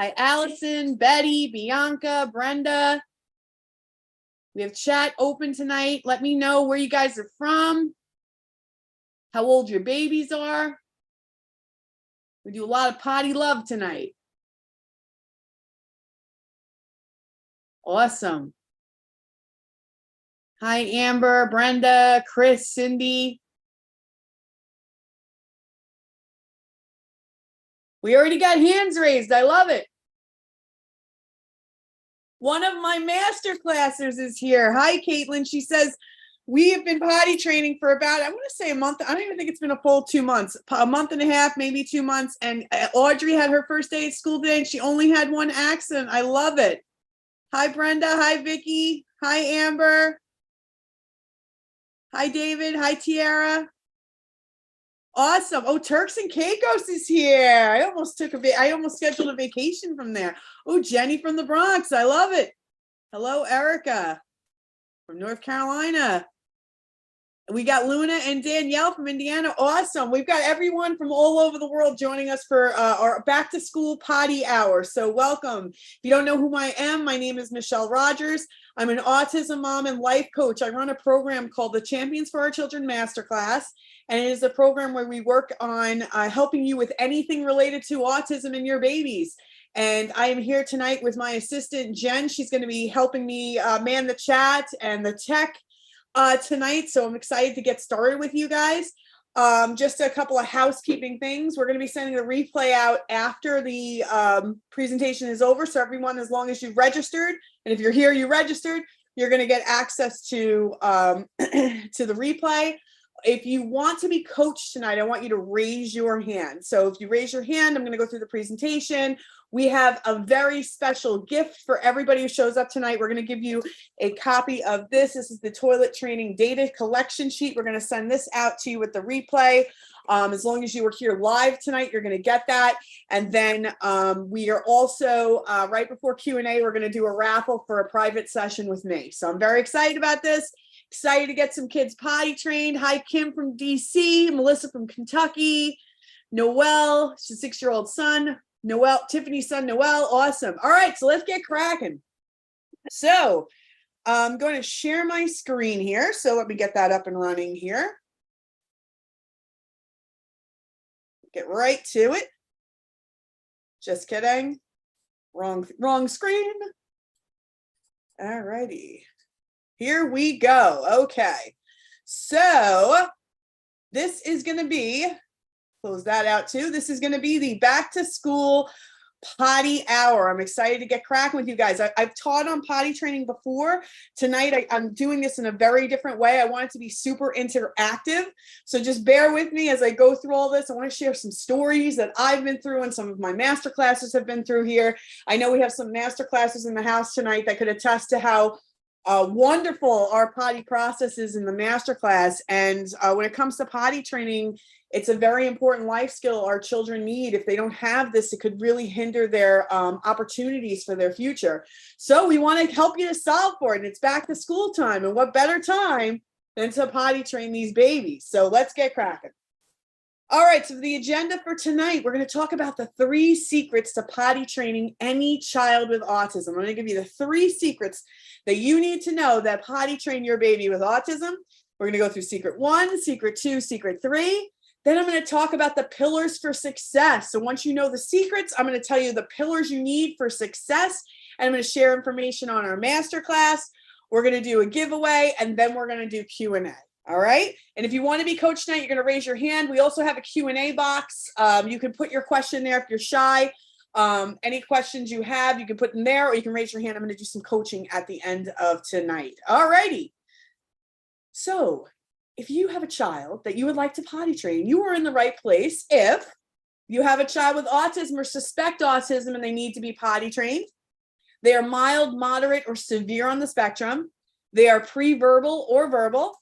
Hi, Allison, Betty, Bianca, Brenda. We have chat open tonight. Let me know where you guys are from, how old your babies are. We do a lot of potty love tonight. Awesome. Hi, Amber, Brenda, Chris, Cindy. We already got hands raised. I love it. One of my master classers is here. Hi, Caitlin. She says, we have been potty training for about, I'm going to say a month. I don't even think it's been a full 2 months, a month and a half, maybe 2 months. And Audrey had her first day at school today and she only had one accident. I love it. Hi, Brenda. Hi, Vicky. Hi, Amber. Hi, David. Hi, Tiara. Awesome. Oh, Turks and Caicos is here. I almost scheduled a vacation from there. Oh, Jenny from the Bronx. I love it. Hello, Erica from North Carolina. We got Luna and Danielle from Indiana. Awesome. We've got everyone from all over the world joining us for our back to school potty hour. So welcome. If you don't know who I am, my name is Michelle Rogers. I'm an autism mom and life coach. I run a program called the Champions for Our Children Masterclass. And it is a program where we work on helping you with anything related to autism and your babies. And I am here tonight with my assistant, Jen. She's going to be helping me man the chat and the tech tonight. So I'm excited to get started with you guys. Just a couple of housekeeping things. We're going to be sending the replay out after the presentation is over. So everyone, as long as you've registered, and if you're here, you registered, you're going to get access to to the replay. If you want to be coached tonight, I want you to raise your hand. So if you raise your hand, I'm going to go through the presentation. We have a very special gift for everybody who shows up tonight. We're going to give you a copy of this. This is the toilet training data collection sheet. We're going to send this out to you with the replay. As long as you were here live tonight, you're going to get that. And then we are also, right before Q&A, we're going to do a raffle for a private session with me. So I'm very excited about this. Excited to get some kids potty trained. Hi, Kim from DC, Melissa from Kentucky, Noel, she's a 6-year-old son, Noel, Tiffany's son, Noel. Awesome. All right, so let's get cracking. So I'm going to share my screen here. So let me get that up and running here. Get right to it. Just kidding. Wrong screen. All righty. Here we go. Okay. So this is going to be, close that out too. This is going to be the back to school potty hour. I'm excited to get cracking with you guys. I've taught on potty training before. Tonight, I'm doing this in a very different way. I want it to be super interactive. So just bear with me as I go through all this. I want to share some stories that I've been through and some of my master classes have been through here. I know we have some master classes in the house tonight that could attest to how wonderful our potty process is in the master class. And when it comes to potty training, it's a very important life skill our children need. If they don't have this, it could really hinder their opportunities for their future. So we want to help you to solve for it. And it's back to school time. And what better time than to potty train these babies? So let's get cracking. All right, so the agenda for tonight, we're going to talk about the 3 secrets to potty training any child with autism. I'm going to give you the 3 secrets that you need to know that potty train your baby with autism. We're going to go through secret 1, secret 2, secret 3. Then I'm going to talk about the pillars for success. So once you know the secrets, I'm going to tell you the pillars you need for success. And I'm going to share information on our masterclass. We're going to do a giveaway, and then we're going to do Q&A. All right. And if you want to be coached tonight, you're going to raise your hand. We also have a Q&A box. You can put your question there if you're shy. Any questions you have, you can put them there, or you can raise your hand. I'm going to do some coaching at the end of tonight. All righty. So if you have a child that you would like to potty train, you are in the right place. If you have a child with autism or suspect autism and they need to be potty trained, they are mild, moderate, or severe on the spectrum. They are pre-verbal or verbal.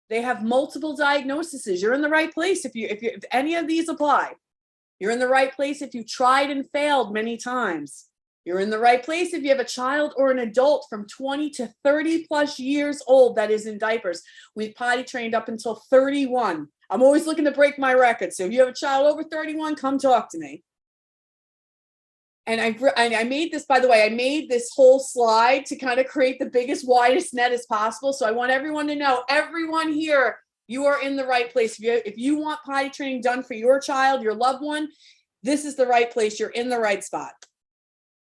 They have multiple diagnoses. You're in the right place if any of these apply. You're in the right place if you tried and failed many times. You're in the right place if you have a child or an adult from 20 to 30 plus years old that is in diapers. We've potty trained up until 31. I'm always looking to break my record. So if you have a child over 31, come talk to me. And I made this, by the way, I made this whole slide to kind of create the biggest, widest net as possible. So I want everyone to know, everyone here, you are in the right place. If you want potty training done for your child, your loved one, this is the right place. You're in the right spot.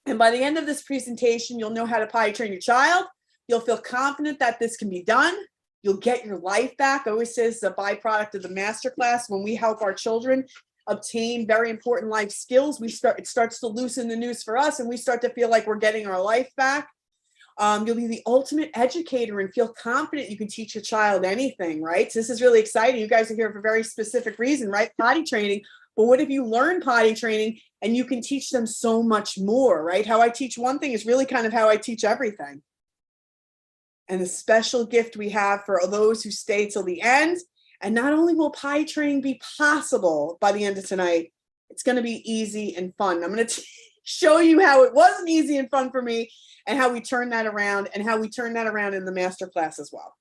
And by the end of this presentation, you'll know how to potty train your child. You'll feel confident that this can be done. You'll get your life back. I always say it's a byproduct of the masterclass. When we help our children obtain very important life skills, it starts to loosen the noose for us, and we start to feel like we're getting our life back. You'll be the ultimate educator and feel confident you can teach your child anything, right? So this is really exciting. You guys are here for a very specific reason, right? Potty training. But what if you learn potty training and you can teach them so much more, right? How I teach one thing is really kind of how I teach everything. And the special gift we have for those who stay till the end. And not only will potty training be possible by the end of tonight, it's going to be easy and fun. I'm going to show you how it wasn't easy and fun for me, and how we turn that around, and how we turn that around in the masterclass as well.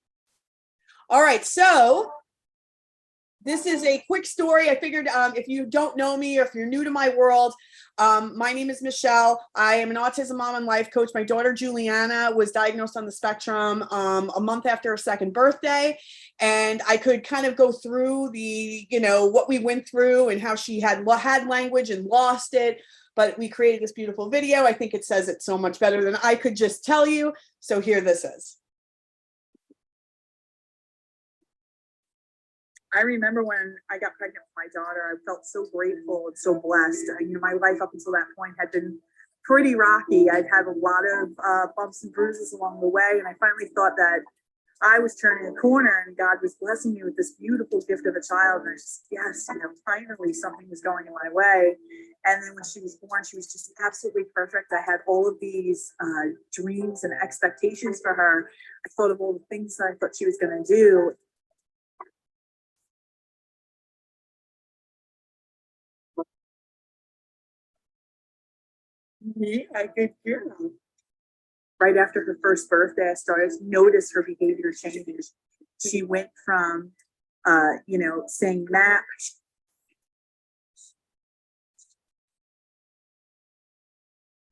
All right, so this is a quick story. I figured if you don't know me or if you're new to my world, my name is Michelle. I am an autism mom and life coach. My daughter, Juliana, was diagnosed on the spectrum a month after her second birthday. And I could kind of go through what we went through and how she had language and lost it. But we created this beautiful video. I think it says it so much better than I could just tell you. So here this is. I remember when I got pregnant with my daughter, I felt so grateful and so blessed. My life up until that point had been pretty rocky. I'd had a lot of bumps and bruises along the way. And I finally thought that I was turning a corner and God was blessing me with this beautiful gift of a child. And I just, yes, finally something was going in my way. And then when she was born, she was just absolutely perfect. I had all of these dreams and expectations for her. I thought of all the things that I thought she was going to do. Yeah, I could hear them. Right after her first birthday, I started to notice her behavior changes. She went from, saying that.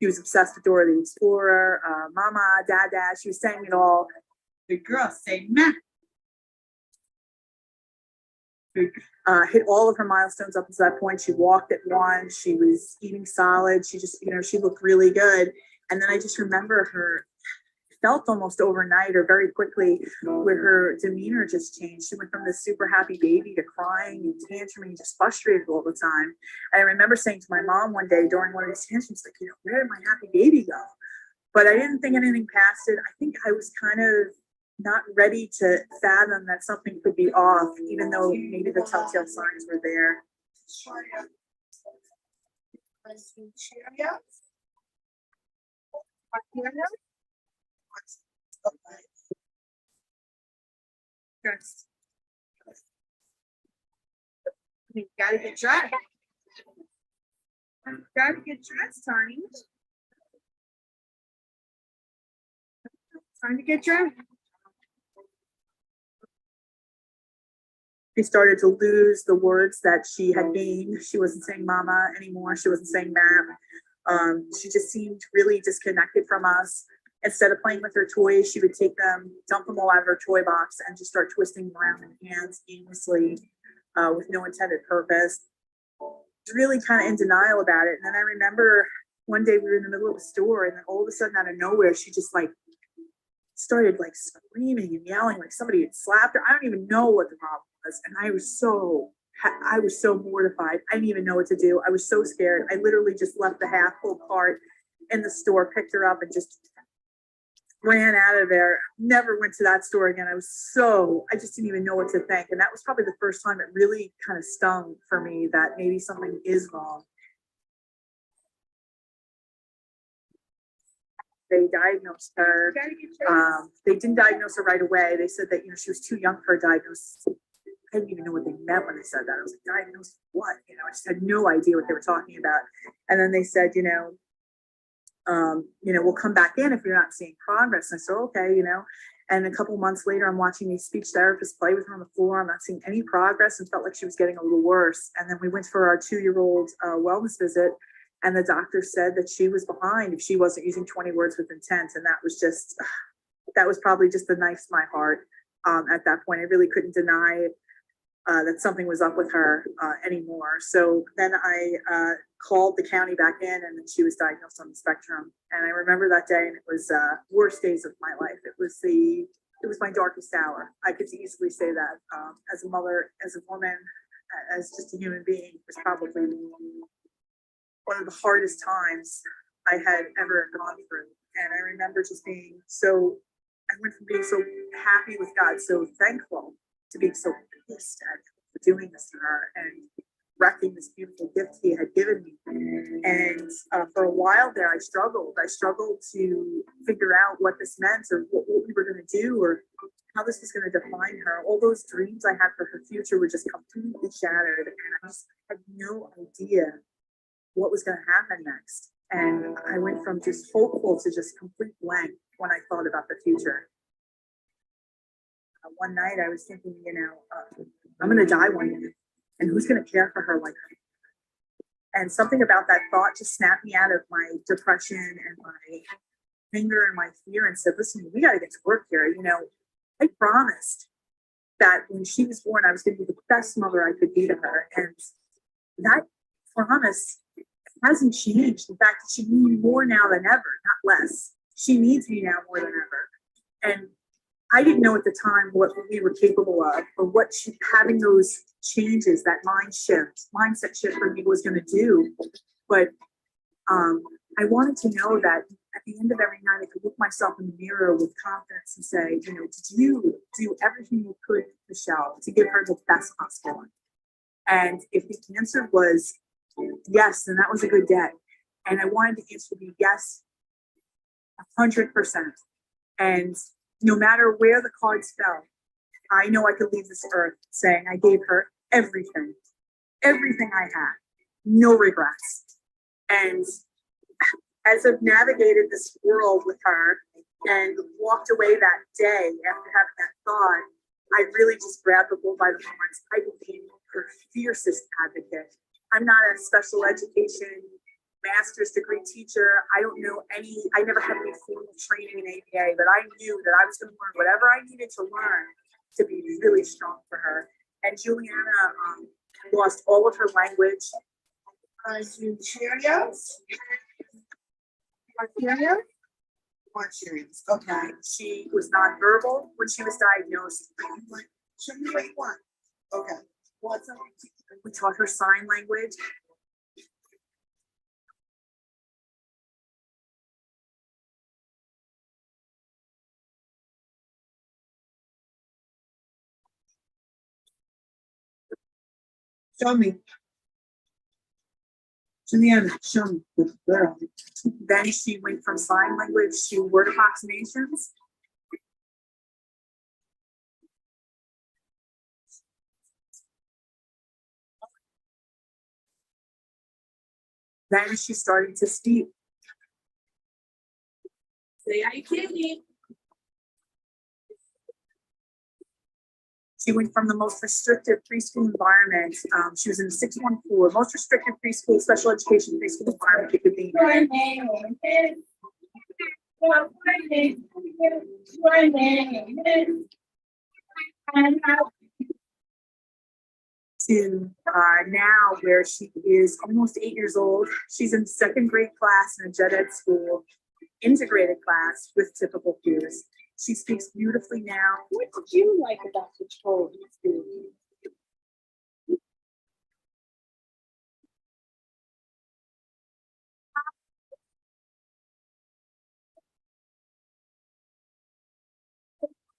She was obsessed with Dora the Explorer, Mama, Dada. She was saying it all. The girl say "Meh." Hit all of her milestones up to that point. She walked at 1. She was eating solid. She just, she looked really good. And then I just remember her felt almost overnight or very quickly where her demeanor just changed. She went from this super happy baby to crying and tantruming, just frustrated all the time. I remember saying to my mom one day during one of these tantrums, like, where did my happy baby go? But I didn't think anything past it. I think I was kind of not ready to fathom that something could be off, even though maybe the telltale signs were there. You gotta get dressed. Gotta get dressed, honey. Time to get dressed. She started to lose the words that she had gained. She wasn't saying mama anymore. She wasn't saying ma'am. She just seemed really disconnected from us. Instead of playing with her toys, she would take them, dump them all out of her toy box, and just start twisting them around in hands aimlessly with no intended purpose. Really kind of in denial about it. And then I remember one day we were in the middle of a store, and then all of a sudden out of nowhere, she just started screaming and yelling like somebody had slapped her. I don't even know what the problem was. And I was so mortified. I didn't even know what to do. I was so scared. I literally just left the half full cart in the store, picked her up, and just ran out of there. Never went to that store again. I just didn't even know what to think. And that was probably the first time it really kind of stung for me that maybe something is wrong. They diagnosed her. They didn't diagnose her right away. They said that, she was too young for a diagnosis. I didn't even know what they meant when they said that. I was like, diagnosed what? I just had no idea what they were talking about. And then they said, we'll come back in if you're not seeing progress. And I said, okay, and a couple months later, I'm watching these speech therapists play with her on the floor. I'm not seeing any progress and felt like she was getting a little worse. And then we went for our 2-year-old wellness visit. And the doctor said that she was behind if she wasn't using 20 words with intent. And that was probably just the knife to my heart. At that point, I really couldn't deny that something was up with her anymore. So then I called the county back in, and then she was diagnosed on the spectrum. And I remember that day, and it was worst days of my life. It was my darkest hour. I could easily say that. As a mother, as a woman, as just a human being, it was probably one of the hardest times I had ever gone through. And I remember just being I went from being so happy with God, so thankful, to being so pissed at him for doing this to her and wrecking this beautiful gift he had given me. And for a while there, I struggled. I struggled to figure out what this meant, or what we were going to do, or how this was going to define her. All those dreams I had for her future were just completely shattered. And I just had no idea what was going to happen next. And I went from just hopeful to just complete blank when I thought about the future. One night I was thinking, I'm going to die one day, and who's going to care for her like her? And something about that thought just snapped me out of my depression and my anger and my fear, and said, listen, we got to get to work here. I promised that when she was born, I was going to be the best mother I could be to her. And that promise hasn't changed. In fact, she needs me more now than ever, not less. She needs me now more than ever. And I didn't know at the time what we were capable of, or what having those changes, that mindset shift for me was going to do. But I wanted to know that at the end of every night, I could look myself in the mirror with confidence and say, did you do everything you could, Michelle, to give her the best possible one? And if the answer was yes, then that was a good day. And I wanted the answer to be yes, 100%. And no matter where the cards fell, I know I could leave this earth saying I gave her everything I had, no regrets. And as I've navigated this world with her and walked away that day after having that thought, I really just grabbed the bull by the horns. I became her fiercest advocate. I'm not a special education master's degree teacher. I never had any formal training in ABA, but I knew that I was going to learn whatever I needed to learn to be really strong for her. And Juliana lost all of her language. Cheerios? Cheerios. Okay. She was nonverbal when she was diagnosed. Show me what you want. Okay. What's up? We taught her sign language. Show me. Juliana, show me. Good girl. Then she went from sign language to word approximations. Then she started to speak. Say, are you kidding me? She went from the most restrictive preschool environment. She was in the 614, most restrictive preschool, special education preschool environment you could be in. To now, where she is almost 8 years old. She's in second grade class in a gen ed school, integrated class with typical peers. She speaks beautifully now. What did you like about the control?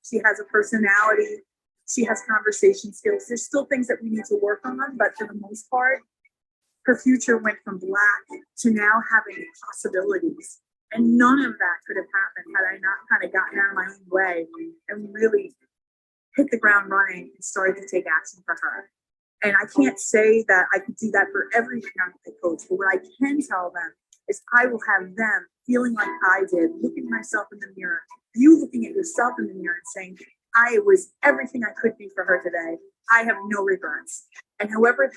She has a personality. She has conversation skills. There's still things that we need to work on, but for the most part, her future went from black to now having possibilities. And none of that could have happened had I not kind of gotten out of my own way and really hit the ground running and started to take action for her. And I can't say that I could do that for every parent I coach, but what I can tell them is I will have them feeling like I did, looking myself in the mirror, you looking at yourself in the mirror and saying, I was everything I could be for her today. I have no regrets. And whatever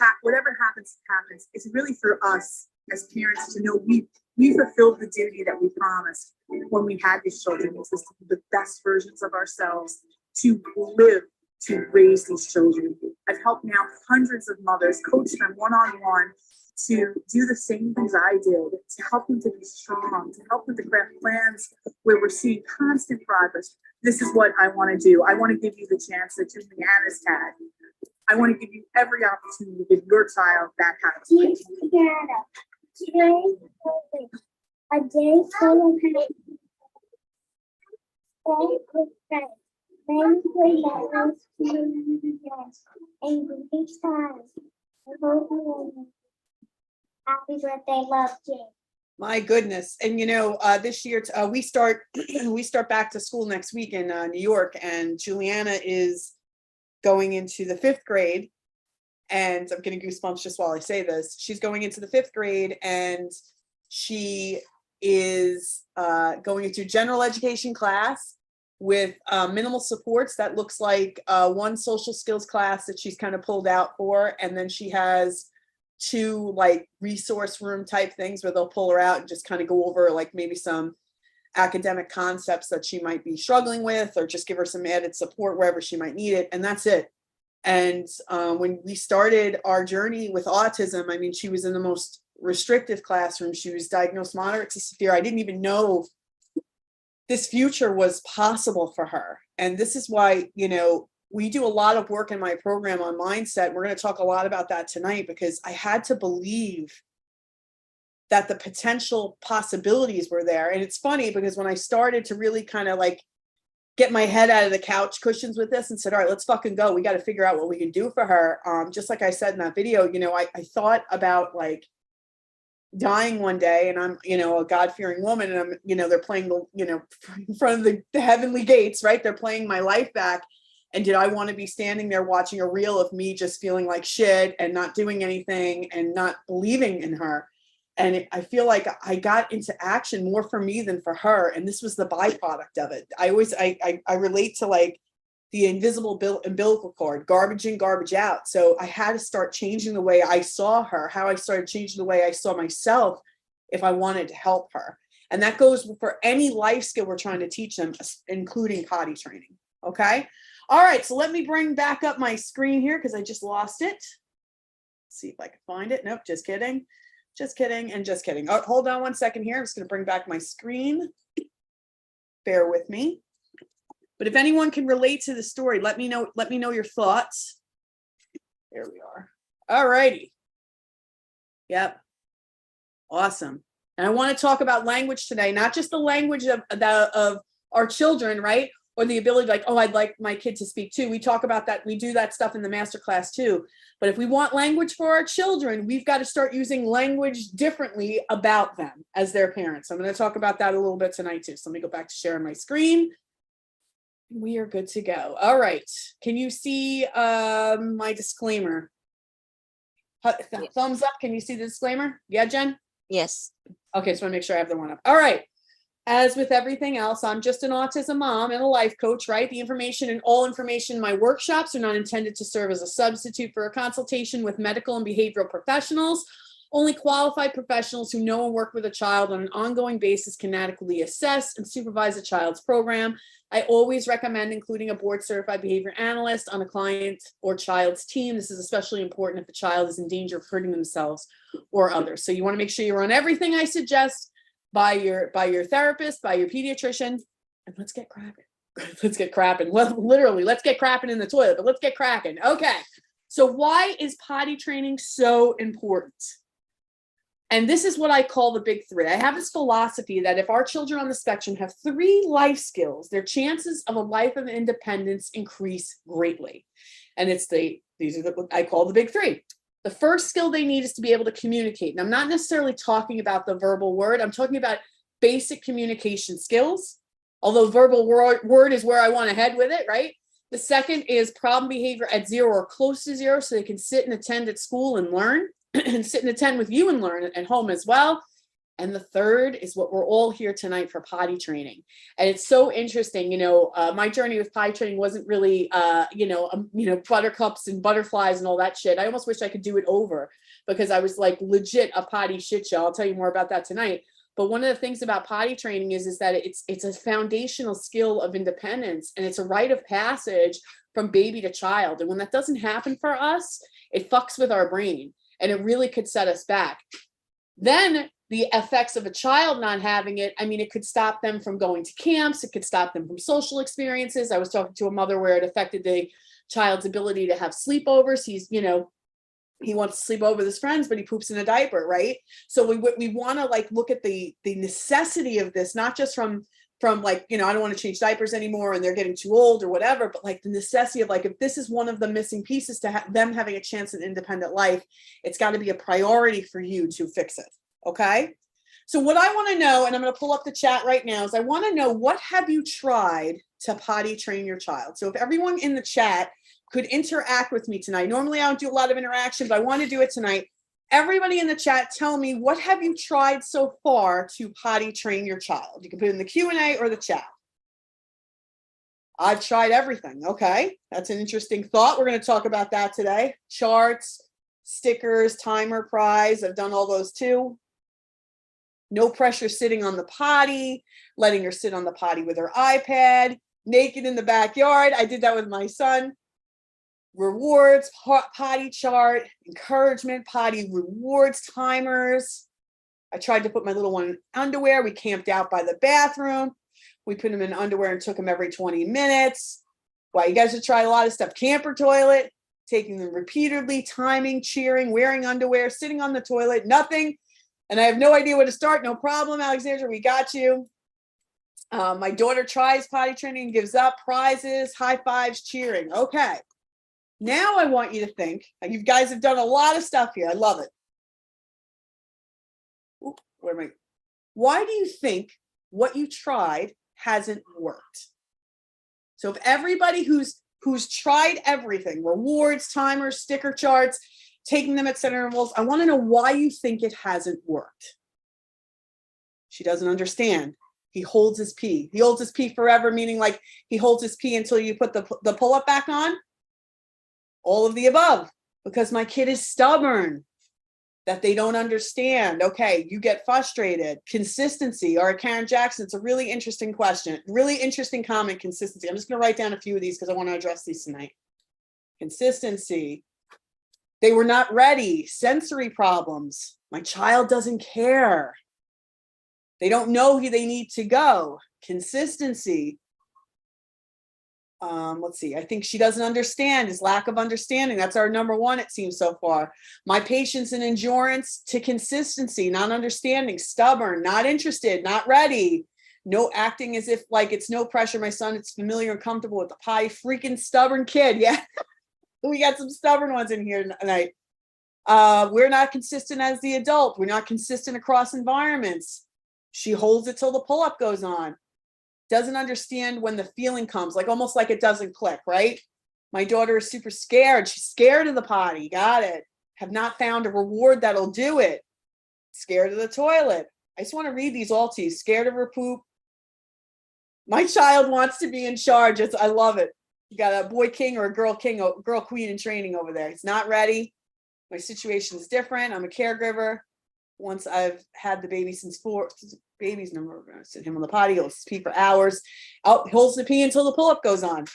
happens, happens. It's really for us as parents to know we fulfilled the duty that we promised when we had these children, which was to be the best versions of ourselves, to live, to raise these children. I've helped now hundreds of mothers, coach them one-on-one to do the same things I did, to help them to be strong, to help them to craft plans where we're seeing constant progress. This is what I want to do. I want to give you the chance that Juliana's had. I want to give you every opportunity to give your child that kind of space. Today a day full of happiness. Thank you, friends. Thank you for letting us be and great time. I hope you will. Happy birthday, love, Jane. My goodness. And this year we start back to school next week in New York, and Juliana is going into the 5th grade. And I'm getting goosebumps just while I say this. She's going into the 5th grade, and she is going into general education class with minimal supports. That looks like one social skills class that she's kind of pulled out for. And then she has 2 like resource room type things where they'll pull her out and just kind of go over like maybe some academic concepts that she might be struggling with, or just give her some added support wherever she might need it. And that's it. And when we started our journey with autism, I mean, she was in the most restrictive classroom. She was diagnosed moderate to severe. I didn't even know this future was possible for her. And this is why, we do a lot of work in my program on mindset. We're going to talk a lot about that tonight, because I had to believe that the potential possibilities were there. And it's funny because when I started to really kind of like get my head out of the couch cushions with this and said, all right, let's fucking go. We got to figure out what we can do for her. Just like I said in that video, I thought about like dying one day, and I'm, a God-fearing woman, and I'm, they're playing the, in front of the heavenly gates, right? They're playing my life back. And did I want to be standing there watching a reel of me just feeling like shit and not doing anything and not believing in her? And I feel like I got into action more for me than for her. And this was the byproduct of it. I relate to like the invisible umbilical cord, garbage in, garbage out. So I had to start changing the way I saw her, how I started changing the way I saw myself if I wanted to help her. And that goes for any life skill we're trying to teach them, including potty training. Okay. All right. So let me bring back up my screen here because I just lost it. Let's see if I can find it. Nope. Just kidding. Just kidding. And just kidding. Oh, hold on one second here. I'm just going to bring back my screen. Bear with me. But if anyone can relate to the story, let me know your thoughts. There we are. All righty. Yep. Awesome. And I want to talk about language today, not just the language of our children, right? Or the ability like, oh, I'd like my kid to speak too. We talk about that. We do that stuff in the masterclass too. But if we want language for our children, we've got to start using language differently about them as their parents. I'm going to talk about that a little bit tonight too. So let me go back to sharing my screen. We are good to go. All right. Can you see my disclaimer? Thumbs up. Can you see the disclaimer? Yeah, Jen? Yes. Okay, so I want to make sure I have the one up. All right. As with everything else, I'm just an autism mom and a life coach, right? The information and all information in my workshops are not intended to serve as a substitute for a consultation with medical and behavioral professionals. Only qualified professionals who know and work with a child on an ongoing basis can adequately assess and supervise a child's program. I always recommend including a board-certified behavior analyst on a client or child's team. This is especially important if the child is in danger of hurting themselves or others. So you want to make sure you run everything I suggest by your therapist, by your pediatrician, and let's get cracking. Let's get crapping. Well, literally, let's get crapping in the toilet, but let's get cracking. Okay. So why is potty training so important? And this is what I call the big 3. I have this philosophy that if our children on the spectrum have 3 life skills, their chances of a life of independence increase greatly. And these are what I call the big 3. The first skill they need is to be able to communicate. And I'm not necessarily talking about the verbal word. I'm talking about basic communication skills. Although verbal word is where I want to head with it, right? The second is problem behavior at 0 or close to 0, so they can sit and attend at school and learn, and sit and attend with you and learn at home as well. And the third is what we're all here tonight for, potty training. And it's so interesting, my journey with potty training wasn't really, buttercups and butterflies and all that shit. I almost wish I could do it over. because I was like legit a potty shit show. I'll tell you more about that tonight. But one of the things about potty training is that it's a foundational skill of independence, and it's a rite of passage from baby to child. And when that doesn't happen for us, it fucks with our brain, and it really could set us back. Then the effects of a child not having it, I mean, it could stop them from going to camps. It could stop them from social experiences. I was talking to a mother where it affected the child's ability to have sleepovers. He's, you know, he wants to sleep over with his friends, but he poops in a diaper, right? So we want to like look at the necessity of this, not just from like, you know, I don't want to change diapers anymore and they're getting too old or whatever, but like the necessity of like, if this is one of the missing pieces to them having a chance at independent life, it's got to be a priority for you to fix it. Okay. So what I want to know, and I'm going to pull up the chat right now, is I want to know, what have you tried to potty train your child? So if everyone in the chat could interact with me tonight. Normally I don't do a lot of interaction, but I want to do it tonight. Everybody in the chat, tell me, what have you tried so far to potty train your child? You can put it in the Q&A or the chat. I've tried everything. Okay, that's an interesting thought. We're going to talk about that today. Charts, stickers, timer, prize. I've done all those too. No pressure sitting on the potty, letting her sit on the potty with her iPad, naked in the backyard. I did that with my son. Rewards, potty chart, encouragement, potty rewards, timers. I tried to put my little one in underwear. We camped out by the bathroom. We put him in underwear and took him every 20 minutes. Wow, you guys have tried a lot of stuff. Camper toilet, taking them repeatedly, timing, cheering, wearing underwear, sitting on the toilet, nothing. And I have no idea where to start. No problem, Alexandra, we got you. My daughter tries potty training and gives up. Prizes, high fives, cheering. Okay. Now I want you to think, you guys have done a lot of stuff here. I love it. Ooh, where am I? Why do you think what you tried hasn't worked? So if everybody who's tried everything, rewards, timers, sticker charts, taking them at set intervals, I want to know why you think it hasn't worked. She doesn't understand. He holds his pee. He holds his pee forever, meaning like he holds his pee until you put the pull-up back on. All of the above, because my kid is stubborn, that they don't understand. Okay, you get frustrated. Consistency, or Karen Jackson, it's a really interesting question. Really interesting comment, consistency. I'm just going to write down a few of these because I want to address these tonight. Consistency. They were not ready. Sensory problems. My child doesn't care. They don't know who they need to go. Consistency. Let's see. I think she doesn't understand, is lack of understanding. That's our number one, it seems so far. My patience and endurance to consistency, not understanding, stubborn, not interested, not ready. No, acting as if like it's no pressure. My son, it's familiar and comfortable with the potty. Freaking stubborn kid. Yeah. We got some stubborn ones in here tonight. We're not consistent as the adult. We're not consistent across environments. She holds it till the pull-up goes on. Doesn't understand when the feeling comes, like almost like it doesn't click, right? My daughter is super scared. She's scared of the potty. Got it. Have not found a reward that'll do it. Scared of the toilet. I just want to read these all to you. Scared of her poop. My child wants to be in charge. I love it. You got a boy king or a girl king, or girl queen in training over there. He's not ready. My situation is different. I'm a caregiver. Once I've had the baby since baby's number, we're going to sit him on the potty. He'll pee for hours. Holds the pee until the pull-up goes on.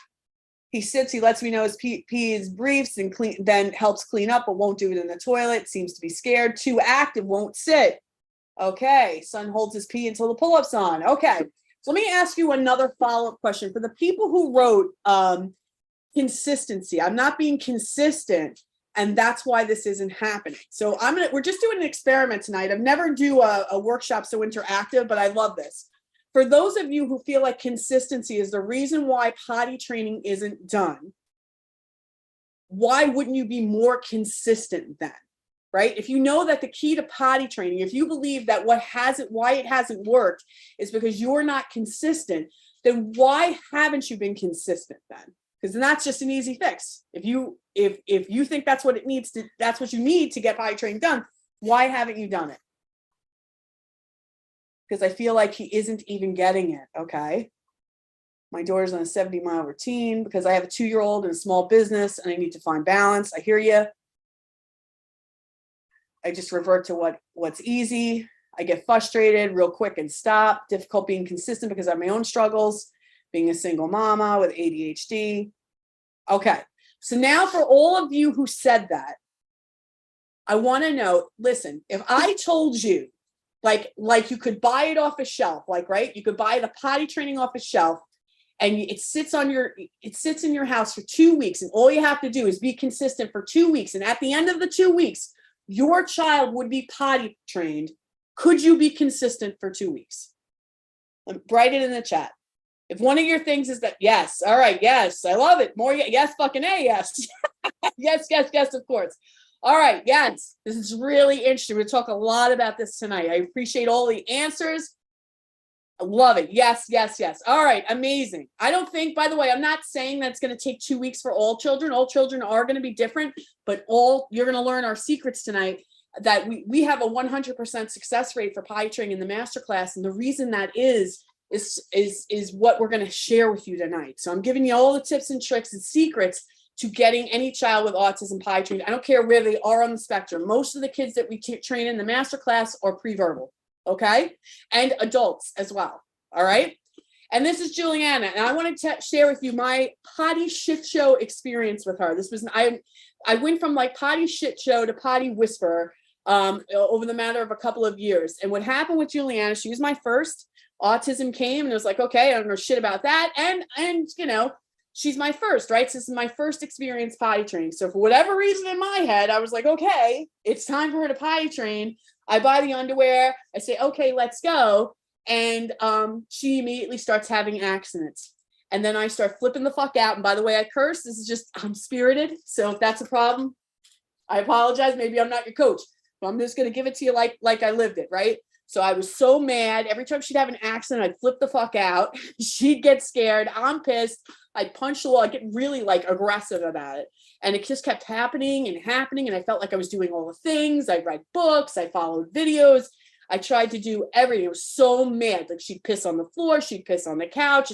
He sits, he lets me know his pee is briefs and then helps clean up, but won't do it in the toilet. Seems to be scared. Too active, won't sit. Okay, son holds his pee until the pull-up's on. Okay, so let me ask you another follow-up question. For the people who wrote consistency, I'm not being consistent, and that's why this isn't happening. So we're just doing an experiment tonight. I've never do a workshop so interactive, but I love this. For those of you who feel like consistency is the reason why potty training isn't done, why wouldn't you be more consistent then, right? If you know that the key to potty training, if you believe that why it hasn't worked is because you're not consistent, then why haven't you been consistent then? Because then that's just an easy fix. If you think that's what you need to get potty training done, why haven't you done it? Because I feel like he isn't even getting it. Okay. My daughter's on a 70-mile routine because I have a 2-year-old and a small business and I need to find balance. I hear you. I just revert to what's easy. I get frustrated real quick and stop. Difficult being consistent because I have my own struggles, being a single mama with ADHD. Okay. So now for all of you who said that, I want to know, listen, if I told you, like you could buy it off a shelf, like, right? You could buy the potty training off a shelf and it sits in your house for 2 weeks. And all you have to do is be consistent for 2 weeks. And at the end of the 2 weeks, your child would be potty trained. Could you be consistent for 2 weeks? Write it in the chat. If one of your things is that, yes, all right, yes, I love it. More, yes, fucking A, yes. yes, of course. All right, yes, this is really interesting. We'll talk a lot about this tonight. I appreciate all the answers. I love it. Yes. All right, amazing. I don't think, by the way, I'm not saying that's going to take 2 weeks for all children. All children are going to be different, but you're going to learn our secrets tonight, that we have a 100% success rate for potty training in the masterclass. And the reason that is what we're going to share with you tonight. So I'm giving you all the tips and tricks and secrets to getting any child with autism potty trained. I don't care where they are on the spectrum. Most of the kids that we train in the masterclass are pre-verbal, okay? And adults as well, all right? And this is Juliana, and I want to share with you my potty shit show experience with her. This was, I went from like potty shit show to potty whisperer over the matter of a couple of years. And what happened with Juliana, she was my first. Autism came and it was like, okay, I don't know shit about that. And you know, she's my first, right? So this is my first experience potty training. So for whatever reason in my head, I was like, okay, it's time for her to potty train. I buy the underwear. I say, okay, let's go. And she immediately starts having accidents. And then I start flipping the fuck out. And by the way, I curse. This is just, I'm spirited. So if that's a problem, I apologize. Maybe I'm not your coach, but I'm just going to give it to you like I lived it, right? So I was so mad. Every time she'd have an accident, I'd flip the fuck out. She'd get scared. I'm pissed. I'd punch the wall. I'd get really like aggressive about it. And it just kept happening. And I felt like I was doing all the things. I'd write books. I followed videos. I tried to do everything. I was so mad. Like she'd piss on the floor. She'd piss on the couch.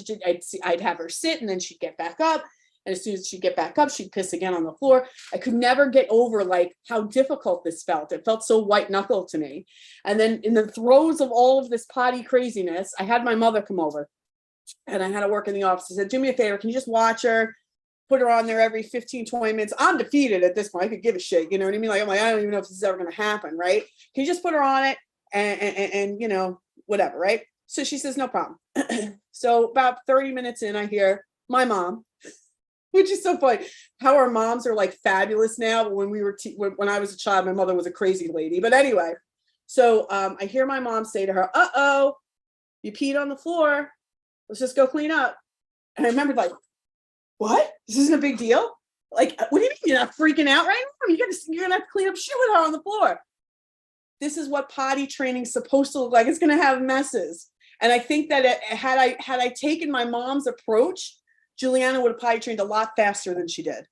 I'd have her sit and then she'd get back up. And as soon as she'd get back up, she'd piss again on the floor. I could never get over like how difficult this felt. It felt so white knuckle to me. And then in the throes of all of this potty craziness, I had my mother come over and I had to work in the office. I said, do me a favor. Can you just watch her, put her on there every 15, 20 minutes? I'm defeated at this point. I could give a shit. You know what I mean? Like, I'm like, I don't even know if this is ever going to happen. Right. Can you just put her on it and you know, whatever. Right. So she says, no problem. So about 30 minutes in, I hear my mom, which is so funny how our moms are like fabulous now. But when we were, when I was a child, my mother was a crazy lady. But anyway, so I hear my mom say to her, uh-oh, you peed on the floor. Let's just go clean up. And I remembered like, what? This isn't a big deal? Like, what do you mean you're not freaking out right now? You're gonna have to clean up shit with her on the floor. This is what potty training is supposed to look like. It's gonna have messes. And I think that had I taken my mom's approach, Juliana would have potty trained a lot faster than she did.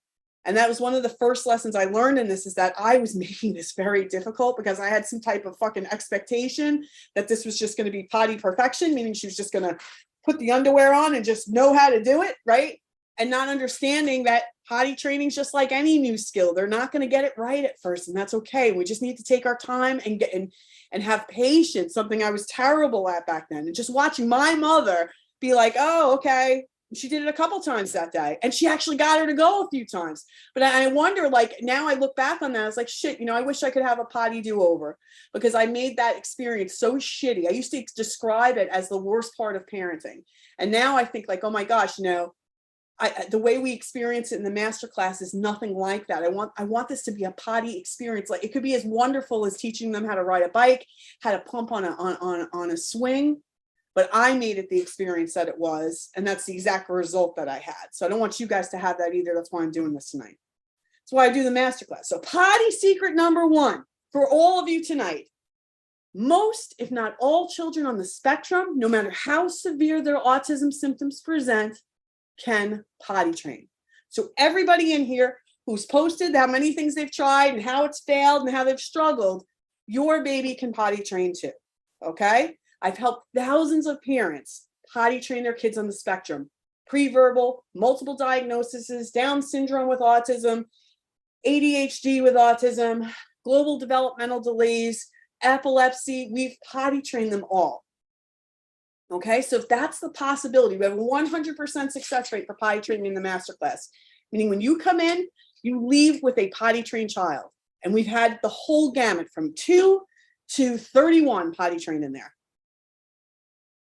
And that was one of the first lessons I learned in this, is that I was making this very difficult because I had some type of fucking expectation that this was just going to be potty perfection, meaning she was just going to put the underwear on and just know how to do it, right? And not understanding that potty training is just like any new skill. They're not going to get it right at first, and that's okay. We just need to take our time and get and have patience, something I was terrible at back then. And just watching my mother be like, oh, okay. She did it a couple times that day, and she actually got her to go a few times. But I wonder, like, now I look back on that, I was like, shit, you know, I wish I could have a potty do-over, because I made that experience so shitty. I used to describe it as the worst part of parenting. And now I think like, oh my gosh, you know, the way we experience it in the masterclass is nothing like that. I want this to be a potty experience. Like, it could be as wonderful as teaching them how to ride a bike, how to pump on a swing. But I made it the experience that it was, and that's the exact result that I had. So I don't want you guys to have that either. That's why I'm doing this tonight. That's why I do the masterclass. So potty secret number one for all of you tonight. Most, if not all, children on the spectrum, no matter how severe their autism symptoms present, can potty train. So everybody in here who's posted how many things they've tried and how it's failed and how they've struggled, your baby can potty train too, okay? I've helped thousands of parents potty train their kids on the spectrum, pre-verbal, multiple diagnoses, Down syndrome with autism, ADHD with autism, global developmental delays, epilepsy. We've potty trained them all. Okay, so if that's the possibility, we have a 100% success rate for potty training in the masterclass, meaning when you come in, you leave with a potty trained child. And we've had the whole gamut from 2 to 31 potty trained in there.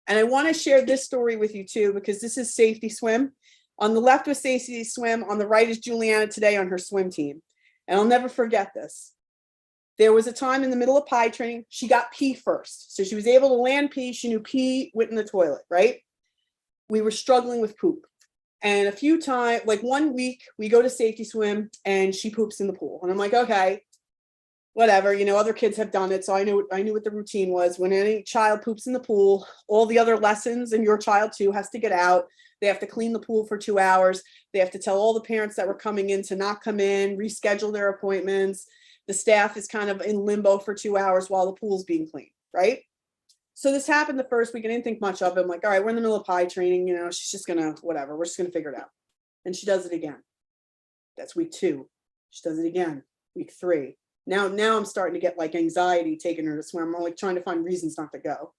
And I want to share this story with you too, because this is Safety Swim. On the left was Safety Swim. On the right is Juliana today on her swim team. And I'll never forget this. There was a time in the middle of potty training, she got pee first. So she was able to land pee. She knew pee went in the toilet, right? We were struggling with poop. And a few times, like 1 week, we go to Safety Swim and she poops in the pool. And I'm like, okay, whatever, you know, other kids have done it. So I knew what the routine was. When any child poops in the pool, all the other lessons, and your child too has to get out. They have to clean the pool for 2 hours. They have to tell all the parents that were coming in to not come in, reschedule their appointments. The staff is kind of in limbo for 2 hours while the pool's being cleaned, right? So this happened the first week. I didn't think much of it. I'm like, all right, we're in the middle of potty training. You know, she's just gonna, whatever, we're just gonna figure it out. And she does it again. That's week 2. She does it again, week 3. Now I'm starting to get like anxiety taking her to swim. I'm like trying to find reasons not to go.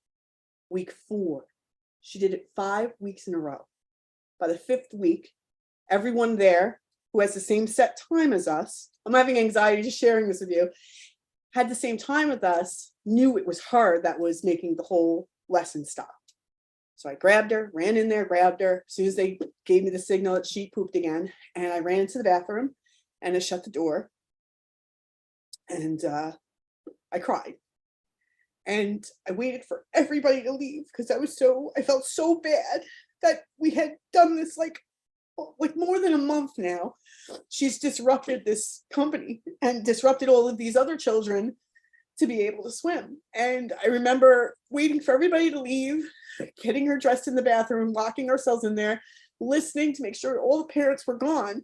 Week 4, she did it 5 weeks in a row. By the 5th week, everyone there who has the same set time as us, I'm having anxiety just sharing this with you, had the same time with us, knew it was her that was making the whole lesson stop. So I grabbed her, ran in there, grabbed her. As soon as they gave me the signal that she pooped again, and I ran into the bathroom and I shut the door. And I cried. And I waited for everybody to leave because I felt so bad that we had done this like more than a month now. She's disrupted this company and disrupted all of these other children to be able to swim. And I remember waiting for everybody to leave, getting her dressed in the bathroom, locking ourselves in there, listening to make sure all the parents were gone.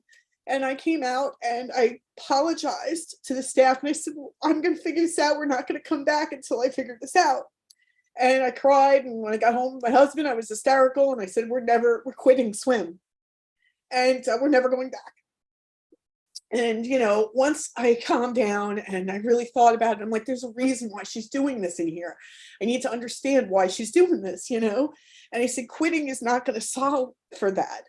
And I came out and I apologized to the staff. And I said, well, I'm going to figure this out. We're not going to come back until I figure this out. And I cried. And when I got home with my husband, I was hysterical. And I said, we're quitting swim. And we're never going back. And, you know, once I calmed down and I really thought about it, I'm like, there's a reason why she's doing this in here. I need to understand why she's doing this, you know? And I said, quitting is not going to solve for that.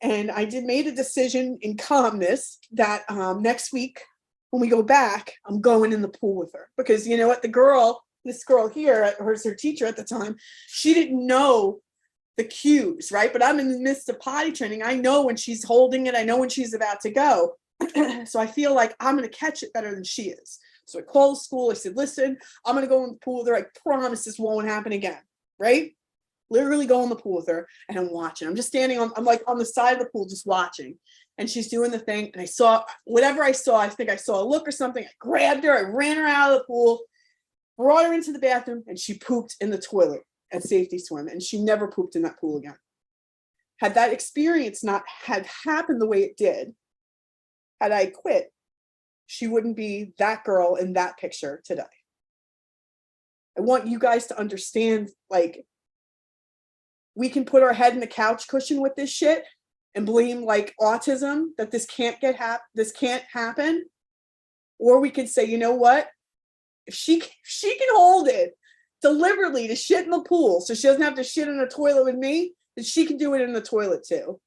And I made a decision in calmness that next week when we go back, I'm going in the pool with her. Because you know what, this girl here, her teacher at the time, she didn't know the cues, right? But I'm in the midst of potty training. I know when she's holding it. I know when she's about to go. So I feel like I'm going to catch it better than she is. So I called the school. I said, listen, I'm going to go in the pool with her. I promise this won't happen again, right? Literally go in the pool with her and I'm watching. I'm just standing I'm like on the side of the pool, just watching. And she's doing the thing. And I saw whatever I saw. I think I saw a look or something. I grabbed her. I ran her out of the pool, brought her into the bathroom, and she pooped in the toilet at Safety Swim. And she never pooped in that pool again. Had that experience not had happened the way it did, had I quit, she wouldn't be that girl in that picture today. I want you guys to understand, like, we can put our head in the couch cushion with this shit and blame like autism that this can't happen. Or we could say, you know what? If she can hold it deliberately to shit in the pool so she doesn't have to shit in a toilet with me, then she can do it in the toilet too.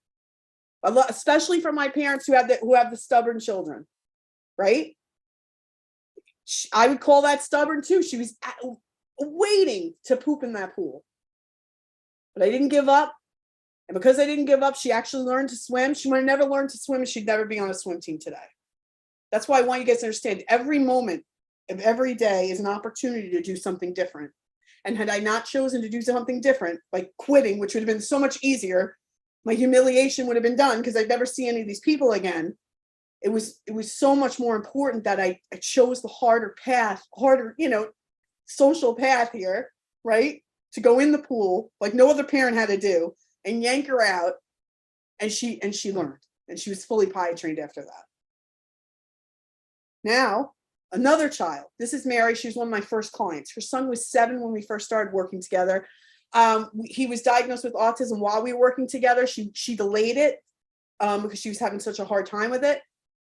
Especially for my parents who have the stubborn children, right? I would call that stubborn too. She was waiting to poop in that pool. But I didn't give up. And because I didn't give up, she actually learned to swim. She might have never learned to swim and she'd never be on a swim team today. That's why I want you guys to understand every moment of every day is an opportunity to do something different. And had I not chosen to do something different, like quitting, which would have been so much easier, my humiliation would have been done because I'd never see any of these people again. It was so much more important that I chose the harder, social path here, right? To go in the pool like no other parent had to do and yank her out. And she learned, and she was fully potty trained after that. Now, another child, this is Mary. She was one of my first clients. Her son was 7 when we first started working together. He was diagnosed with autism while we were working together. She delayed it because she was having such a hard time with it.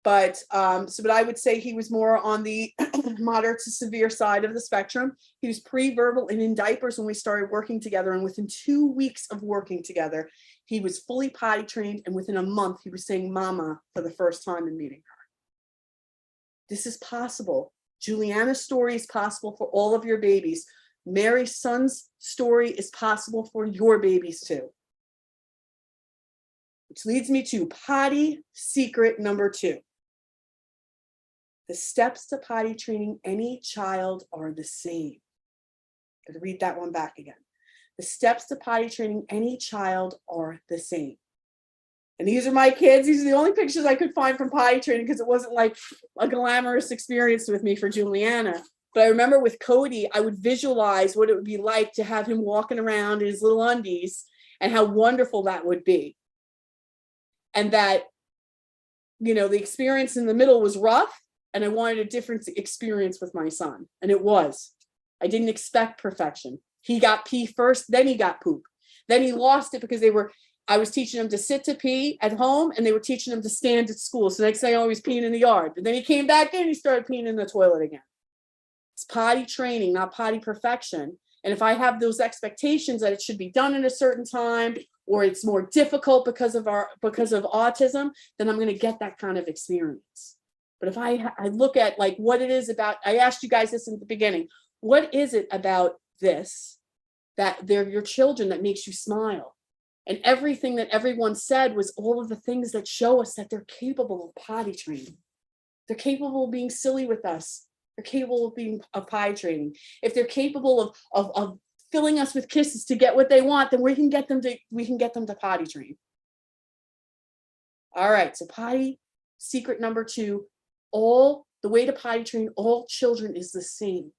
But but I would say he was more on the moderate to severe side of the spectrum. He was pre-verbal and in diapers when we started working together. And within 2 weeks of working together, he was fully potty trained. And within a month, he was saying mama for the first time and meeting her. This is possible. Juliana's story is possible for all of your babies. Mary's son's story is possible for your babies too. Which leads me to potty secret number 2. The steps to potty training any child are the same. I'm going to read that one back again. The steps to potty training any child are the same. And these are my kids. These are the only pictures I could find from potty training because it wasn't like a glamorous experience with me for Juliana. But I remember with Cody, I would visualize what it would be like to have him walking around in his little undies and how wonderful that would be. And that, the experience in the middle was rough. And I wanted a different experience with my son. And it was. I didn't expect perfection. He got pee first, then he got poop. Then he lost it because I was teaching him to sit to pee at home and they were teaching him to stand at school. So next thing I was peeing in the yard. But then he came back in, he started peeing in the toilet again. It's potty training, not potty perfection. And if I have those expectations that it should be done at a certain time, or it's more difficult because of autism, then I'm going to get that kind of experience. But if I look at like what it is about, I asked you guys this in the beginning, what is it about this, that they're your children, that makes you smile? And everything that everyone said was all of the things that show us that they're capable of potty training. They're capable of being silly with us. They're capable of being potty training. If they're capable of filling us with kisses to get what they want, then we can get them to potty train. All right, so potty secret number 2, the way to potty train all children is the same.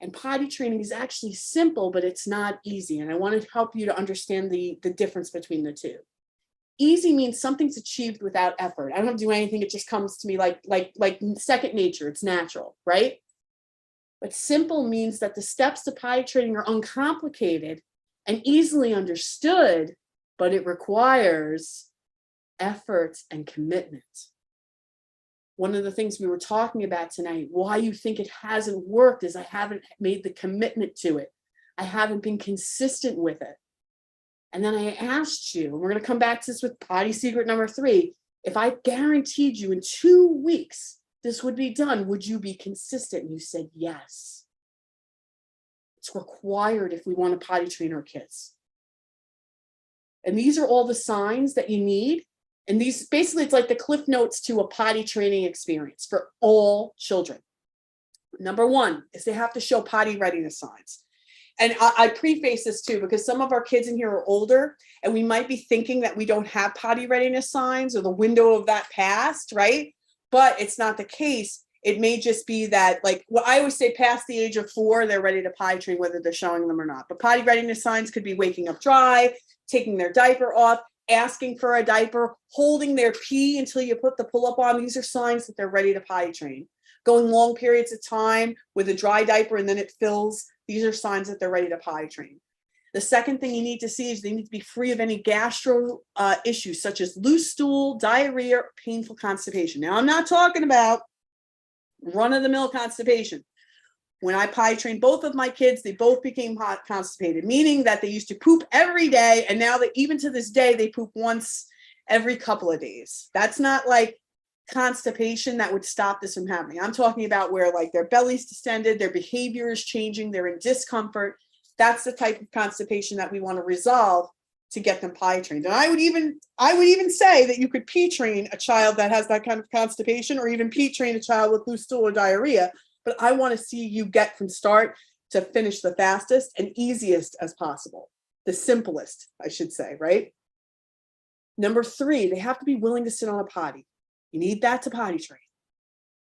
And potty training is actually simple, but it's not easy. And I want to help you to understand the difference between the two. Easy means something's achieved without effort. I don't do anything. It just comes to me like second nature. It's natural, right? But simple means that the steps to potty training are uncomplicated and easily understood, but it requires effort and commitment. One of the things we were talking about tonight, why you think it hasn't worked, is I haven't made the commitment to it. I haven't been consistent with it. And then I asked you, and we're going to come back to this with potty secret number 3, if I guaranteed you in 2 weeks this would be done, would you be consistent? And you said yes. It's required if we want to potty train our kids. And these are all the signs that you need. And these, basically, it's like the cliff notes to a potty training experience for all children. Number 1 is they have to show potty readiness signs. And I preface this too, because some of our kids in here are older and we might be thinking that we don't have potty readiness signs or the window of that passed, right? But it's not the case. It may just be that, like, well, I always say past the age of 4, they're ready to potty train, whether they're showing them or not. But potty readiness signs could be waking up dry, taking their diaper off, asking for a diaper, holding their pee until you put the pull-up on. These are signs that they're ready to potty train. Going long periods of time with a dry diaper and then it fills. These are signs that they're ready to potty train. The second thing you need to see is they need to be free of any gastro issues such as loose stool, diarrhea, or painful constipation. Now, I'm not talking about run-of-the-mill constipation. When I potty trained both of my kids, they both became hot constipated, meaning that they used to poop every day. And now that even to this day, they poop once every couple of days. That's not like constipation that would stop this from happening. I'm talking about where like their belly's distended, their behavior is changing, they're in discomfort. That's the type of constipation that we want to resolve to get them potty trained. And I would even say that you could pee train a child that has that kind of constipation, or even pee train a child with loose stool or diarrhea. But I want to see you get from start to finish the fastest and easiest as possible. The simplest, I should say, right? Number 3, they have to be willing to sit on a potty. You need that to potty train.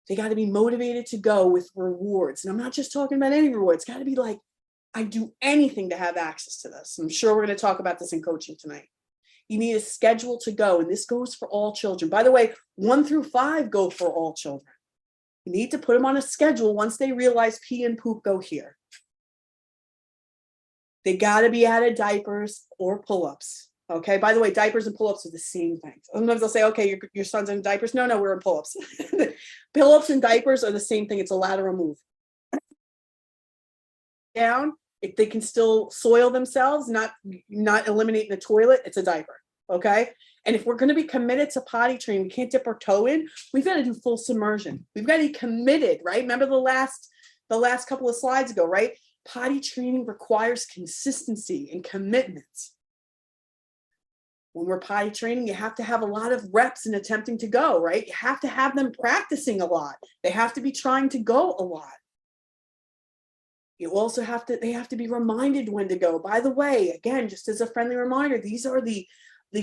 They got to be motivated to go with rewards. And I'm not just talking about any rewards. It's got to be like, I do anything to have access to this. I'm sure we're going to talk about this in coaching tonight. You need a schedule to go. And this goes for all children. By the way, 1 through 5 go for all children. You need to put them on a schedule once they realize pee and poop go here. They got to be out of diapers or pull-ups. Okay. By the way, diapers and pull-ups are the same thing. Sometimes they'll say, okay, your son's in diapers. No, we're in pull-ups. Pull-ups and diapers are the same thing. It's a lateral move. Down, if they can still soil themselves, not eliminating the toilet, it's a diaper. Okay. And if we're going to be committed to potty training, we can't dip our toe in. We've got to do full submersion. We've got to be committed, right? Remember the last couple of slides ago, right? Potty training requires consistency and commitment. When we're potty training, you have to have a lot of reps in attempting to go, right? You have to have them practicing a lot. They have to be trying to go a lot. You also they have to be reminded when to go. By the way, again, just as a friendly reminder, these are the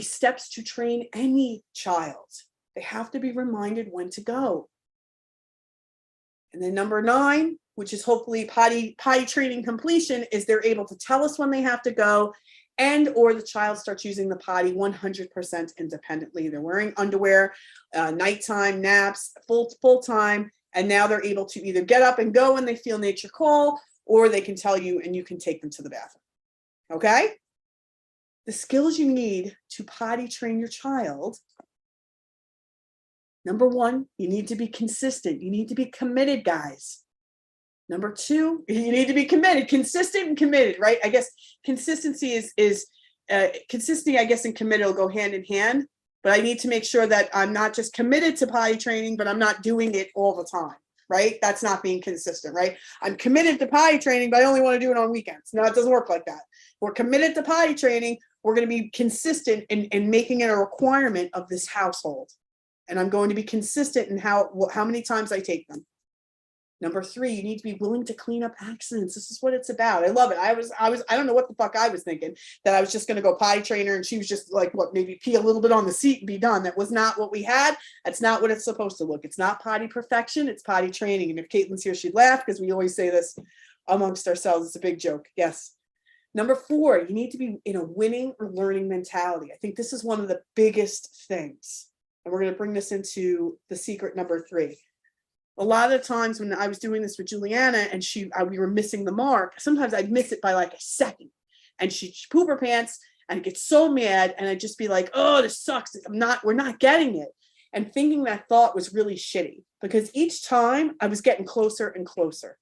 steps to train any child. They have to be reminded when to go. And then number 9, which is hopefully potty training completion, is they're able to tell us when they have to go, and or the child starts using the potty 100% independently. They're wearing underwear, nighttime naps, full time, and now they're able to either get up and go when they feel nature call, or they can tell you and you can take them to the bathroom. Okay? The skills you need to potty train your child. Number 1, you need to be consistent. You need to be committed, guys. Number 2, you need to be committed, consistent and committed, right? I guess consistency is consistency, I guess, and committed will go hand in hand, but I need to make sure that I'm not just committed to potty training, but I'm not doing it all the time, right? That's not being consistent, right? I'm committed to potty training, but I only want to do it on weekends. No, it doesn't work like that. We're committed to potty training. We're going to be consistent in making it a requirement of this household. And I'm going to be consistent in how many times I take them. Number 3, you need to be willing to clean up accidents. This is what it's about. I love it. I don't know what the fuck I was thinking, that I was just going to go potty train her and she was just like, what, maybe pee a little bit on the seat and be done. That was not what we had. That's not what it's supposed to look. It's not potty perfection. It's potty training. And if Caitlin's here, she'd laugh because we always say this amongst ourselves. It's a big joke. Yes. Number 4, you need to be in a winning or learning mentality. I think this is one of the biggest things. And we're going to bring this into the secret number 3. A lot of times when I was doing this with Juliana and we were missing the mark, sometimes I'd miss it by like a second, and she'd poop her pants and I'd get so mad and I'd just be like, oh, this sucks. We're not getting it. And thinking that thought was really shitty, because each time I was getting closer and closer.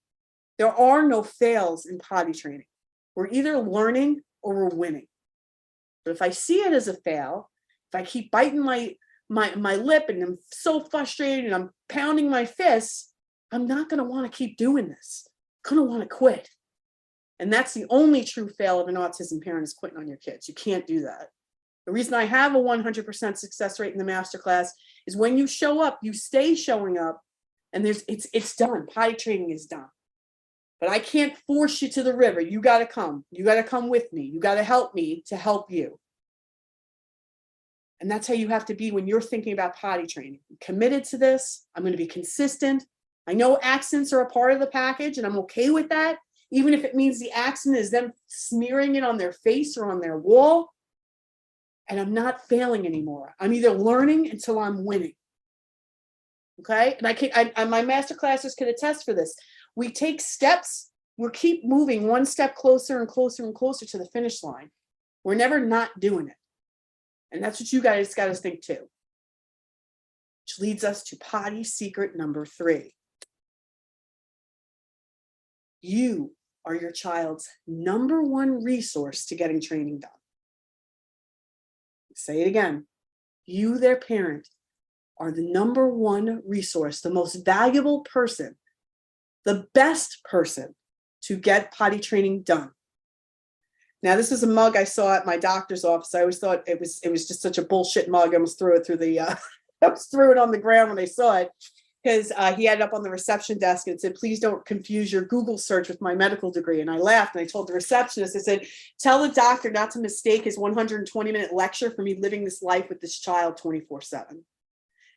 There are no fails in potty training. We're either learning or we're winning. But if I see it as a fail, if I keep biting my lip and I'm so frustrated and I'm pounding my fists, I'm not going to want to keep doing this. I'm going to want to quit. And that's the only true fail of an autism parent, is quitting on your kids. You can't do that. The reason I have a 100% success rate in the masterclass is when you show up, you stay showing up, and it's done. Potty training is done. But I can't force you to the river. You got to come. You got to come with me. You got to help me to help you. And that's how you have to be when you're thinking about potty training. I'm committed to this. I'm going to be consistent. I know accents are a part of the package, and I'm okay with that, even if it means the accent is them smearing it on their face or on their wall. And I'm not failing anymore. I'm either learning until I'm winning. Okay? And my master classes can attest for this. We take steps. We keep moving one step closer and closer and closer to the finish line. We're never not doing it. And that's what you guys got to think too. Which leads us to potty secret number 3. You are your child's number 1 resource to getting training done. Say it again. You, their parent, are the number 1 resource, the most valuable person, the best person to get potty training done. Now, this is a mug I saw at my doctor's office. I always thought it was just such a bullshit mug. I almost threw it I almost threw it on the ground when I saw it, because he had it up on the reception desk and it said, please don't confuse your Google search with my medical degree. And I laughed and I told the receptionist, I said, tell the doctor not to mistake his 120-minute lecture for me living this life with this child 24/7.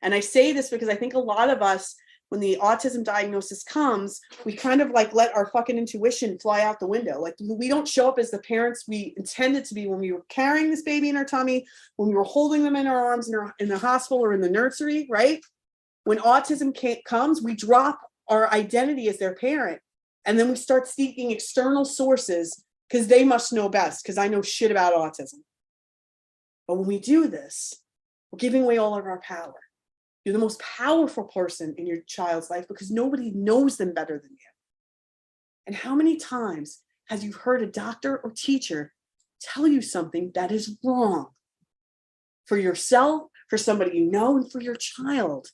And I say this because I think a lot of us, when the autism diagnosis comes, we kind of like let our fucking intuition fly out the window. Like, we don't show up as the parents we intended to be when we were carrying this baby in our tummy, when we were holding them in our arms in the hospital or in the nursery, right? When autism comes, we drop our identity as their parent. And then we start seeking external sources because they must know best, because I know shit about autism. But when we do this, we're giving away all of our power. You're the most powerful person in your child's life because nobody knows them better than you. And how many times have you heard a doctor or teacher tell you something that is wrong for yourself, for somebody you know, and for your child?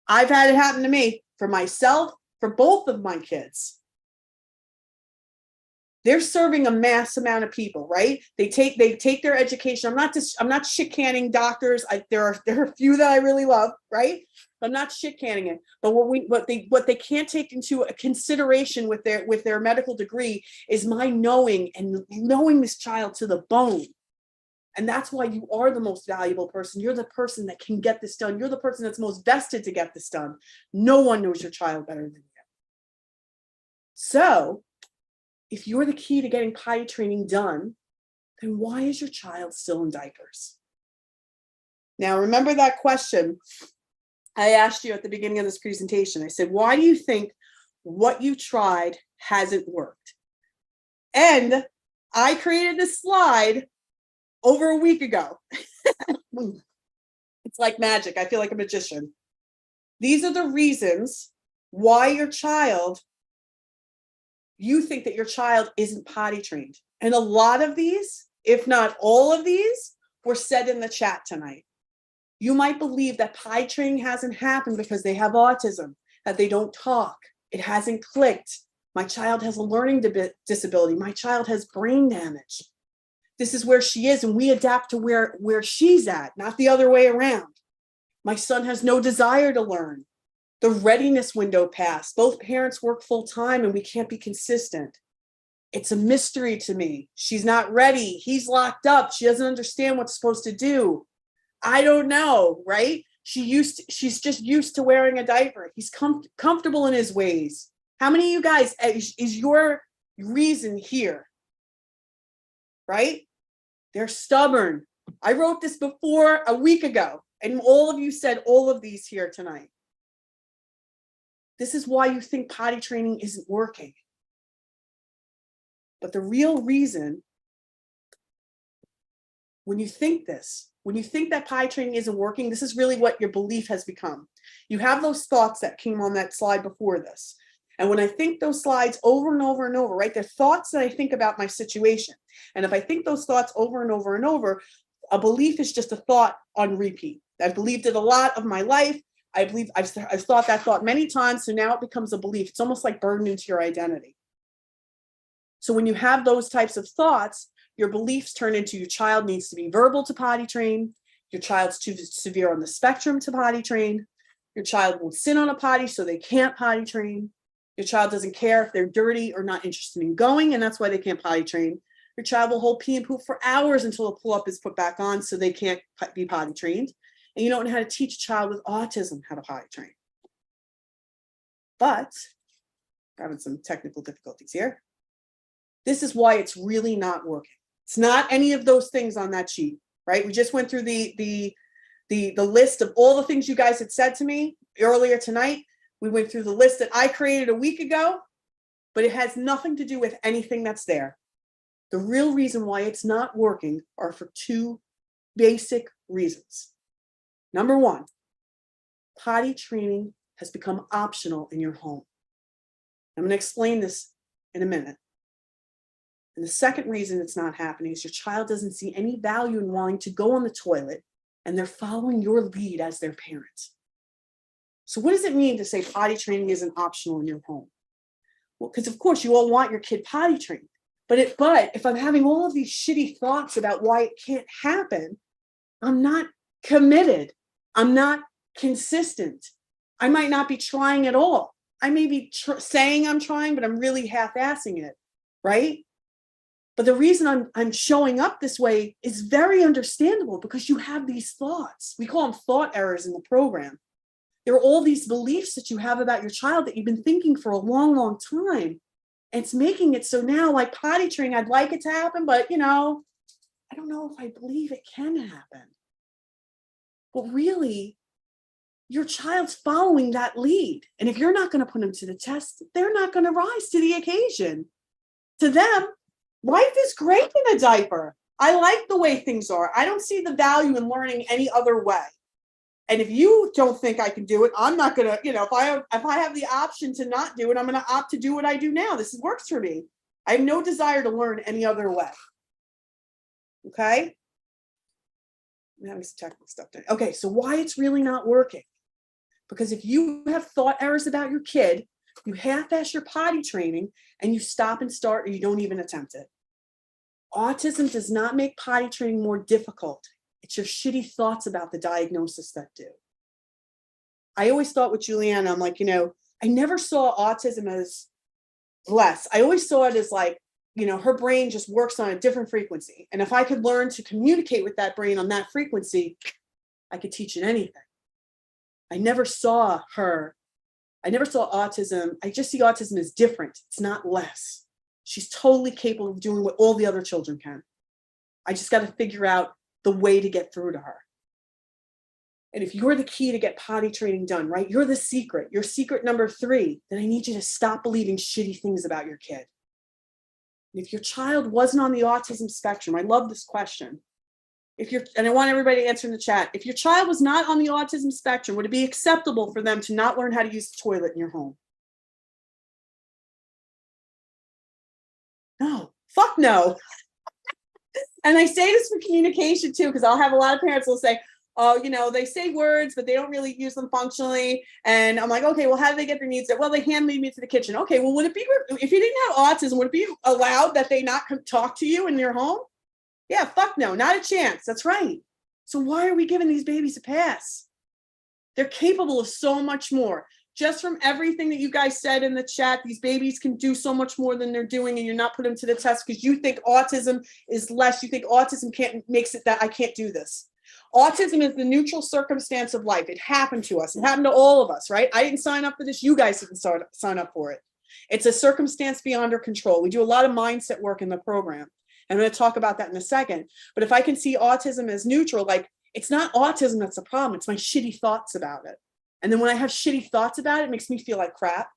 I've had it happen to me, for myself, for both of my kids. They're serving a mass amount of people, right? They take their education. I'm not shit canning doctors. There are a few that I really love, right? I'm not shit canning it. But what they can't take into consideration with their medical degree is my knowing this child to the bone. And that's why you are the most valuable person. You're the person that can get this done. You're the person that's most vested to get this done. No one knows your child better than you. So, if you're the key to getting potty training done, then why is your child still in diapers? Now, remember that question I asked you at the beginning of this presentation. I said, why do you think what you tried hasn't worked? And I created this slide over a week ago. It's like magic. I feel like a magician. These are the reasons why you think that your child isn't potty trained. And a lot of these, if not all of these, were said in the chat tonight. You might believe that potty training hasn't happened because they have autism, that they don't talk. It hasn't clicked. My child has a learning disability. My child has brain damage. This is where she is, and we adapt to where she's at, not the other way around. My son has no desire to learn. The readiness window passed. Both parents work full time and we can't be consistent. It's a mystery to me. She's not ready. He's locked up. She doesn't understand what's supposed to do. I don't know, right? She's just used to wearing a diaper. He's comfortable in his ways. How many of you guys is your reason here? Right? They're stubborn. I wrote this before a week ago, and all of you said all of these here tonight. This is why you think potty training isn't working. But the real reason, when you think that potty training isn't working, this is really what your belief has become. You have those thoughts that came on that slide before this. And when I think those slides over and over and over, right, they're thoughts that I think about my situation. And if I think those thoughts over and over and over, a belief is just a thought on repeat. I've believed it a lot of my life. I've thought that thought many times, so now it becomes a belief. It's almost like burned into your identity. So when you have those types of thoughts, your beliefs turn into your child needs to be verbal to potty train, your child's too severe on the spectrum to potty train, your child won't sit on a potty so they can't potty train, your child doesn't care if they're dirty or not interested in going, and that's why they can't potty train. Your child will hold pee and poop for hours until the pull-up is put back on so they can't be potty trained. And you don't know how to teach a child with autism how to potty train. But, having some technical difficulties here. This is why it's really not working. It's not any of those things on that sheet, right? We just went through the list of all the things you guys had said to me earlier tonight. We went through the list that I created a week ago, but it has nothing to do with anything that's there. The real reason why it's not working are for two basic reasons. Number one, potty training has become optional in your home. I'm going to explain this in a minute. And the second reason it's not happening is your child doesn't see any value in wanting to go on the toilet, and they're following your lead as their parent. So what does it mean to say potty training isn't optional in your home? Well, because of course you all want your kid potty trained, but if I'm having all of these shitty thoughts about why it can't happen, I'm not committed. I'm not consistent. I might not be trying at all. I may be saying I'm trying, but I'm really half-assing it, right? But the reason I'm showing up this way is very understandable because you have these thoughts. We call them thought errors in the program. There are all these beliefs that you have about your child that you've been thinking for a long, long time. And it's making it so now, like potty training, I'd like it to happen, but I don't know if I believe it can happen. But really, your child's following that lead. And if you're not going to put them to the test, they're not going to rise to the occasion. To them, life is great in a diaper. I like the way things are. I don't see the value in learning any other way. And if you don't think I can do it, I'm not gonna, if I have the option to not do it, I'm gonna opt to do what I do now. This works for me. I have no desire to learn any other way. Okay? I'm having some technical stuff there. Okay, so why it's really not working? Because if you have thought errors about your kid, you half-ass your potty training and you stop and start or you don't even attempt it. Autism does not make potty training more difficult. It's your shitty thoughts about the diagnosis that do. I always thought with Juliana, I'm like, I never saw autism as less. I always saw it as like, her brain just works on a different frequency. And if I could learn to communicate with that brain on that frequency, I could teach it anything. I never saw autism. I just see autism as different. It's not less. She's totally capable of doing what all the other children can. I just got to figure out the way to get through to her. And if you're the key to get potty training done, right? You're the secret. You're secret number 3, then I need you to stop believing shitty things about your kid. And if your child wasn't on the autism spectrum, I love this question. And I want everybody to answer in the chat. If your child was not on the autism spectrum, would it be acceptable for them to not learn how to use the toilet in your home? No, fuck no. And I say this for communication too, because I'll have a lot of parents will say, oh, they say words, but they don't really use them functionally. And I'm like, okay, well, how do they get their needs met? Well, they hand me to the kitchen. Okay, well, would it be, if you didn't have autism, would it be allowed that they not talk to you in your home? Yeah, fuck no, not a chance. That's right. So why are we giving these babies a pass? They're capable of so much more. Just from everything that you guys said in the chat, these babies can do so much more than they're doing, and you're not putting them to the test because you think autism is less. You think autism makes it that I can't do this. Autism is the neutral circumstance of life. It happened to us. It happened to all of us, right? I didn't sign up for this. You guys didn't sign up for it. It's a circumstance beyond our control. We do a lot of mindset work in the program. I'm going to talk about that in a second. But if I can see autism as neutral, like it's not autism that's the problem. It's my shitty thoughts about it. And then when I have shitty thoughts about it, it makes me feel like crap.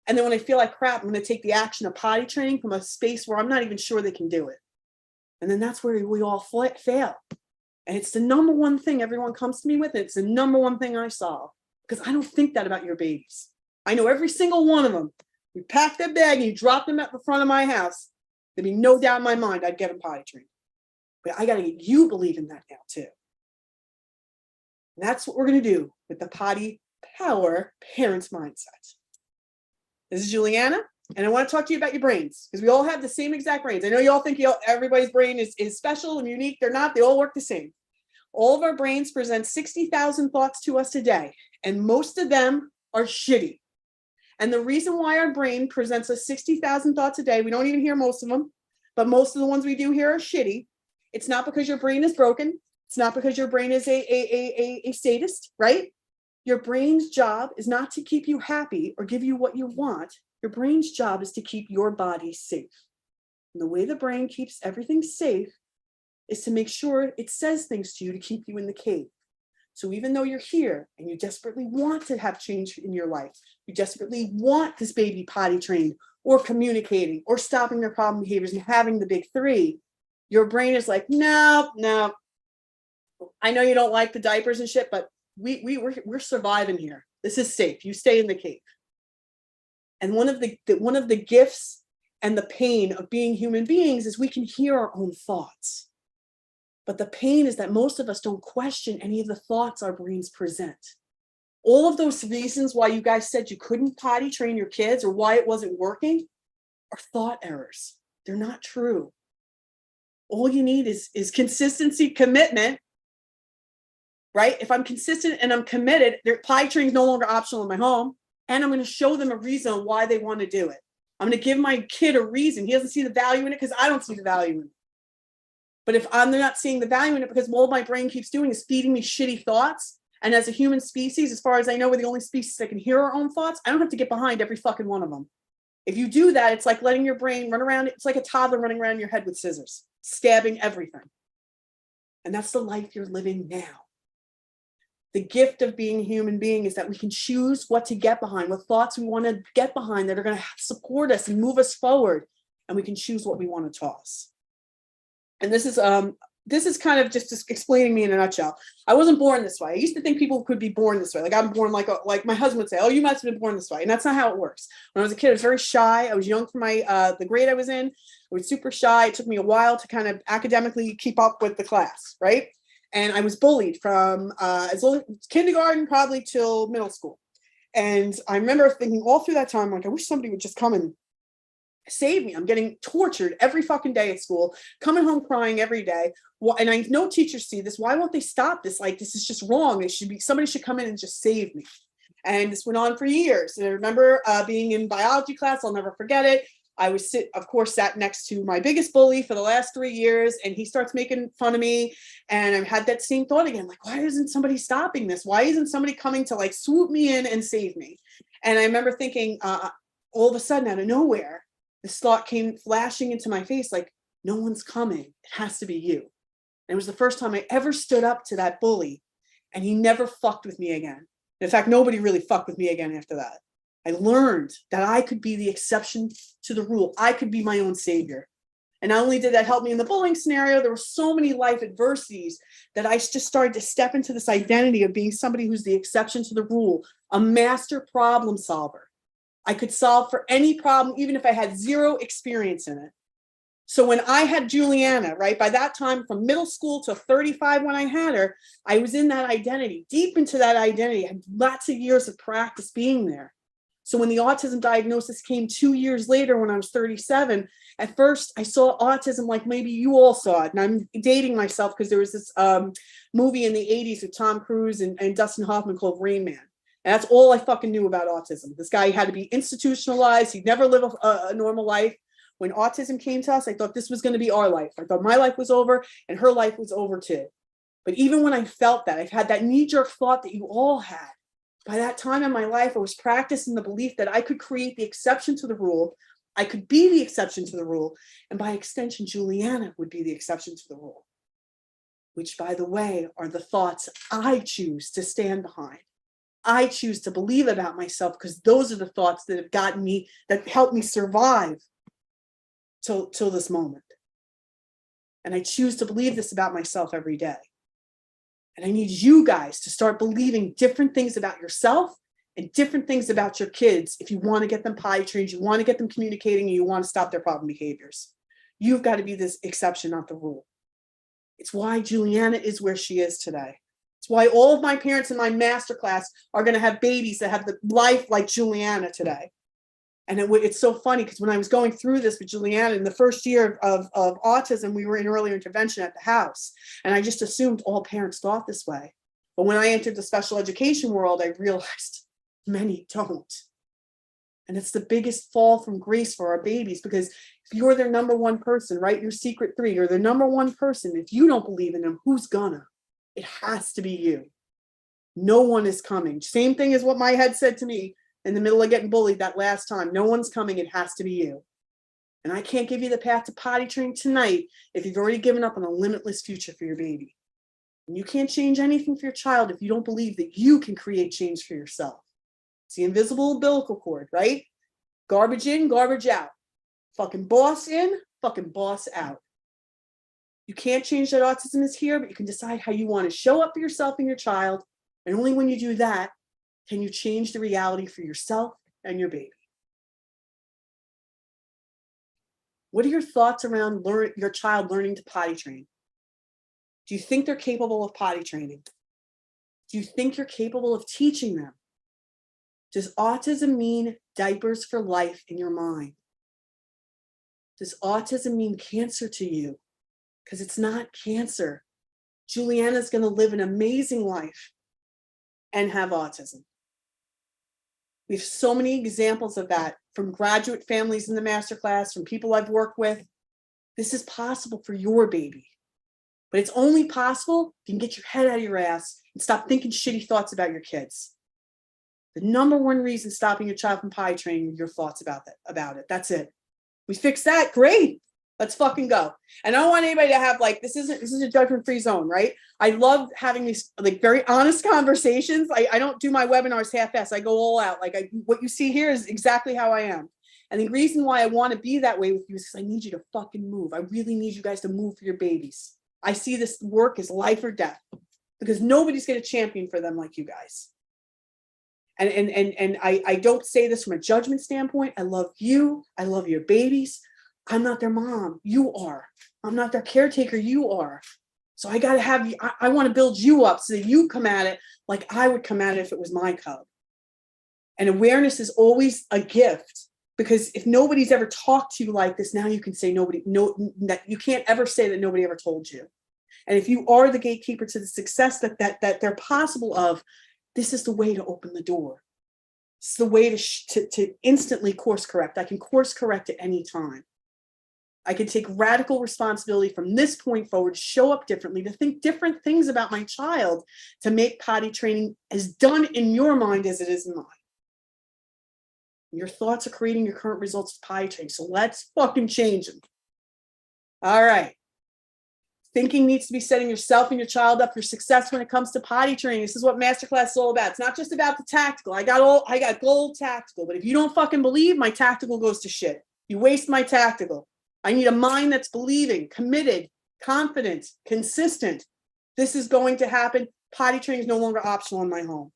And then when I feel like crap, I'm going to take the action of potty training from a space where I'm not even sure they can do it. And then that's where we all fail. And it's the number one thing everyone comes to me with. It's the number one thing I solve because I don't think that about your babies. I know every single one of them. You pack their bag and you drop them at the front of my house. There'd be no doubt in my mind I'd get them potty trained. But I got to get you believing that now too. And that's what we're going to do with the Potty Power Parents Mindset. This is Juliana, and I want to talk to you about your brains because we all have the same exact brains. I know you all think everybody's brain is special and unique. They're not. They all work the same. All of our brains present 60,000 thoughts to us a day, and most of them are shitty. And the reason why our brain presents us 60,000 thoughts a day, we don't even hear most of them, but most of the ones we do hear are shitty. It's not because your brain is broken. It's not because your brain is a sadist, right? Your brain's job is not to keep you happy or give you what you want. Your brain's job is to keep your body safe. And the way the brain keeps everything safe is to make sure it says things to you to keep you in the cave. So even though you're here and you desperately want to have change in your life, you desperately want this baby potty trained or communicating or stopping their problem behaviors and having the big 3, your brain is like, no. I know you don't like the diapers and shit, but we're surviving here. This is safe. You stay in the cave. And one of the gifts and the pain of being human beings is we can hear our own thoughts. But the pain is that most of us don't question any of the thoughts our brains present. All of those reasons why you guys said you couldn't potty train your kids or why it wasn't working are thought errors. They're not true. All you need is consistency, commitment, right? If I'm consistent and I'm committed, potty training is no longer optional in my home, and I'm going to show them a reason why they want to do it. I'm going to give my kid a reason. He doesn't see the value in it because I don't see the value in it. But if I'm not seeing the value in it because all my brain keeps doing is feeding me shitty thoughts, and as a human species, as far as I know, we're the only species that can hear our own thoughts, I don't have to get behind every fucking one of them. If you do that, it's like letting your brain run around. It's like a toddler running around your head with scissors, stabbing everything. And that's the life you're living now. The gift of being a human being is that we can choose what to get behind, what thoughts we want to get behind that are going to support us and move us forward. And we can choose what we want to toss. And this is kind of just explaining me in a nutshell. I wasn't born this way. I used to think people could be born this way. Like I'm born like my husband would say, oh, you must have been born this way. And that's not how it works. When I was a kid, I was very shy. I was young for my the grade I was in. I was super shy. It took me a while to kind of academically keep up with the class, right? And I was bullied from as long kindergarten probably till middle school. And I remember thinking all through that time, like, I wish somebody would just come and save me. I'm getting tortured every fucking day at school, coming home crying every day. And I know teachers see this. Why won't they stop this? Like, this is just wrong. It should be, somebody should come in and just save me. And this went on for years. And I remember being in biology class. I'll never forget it. I was of course, sat next to my biggest bully for the last 3 years, and he starts making fun of me. And I had that same thought again, like, why isn't somebody stopping this? Why isn't somebody coming to like swoop me in and save me? And I remember thinking, all of a sudden, out of nowhere, this thought came flashing into my face, like, no one's coming. It has to be you. And it was the first time I ever stood up to that bully, and he never fucked with me again. In fact, nobody really fucked with me again after that. I learned that I could be the exception to the rule. I could be my own savior. And not only did that help me in the bullying scenario, there were so many life adversities that I just started to step into this identity of being somebody who's the exception to the rule, a master problem solver. I could solve for any problem, even if I had zero experience in it. So when I had Juliana, right, by that time from middle school to 35 when I had her, I was in that identity, deep into that identity. I had lots of years of practice being there. So when the autism diagnosis came 2 years later, when I was 37, at first I saw autism like maybe you all saw it. And I'm dating myself because there was this movie in the 80s with Tom Cruise and Dustin Hoffman called Rain Man. And that's all I fucking knew about autism. This guy had to be institutionalized. He'd never live a normal life. When autism came to us, I thought this was going to be our life. I thought my life was over and her life was over too. But even when I felt that, I've had that knee-jerk thought that you all had. By that time in my life, I was practicing the belief that I could create the exception to the rule. I could be the exception to the rule. And by extension, Juliana would be the exception to the rule. Which, by the way, are the thoughts I choose to stand behind. I choose to believe about myself because those are the thoughts that have gotten me, that helped me survive till this moment. And I choose to believe this about myself every day. And I need you guys to start believing different things about yourself and different things about your kids if you want to get them potty trained, you want to get them communicating, and you want to stop their problem behaviors. You've got to be this exception, not the rule. It's why Juliana is where she is today. It's why all of my parents in my masterclass are going to have babies that have the life like Juliana today. And it's so funny because when I was going through this with Juliana in the first year of autism, we were in early intervention at the house. And I just assumed all parents thought this way. But when I entered the special education world, I realized many don't. And it's the biggest fall from grace for our babies, because if you're their number one person, right, your secret three, you're their number one person. If you don't believe in them, who's gonna? It has to be you. No one is coming. Same thing as what my head said to me in the middle of getting bullied that last time. No one's coming. It has to be you. And I can't give you the path to potty training tonight if you've already given up on a limitless future for your baby. And you can't change anything for your child if you don't believe that you can create change for yourself. It's the invisible umbilical cord, right? Garbage in, garbage out. Fucking boss in, fucking boss out. You can't change that autism is here, but you can decide how you want to show up for yourself and your child. And only when you do that can you change the reality for yourself and your baby. What are your thoughts around your child learning to potty train? Do you think they're capable of potty training? Do you think you're capable of teaching them? Does autism mean diapers for life in your mind? Does autism mean cancer to you? Because it's not cancer. Juliana's going to live an amazing life and have autism. We have so many examples of that from graduate families in the masterclass, from people I've worked with. This is possible for your baby. But it's only possible if you can get your head out of your ass and stop thinking shitty thoughts about your kids. The number one reason stopping your child from potty training is your thoughts about it. That's it. We fix that, great. Let's fucking go. And I don't want anybody to have like, this is a judgment-free zone, right? I love having these like very honest conversations. I don't do my webinars half-assed. I go all out. Like what you see here is exactly how I am. And the reason why I want to be that way with you is because I need you to fucking move. I really need you guys to move for your babies. I see this work as life or death because nobody's going to champion for them like you guys. And I don't say this from a judgment standpoint. I love you. I love your babies. I'm not their mom. You are. I'm not their caretaker. You are. So I got to have you. I want to build you up so that you come at it like I would come at it if it was my cub. And awareness is always a gift, because if nobody's ever talked to you like this, now you can say that you can't ever say that nobody ever told you. And if you are the gatekeeper to the success that they're possible of, this is the way to open the door. It's the way to instantly course correct. I can course correct at any time. I can take radical responsibility from this point forward, show up differently, to think different things about my child, to make potty training as done in your mind as it is in mine. Your thoughts are creating your current results of potty training. So let's fucking change them. All right. Thinking needs to be setting yourself and your child up for success when it comes to potty training. This is what masterclass is all about. It's not just about the tactical. I got gold tactical, but if you don't fucking believe, my tactical goes to shit. You waste my tactical. I need a mind that's believing, committed, confident, consistent. This is going to happen. Potty training is no longer optional in my home.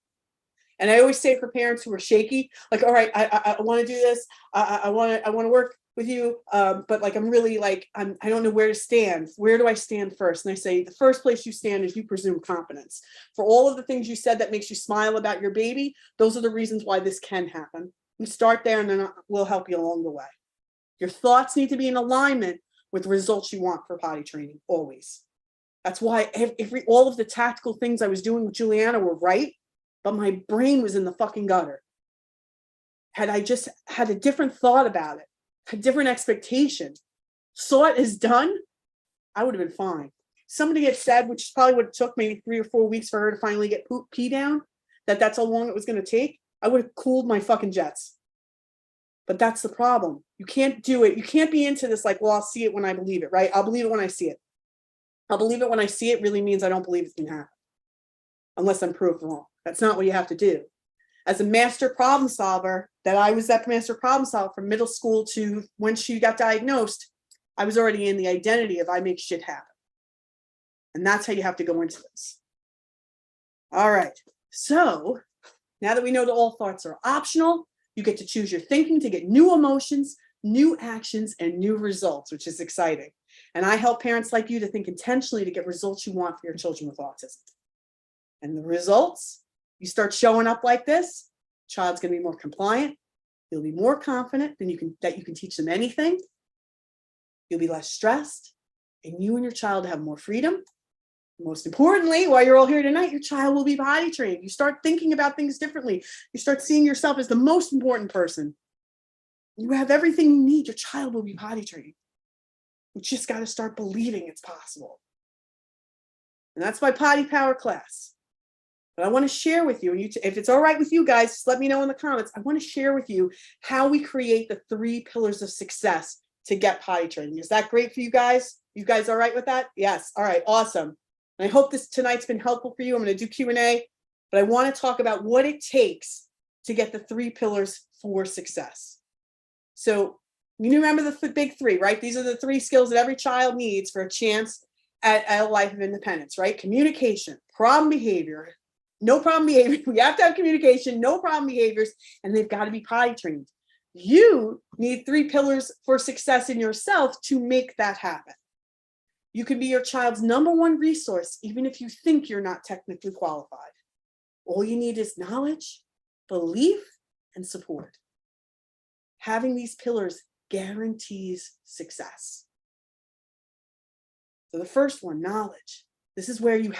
And I always say for parents who are shaky, like, all right, I want to do this. I want to work with you. But like, I'm really like, I don't know where to stand. Where do I stand first? And I say, the first place you stand is you presume confidence. For all of the things you said that makes you smile about your baby, those are the reasons why this can happen. You start there and then we'll help you along the way. Your thoughts need to be in alignment with the results you want for potty training, always. That's why all of the tactical things I was doing with Juliana were right, but my brain was in the fucking gutter. Had I just had a different thought about it, a different expectation, saw it as done, I would have been fine. Somebody had said, which is probably what it took maybe 3 or 4 weeks for her to finally get pee down, that's how long it was going to take. I would have cooled my fucking jets. But that's the problem. You can't do it. You can't be into this like, well, I'll see it when I believe it, right? I'll believe it when I see it. I'll believe it when I see it really means I don't believe it's going to happen. Unless I'm proved wrong. That's not what you have to do. As a master problem solver, that I was that master problem solver from middle school to when she got diagnosed, I was already in the identity of I make shit happen. And that's how you have to go into this. All right. So now that we know that all thoughts are optional, you get to choose your thinking to get new emotions, new actions, and new results, which is exciting. And I help parents like you to think intentionally to get results you want for your children with autism. And the results, you start showing up like this, child's going to be more compliant. You'll be more confident that you can teach them anything. You'll be less stressed, and you and your child have more freedom. Most importantly, while you're all here tonight, your child will be potty trained. You start thinking about things differently. You start seeing yourself as the most important person. You have everything you need. Your child will be potty trained. You just got to start believing it's possible. And that's my potty power class. But I want to share with you, and if it's all right with you guys, just let me know in the comments. I want to share with you how we create the 3 pillars of success to get potty training. Is that great for you guys? You guys all right with that? Yes. All right. Awesome. And I hope this tonight's been helpful for you. I'm going to do Q&A, but I want to talk about what it takes to get the 3 pillars for success. So you remember the big 3, right? These are the 3 skills that every child needs for a chance at a life of independence, right? Communication, problem behavior, no problem behavior. We have to have communication, no problem behaviors, and they've got to be potty trained. You need 3 pillars for success in yourself to make that happen. You can be your child's #1 resource, even if you think you're not technically qualified. All you need is knowledge, belief, and support. Having these pillars guarantees success. So the first one, knowledge. This is where you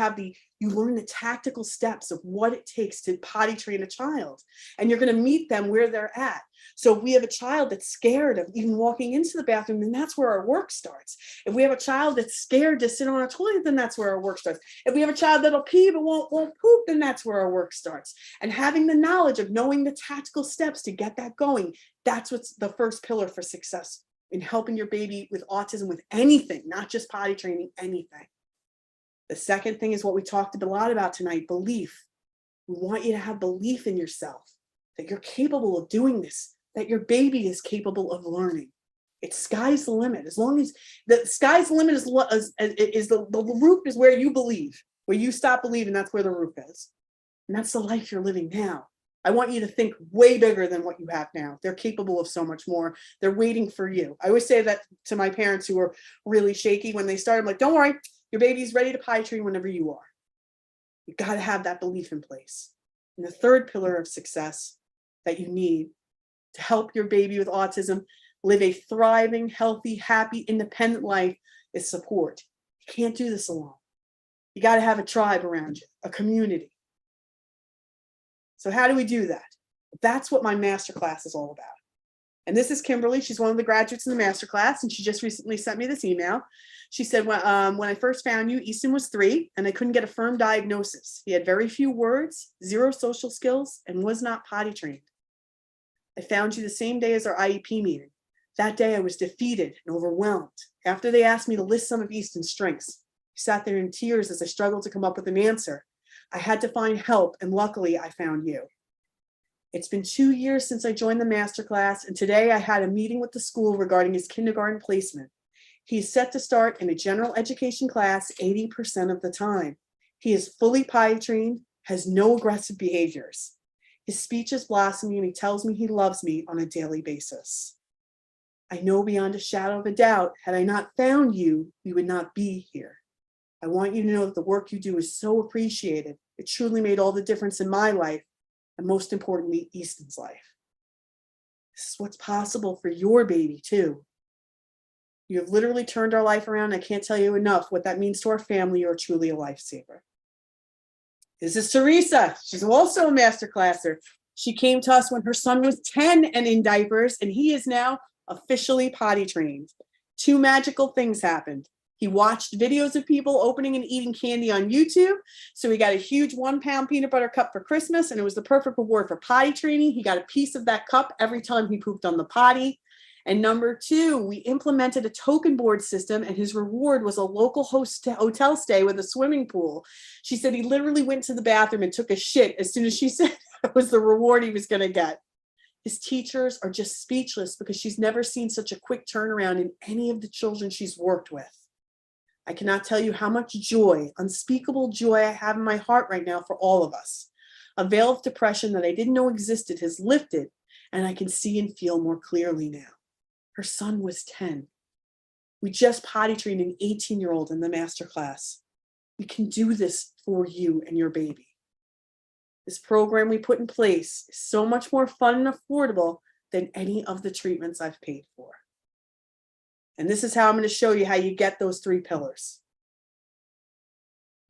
learn the tactical steps of what it takes to potty train a child. And you're going to meet them where they're at. So if we have a child that's scared of even walking into the bathroom, then that's where our work starts. If we have a child that's scared to sit on a toilet, then that's where our work starts. If we have a child that'll pee but won't poop, then that's where our work starts. And having the knowledge of knowing the tactical steps to get that going, that's what's the first pillar for success in helping your baby with autism with anything, not just potty training, anything. The second thing is what we talked a lot about tonight, belief. We want you to have belief in yourself, that you're capable of doing this that your baby is capable of learning. It's sky's the limit. As long as the sky's the limit is the roof is where you believe. Where you stop believing, that's where the roof is. And that's the life you're living now. I want you to think way bigger than what you have now. They're capable of so much more. They're waiting for you. I always say that to my parents who were really shaky when they started. I'm like, don't worry, your baby's ready to potty train whenever you are. You got to have that belief in place. And the third pillar of success that you need to help your baby with autism live a thriving, healthy, happy, independent life is support. You can't do this alone. You got to have a tribe around you, a community. So how do we do that? That's what my masterclass is all about. And this is Kimberly. She's one of the graduates in the masterclass, and she just recently sent me this email. She said, when I first found you, Easton was 3, and I couldn't get a firm diagnosis. He had very few words, 0 social skills, and was not potty trained. I found you the same day as our IEP meeting. That day, I was defeated and overwhelmed. After they asked me to list some of Easton's strengths, I sat there in tears as I struggled to come up with an answer. I had to find help, and luckily, I found you. It's been 2 years since I joined the masterclass, and today I had a meeting with the school regarding his kindergarten placement. He's set to start in a general education class 80% of the time. He is fully potty trained, has no aggressive behaviors. His speech is blossoming, and he tells me he loves me on a daily basis. I know beyond a shadow of a doubt, had I not found you, we would not be here. I want you to know that the work you do is so appreciated. It truly made all the difference in my life, and most importantly, Easton's life. This is what's possible for your baby too. You have literally turned our life around. I can't tell you enough what that means to our family. You're truly a lifesaver. This is Teresa. She's also a masterclasser. She came to us when her son was 10 and in diapers, and he is now officially potty trained. 2 magical things happened. He watched videos of people opening and eating candy on YouTube. So he got a huge 1-pound peanut butter cup for Christmas, and it was the perfect reward for potty training. He got a piece of that cup every time he pooped on the potty. And number 2, we implemented a token board system, and his reward was a local hotel stay with a swimming pool. She said he literally went to the bathroom and took a shit as soon as she said it was the reward he was going to get. His teachers are just speechless because she's never seen such a quick turnaround in any of the children she's worked with. I cannot tell you how much joy, unspeakable joy I have in my heart right now for all of us. A veil of depression that I didn't know existed has lifted, and I can see and feel more clearly now. Her son was 10. We just potty trained an 18-year-old in the masterclass. We can do this for you and your baby. This program we put in place is so much more fun and affordable than any of the treatments I've paid for. And this is how I'm going to show you how you get those 3 pillars.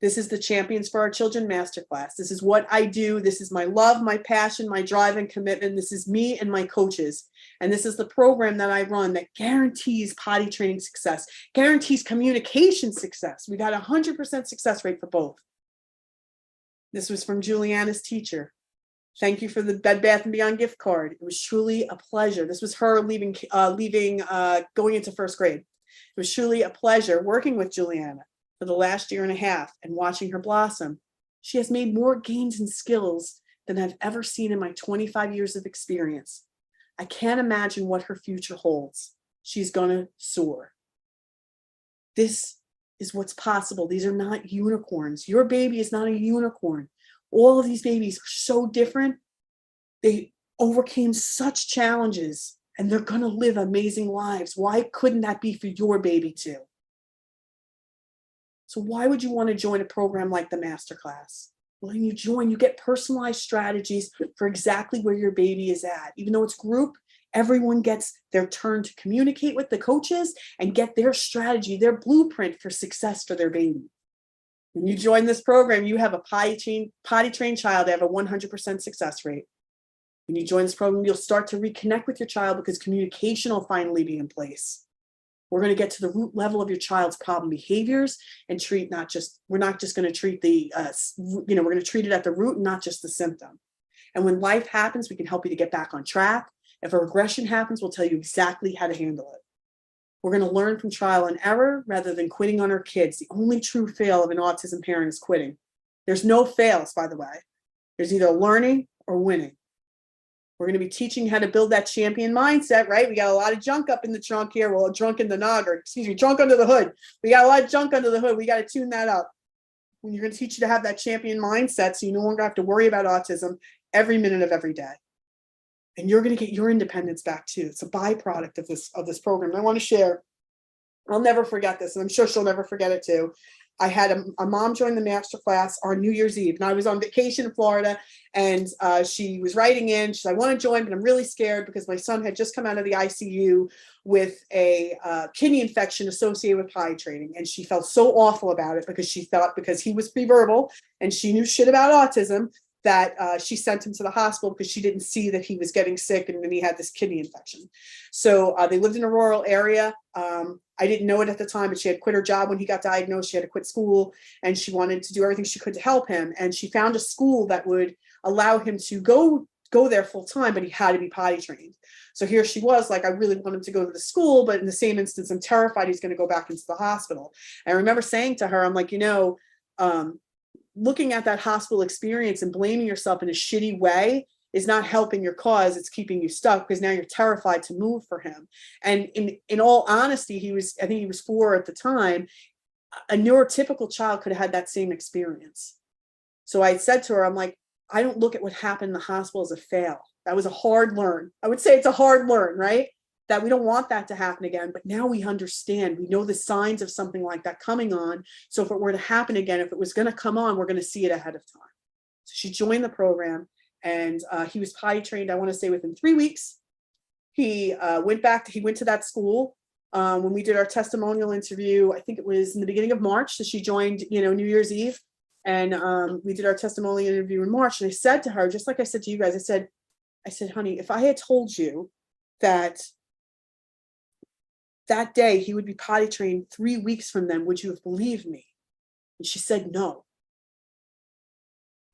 This is the Champions for Our Children Masterclass. This is what I do. This is my love, my passion, my drive and commitment. This is me and my coaches. And this is the program that I run that guarantees potty training success, guarantees communication success. We got a 100% success rate for both. This was from Juliana's teacher. Thank you for the Bed Bath & Beyond gift card. It was truly a pleasure. This was her going into 1st grade. It was truly a pleasure working with Juliana for the last year and a half and watching her blossom. She has made more gains in skills than I've ever seen in my 25 years of experience. I can't imagine what her future holds. She's gonna soar. This is what's possible. These are not unicorns. Your baby is not a unicorn. All of these babies are so different. They overcame such challenges, and they're going to live amazing lives. Why couldn't that be for your baby too? So why would you want to join a program like the Masterclass? Well, when you join, you get personalized strategies for exactly where your baby is at. Even though it's group, everyone gets their turn to communicate with the coaches and get their strategy, their blueprint for success for their baby. When you join this program, you have a potty trained child. They have a 100% success rate. When you join this program, you'll start to reconnect with your child because communication will finally be in place. We're going to get to the root level of your child's problem behaviors and we're not just going to treat we're going to treat it at the root and not just the symptom. And when life happens, we can help you to get back on track. If a regression happens, we'll tell you exactly how to handle it. We're going to learn from trial and error rather than quitting on our kids. The only true fail of an autism parent is quitting. There's no fails, by the way. There's either learning or winning. We're going to be teaching how to build that champion mindset, right? We got a lot of junk up in the trunk here. Well, junk in the nog, or excuse me, junk under the hood. We got a lot of junk under the hood. We got to tune that up. When you're going to teach you to have that champion mindset, so you no longer have to worry about autism every minute of every day. And you're going to get your independence back too. It's a byproduct of this program. And I want to share, I'll never forget this, and I'm sure she'll never forget it too. I had a mom join the master class on New Year's Eve, and I was on vacation in Florida, and she was writing in. She said, I want to join, but I'm really scared because my son had just come out of the ICU with a kidney infection associated with potty training. And she felt so awful about it because she thought, because he was preverbal and she knew shit about autism, that she sent him to the hospital because she didn't see that he was getting sick and then he had this kidney infection. So they lived in a rural area. I didn't know it at the time, but she had quit her job when he got diagnosed. She had to quit school, and she wanted to do everything she could to help him. And she found a school that would allow him to go there full time, but he had to be potty trained. So here she was, like, I really want him to go to the school, but in the same instance, I'm terrified he's going to go back into the hospital. And I remember saying to her, I'm like, looking at that hospital experience and blaming yourself in a shitty way is not helping your cause. It's keeping you stuck because now you're terrified to move for him. And in all honesty, I think he was 4 at the time. A neurotypical child could have had that same experience. So I said to her, I'm like, I don't look at what happened in the hospital as a fail. That was a hard learn. I would say it's a hard learn, right? That we don't want that to happen again, but now we understand, we know the signs of something like that coming on. So if it were to happen again, if it was going to come on, we're going to see it ahead of time. So she joined the program, and he was potty trained, I want to say within 3 weeks. He went to that school. When we did our testimonial interview, I think it was in the beginning of March. So she joined, New Year's Eve. And we did our testimonial interview in March. And I said to her, just like I said to you guys, I said, honey, if I had told you that day he would be potty trained 3 weeks from then, would you have believed me? And she said no.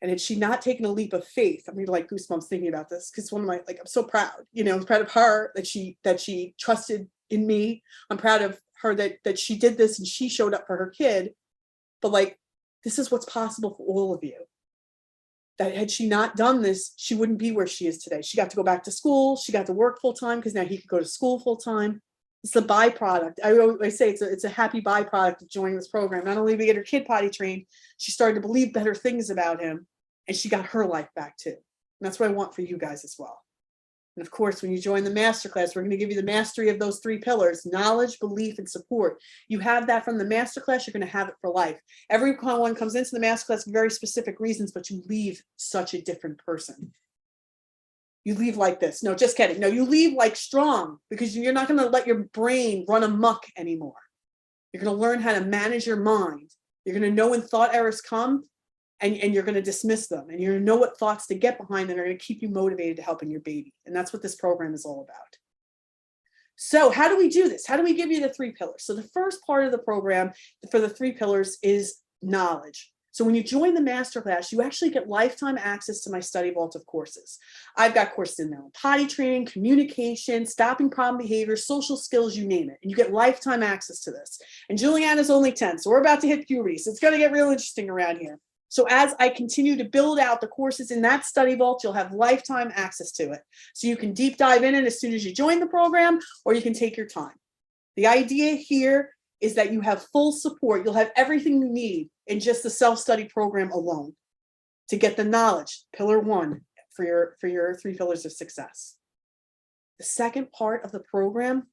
And had she not taken a leap of faith, I'm really like goosebumps thinking about this, because I'm so proud, I'm proud of her that she trusted in me. I'm proud of her that she did this and she showed up for her kid. But this is what's possible for all of you. That had she not done this, she wouldn't be where she is today. She got to go back to school. She got to work full time because now he could go to school full time. It's a byproduct. I always say it's a happy byproduct of joining this program. Not only did we get her kid potty trained, she started to believe better things about him, and she got her life back too. And that's what I want for you guys as well. And of course, when you join the masterclass, we're going to give you the mastery of those 3 pillars: knowledge, belief, and support. You have that from the masterclass, you're going to have it for life. Everyone comes into the masterclass for very specific reasons, but you leave such a different person. You leave like this. No, just kidding. No, you leave like strong, because you're not going to let your brain run amok anymore. You're going to learn how to manage your mind. You're going to know when thought errors come, and you're going to dismiss them. And you're going to know what thoughts to get behind that are going to keep you motivated to helping your baby. And that's what this program is all about. So how do we do this? How do we give you the 3 pillars? So the first part of the program for the 3 pillars is knowledge. So when you join the masterclass, you actually get lifetime access to my study vault of courses. I've got courses in there on potty training, communication, stopping problem behavior, social skills, you name it. And you get lifetime access to this. And Juliana's only 10, so we're about to hit puberty. So it's going to get real interesting around here. So as I continue to build out the courses in that study vault, you'll have lifetime access to it. So you can deep dive in it as soon as you join the program, or you can take your time. The idea here is that you have full support. You'll have everything you need in just the self-study program alone to get the knowledge, pillar 1, for your 3 pillars of success. The second part of the program,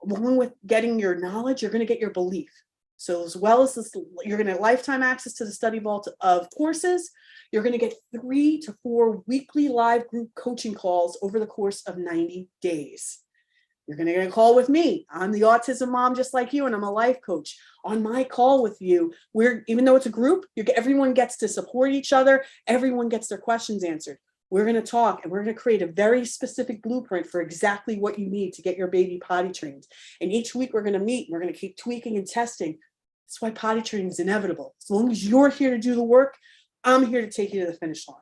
along with getting your knowledge, you're going to get your belief. So as well as this, you're going to have lifetime access to the study vault of courses. You're going to get 3 to 4 weekly live group coaching calls over the course of 90 days. You're going to get a call with me. I'm the autism mom just like you, and I'm a life coach. On my call with you, even though it's a group, everyone gets to support each other. Everyone gets their questions answered. We're going to talk, and we're going to create a very specific blueprint for exactly what you need to get your baby potty trained. And each week we're going to meet, and we're going to keep tweaking and testing. That's why potty training is inevitable. As long as you're here to do the work, I'm here to take you to the finish line.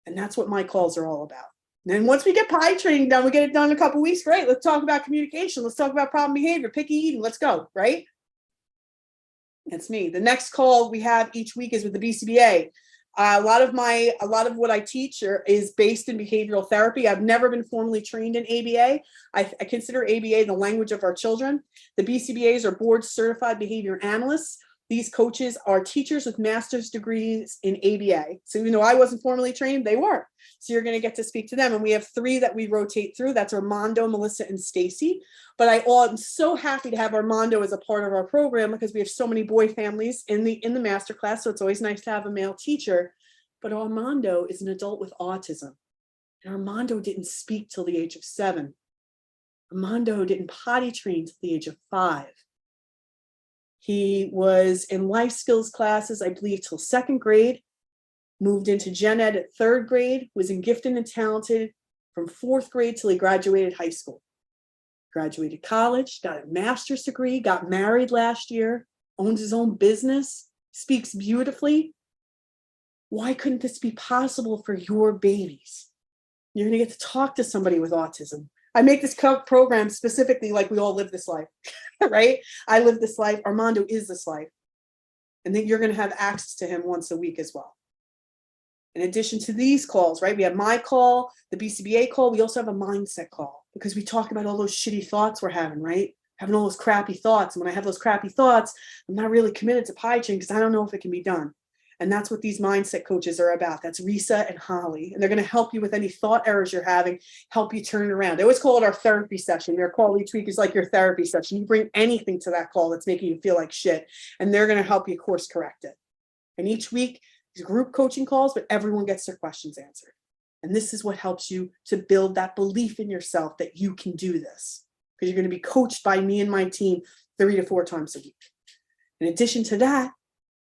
And that's what my calls are all about. And then once we get potty training done, we get it done in a couple of weeks, great. Let's talk about communication. Let's talk about problem behavior, picky eating. Let's go, right? That's me. The next call we have each week is with the BCBA. A lot of what I teach is based in behavioral therapy. I've never been formally trained in ABA. I consider ABA the language of our children. The BCBAs are board certified behavior analysts. These coaches are teachers with master's degrees in ABA. So even though I wasn't formally trained, they were. So you're going to get to speak to them. And we have 3 that we rotate through. That's Armando, Melissa, and Stacy. But I'm so happy to have Armando as a part of our program because we have so many boy families in the masterclass. So it's always nice to have a male teacher. But Armando is an adult with autism. And Armando didn't speak till the age of 7. Armando didn't potty train till the age of 5. He was in life skills classes, I believe, till 2nd grade, moved into gen ed at 3rd grade, was in gifted and talented from 4th grade till he graduated high school. Graduated college, got a master's degree, got married last year, owns his own business, speaks beautifully. Why couldn't this be possible for your babies? You're going to get to talk to somebody with autism. I make this program specifically like we all live this life, right? I live this life. Armando is this life. And then you're going to have access to him once a week as well. In addition to these calls, right? We have my call, the BCBA call. We also have a mindset call because we talk about all those shitty thoughts we're having, right? Having all those crappy thoughts. And when I have those crappy thoughts, I'm not really committed to pie chain because I don't know if it can be done. And that's what these mindset coaches are about. That's Risa and Holly. And they're going to help you with any thought errors you're having, help you turn it around. They always call it our therapy session. Their call each week is like your therapy session. You bring anything to that call that's making you feel like shit, and they're going to help you course correct it. And each week, these group coaching calls, but everyone gets their questions answered. And this is what helps you to build that belief in yourself that you can do this. Because you're going to be coached by me and my team 3 to 4 times a week. In addition to that,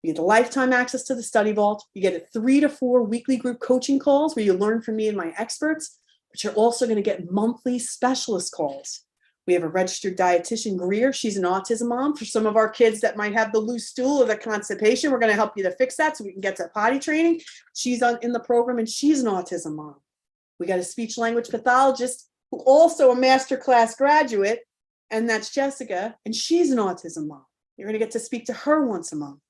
you get the lifetime access to the study vault. You get 3 to 4 weekly group coaching calls where you learn from me and my experts, but you're also going to get monthly specialist calls. We have a registered dietitian, Greer. She's an autism mom. For some of our kids that might have the loose stool or the constipation, we're going to help you to fix that so we can get to potty training. She's in the program and she's an autism mom. We got a speech language pathologist who also a masterclass graduate, and that's Jessica, and she's an autism mom. You're going to get to speak to her once a month.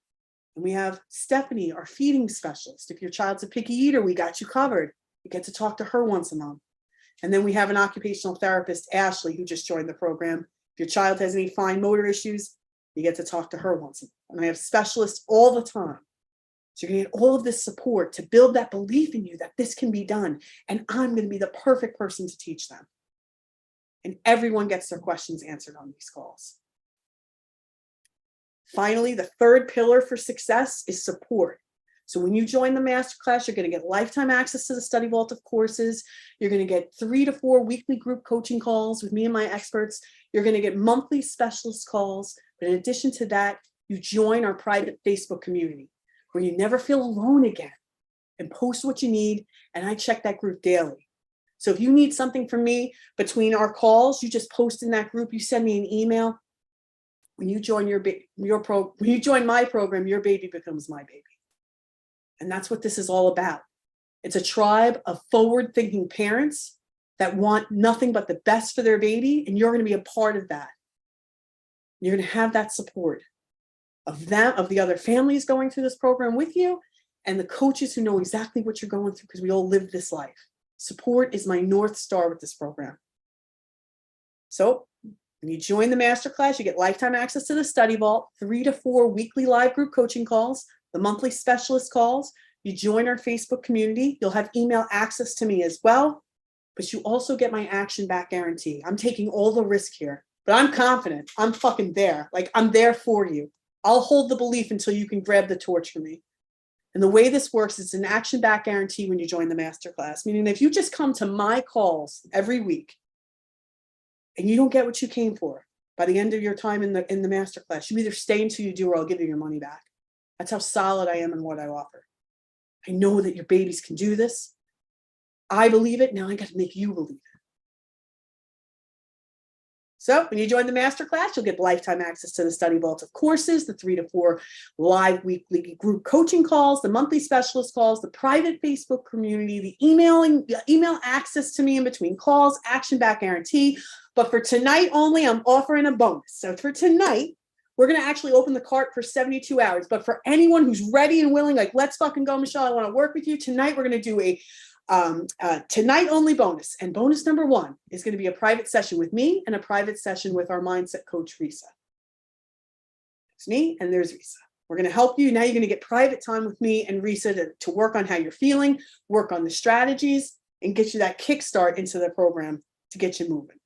And we have Stephanie, our feeding specialist. If your child's a picky eater, we got you covered. You get to talk to her once a month. And then we have an occupational therapist, Ashley, who just joined the program. If your child has any fine motor issues, you get to talk to her once a month. And I have specialists all the time. So you're going to get all of this support to build that belief in you that this can be done. And I'm going to be the perfect person to teach them. And everyone gets their questions answered on these calls. Finally, the 3rd pillar for success is support. So when you join the masterclass, you're going to get lifetime access to the study vault of courses. You're going to get 3 to 4 weekly group coaching calls with me and my experts. You're going to get monthly specialist calls. But in addition to that, you join our private Facebook community where you never feel alone again and post what you need. And I check that group daily. So if you need something from me between our calls, you just post in that group. You send me an email. When you join when you join my program, your baby becomes my baby. And that's what this is all about. It's a tribe of forward-thinking parents that want nothing but the best for their baby, and you're going to be a part of that. You're going to have that support of them, of the other families going through this program with you, and the coaches who know exactly what you're going through because we all live this life. Support is my North Star with this program. So when you join the masterclass, you get lifetime access to the study vault, 3 to 4 weekly live group coaching calls, the monthly specialist calls. You join our Facebook community. You'll have email access to me as well, but you also get my action back guarantee. I'm taking all the risk here, but I'm confident. I'm fucking there. Like, I'm there for you. I'll hold the belief until you can grab the torch for me. And the way this works is an action back guarantee when you join the masterclass, meaning if you just come to my calls every week, and you don't get what you came for by the end of your time in the masterclass, you either stay until you do or I'll give you your money back. That's how solid I am in what I offer. I know that your babies can do this. I believe it. Now I got to make you believe it. So when you join the masterclass, you'll get lifetime access to the study vault of courses, the 3 to 4 live weekly group coaching calls, the monthly specialist calls, the private Facebook community, the email access to me in between calls, action back guarantee. But for tonight only, I'm offering a bonus. So for tonight, we're going to actually open the cart for 72 hours. But for anyone who's ready and willing, like, let's fucking go, Michelle, I want to work with you tonight. We're going to do a tonight only bonus. And bonus number 1 is going to be a private session with me and a private session with our mindset coach, Risa. It's me and there's Risa. We're going to help you. Now you're going to get private time with me and Risa to work on how you're feeling, work on the strategies, and get you that kickstart into the program to get you moving.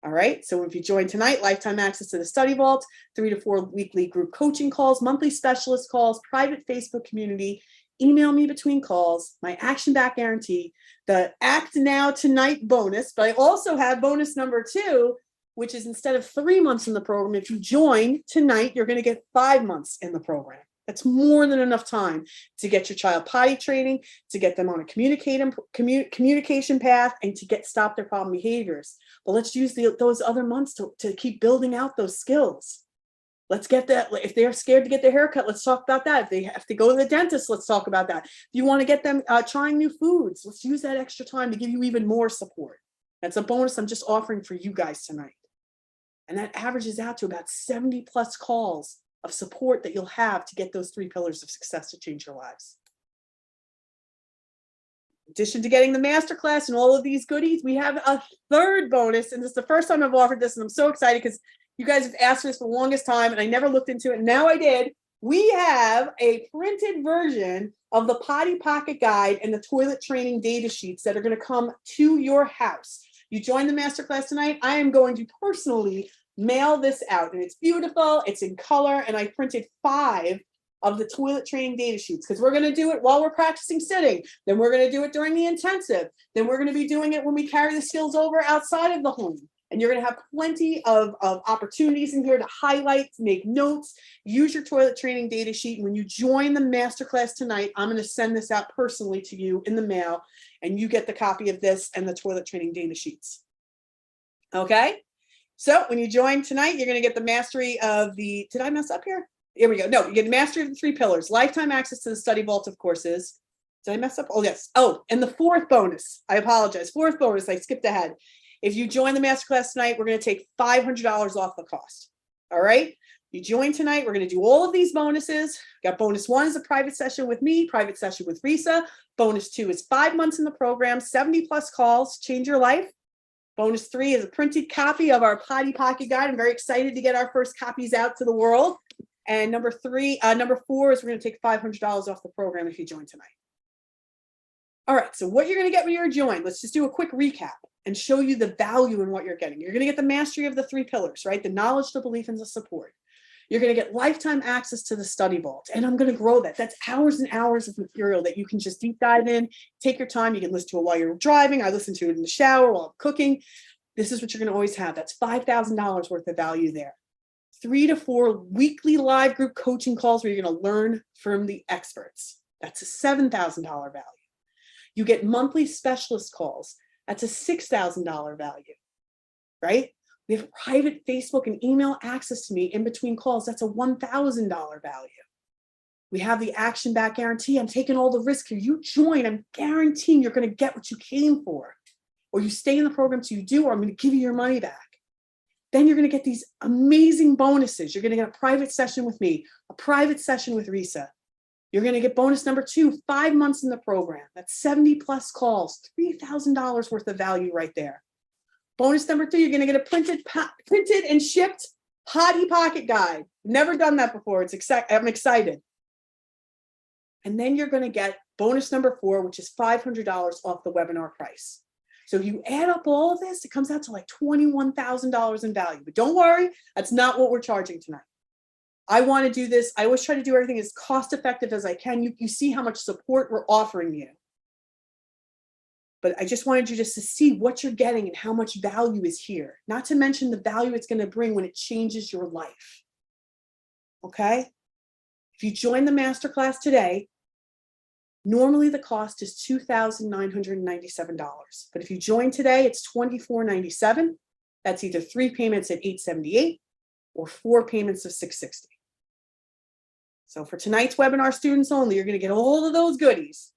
All right. So if you join tonight, lifetime access to the study vault, 3 to 4 weekly group coaching calls, monthly specialist calls, private Facebook community, email me between calls, my action back guarantee, the act now tonight bonus, but I also have bonus number 2, which is instead of 3 months in the program, if you join tonight, you're going to get 5 months in the program. That's more than enough time to get your child potty training, to get them on a communication path, and to stop their problem behaviors. But let's use those other months to keep building out those skills. Let's get that. If they're scared to get their haircut, let's talk about that. If they have to go to the dentist, let's talk about that. If you want to get them trying new foods, let's use that extra time to give you even more support. That's a bonus I'm just offering for you guys tonight. And that averages out to about 70 plus calls of support that you'll have to get those 3 pillars of success to change your lives. In addition to getting the masterclass and all of these goodies, we have a 3rd bonus. And this is the first time I've offered this, and I'm so excited because you guys have asked for this for the longest time, and I never looked into it. And now I did. We have a printed version of the Potty Pocket Guide and the toilet training data sheets that are going to come to your house. You join the masterclass tonight, I am going to personally mail this out, and it's beautiful, it's in color, and I printed 5 of the toilet training data sheets because we're going to do it while we're practicing sitting, then we're going to do it during the intensive, then we're going to be doing it when we carry the skills over outside of the home, and you're going to have plenty of opportunities in here to highlight, make notes, use your toilet training data sheet, and when you join the masterclass tonight, I'm going to send this out personally to you in the mail, and you get the copy of this and the toilet training data sheets. Okay? So when you join tonight, you're going to get the mastery of the, did I mess up here? Here we go. No, you get mastery of the 3 pillars, lifetime access to the study vault of courses. Did I mess up? Oh, yes. Oh, and the 4th bonus. I apologize. 4th bonus. I skipped ahead. If you join the masterclass tonight, we're going to take $500 off the cost. All right. You join tonight. We're going to do all of these bonuses. Got bonus 1 is a private session with me, private session with Risa. Bonus 2 is 5 months in the program, 70 plus calls, change your life. Bonus 3 is a printed copy of our Potty Pocket Guide. I'm very excited to get our first copies out to the world. And number 4 is we're going to take $500 off the program if you join tonight. All right, so what you're going to get when you're joined, let's just do a quick recap and show you the value in what you're getting. You're going to get the mastery of the 3 pillars, right? The knowledge, the belief, and the support. You're going to get lifetime access to the study vault, and I'm going to grow that. That's hours and hours of material that you can just deep dive in, take your time. You can listen to it while you're driving. I listen to it in the shower while I'm cooking. This is what you're going to always have. That's $5,000 worth of value there. 3 to 4 weekly live group coaching calls where you're going to learn from the experts. That's a $7,000 value. You get monthly specialist calls. That's a $6,000 value, right? We have private Facebook and email access to me in between calls. That's a $1,000 value. We have the action back guarantee. I'm taking all the risk here. You join, I'm guaranteeing you're going to get what you came for. Or you stay in the program till you do, or I'm going to give you your money back. Then you're going to get these amazing bonuses. You're going to get a private session with me, a private session with Risa. You're going to get bonus number 2, 5 months in the program. That's 70 plus calls, $3,000 worth of value right there. Bonus number 3, you're going to get a printed and shipped Potty Pocket Guide. Never done that before. I'm excited. And then you're going to get bonus number 4, which is $500 off the webinar price. So if you add up all of this, it comes out to like $21,000 in value. But don't worry, that's not what we're charging tonight. I want to do this. I always try to do everything as cost effective as I can. You see how much support we're offering you. But I just wanted you just to see what you're getting and how much value is here. Not to mention the value it's going to bring when it changes your life. Okay? If you join the masterclass today, normally the cost is $2,997. But if you join today, it's $2,497. That's either 3 payments at $878 or 4 payments of $660. So for tonight's webinar students only, you're going to get all of those goodies.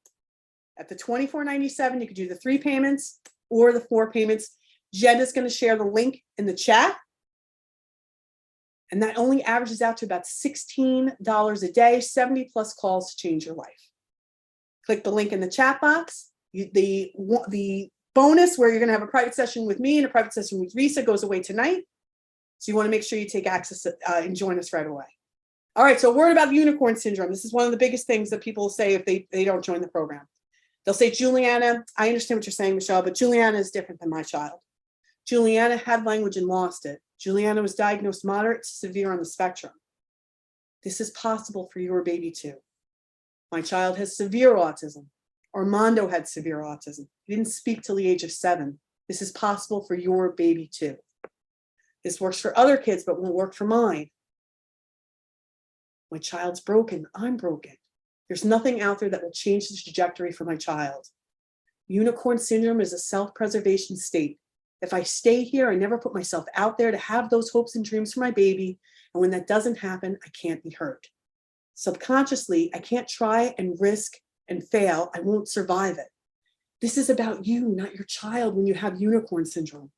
At the $2,497, you could do the 3 payments or the 4 payments. Jen is going to share the link in the chat. And that only averages out to about $16 a day, 70 plus calls to change your life. Click the link in the chat box. The bonus where you're going to have a private session with me and a private session with Risa goes away tonight. So you want to make sure you take access and join us right away. All right, so a word about unicorn syndrome. This is one of the biggest things that people say if they don't join the program. They'll say, Juliana, I understand what you're saying, Michelle, but Juliana is different than my child. Juliana had language and lost it. Juliana was diagnosed moderate to severe on the spectrum. This is possible for your baby too. My child has severe autism. Armando had severe autism. He didn't speak till the age of 7. This is possible for your baby too. This works for other kids, but won't work for mine. My child's broken. I'm broken. There's nothing out there that will change the trajectory for my child. Unicorn syndrome is a self-preservation state. If I stay here, I never put myself out there to have those hopes and dreams for my baby. And when that doesn't happen, I can't be hurt. Subconsciously, I can't try and risk and fail. I won't survive it. This is about you, not your child when you have unicorn syndrome.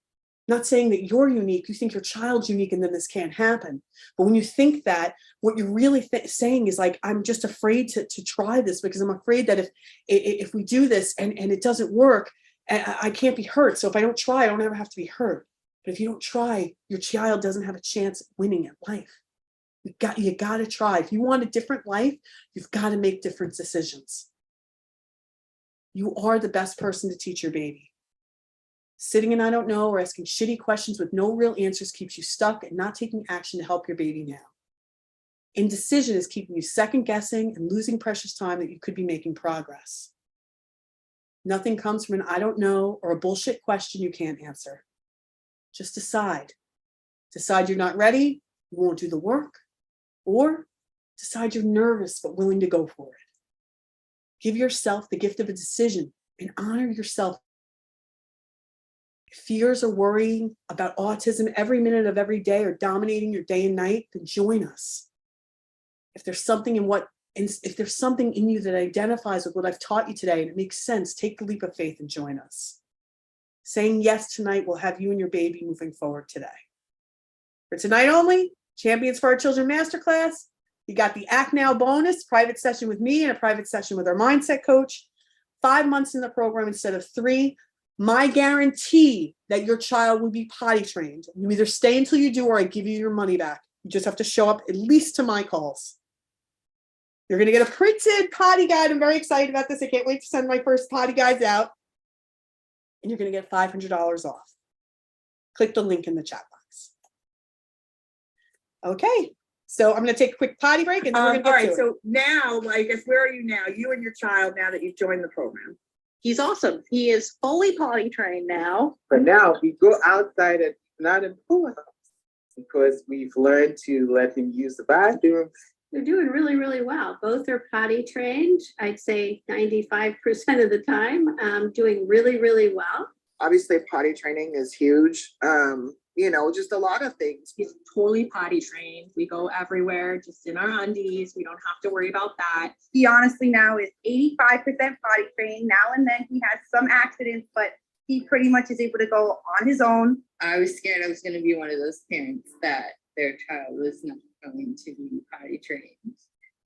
Not saying that you're unique, you think your child's unique and then this can't happen. But when you think that, what you're really saying is like, I'm just afraid to try this because I'm afraid that if we do this and it doesn't work, I can't be hurt. So if I don't try, I don't ever have to be hurt. But if you don't try, your child doesn't have a chance at winning at life. You got to try. If you want a different life, you've got to make different decisions. You are the best person to teach your baby. Sitting in I don't know or asking shitty questions with no real answers keeps you stuck and not taking action to help your baby now. Indecision is keeping you second guessing and losing precious time that you could be making progress. Nothing comes from an I don't know or a bullshit question you can't answer. Just decide. Decide you're not ready, you won't do the work, or decide you're nervous but willing to go for it. Give yourself the gift of a decision and honor yourself. If fears or worrying about autism every minute of every day are dominating your day and night, then join us. If there's something in you that identifies with what I've taught you today and it makes sense, take the leap of faith and join us. Saying yes tonight will have you and your baby moving forward today. For tonight only, Champions for Our Children Masterclass, you got the Act Now bonus, private session with me and a private session with our mindset coach. 5 months in the program instead of 3. My guarantee that your child will be potty trained. You either stay until you do or I give you your money back. You just have to show up at least to my calls. You're going to get a printed potty guide. I'm very excited about this. I can't wait to send my first potty guides out. And you're going to get $500 off. Click the link in the chat box. Okay, so I'm going to take a quick potty break and then we're going to get to it. So now, I guess, where are you now? You and your child, now that you've joined the program. He's awesome. He is fully potty trained now. But now we go outside and not in pool house because we've learned to let him use the bathroom. They're doing really, really well. Both are potty trained. I'd say 95% of the time, doing really, really well. Obviously, potty training is huge. Just a lot of things. He's totally potty trained. We go everywhere, just in our undies. We don't have to worry about that. He honestly now is 85% potty trained. Now and then he has some accidents, but he pretty much is able to go on his own. I was scared I was going to be one of those parents that their child was not going to be potty trained.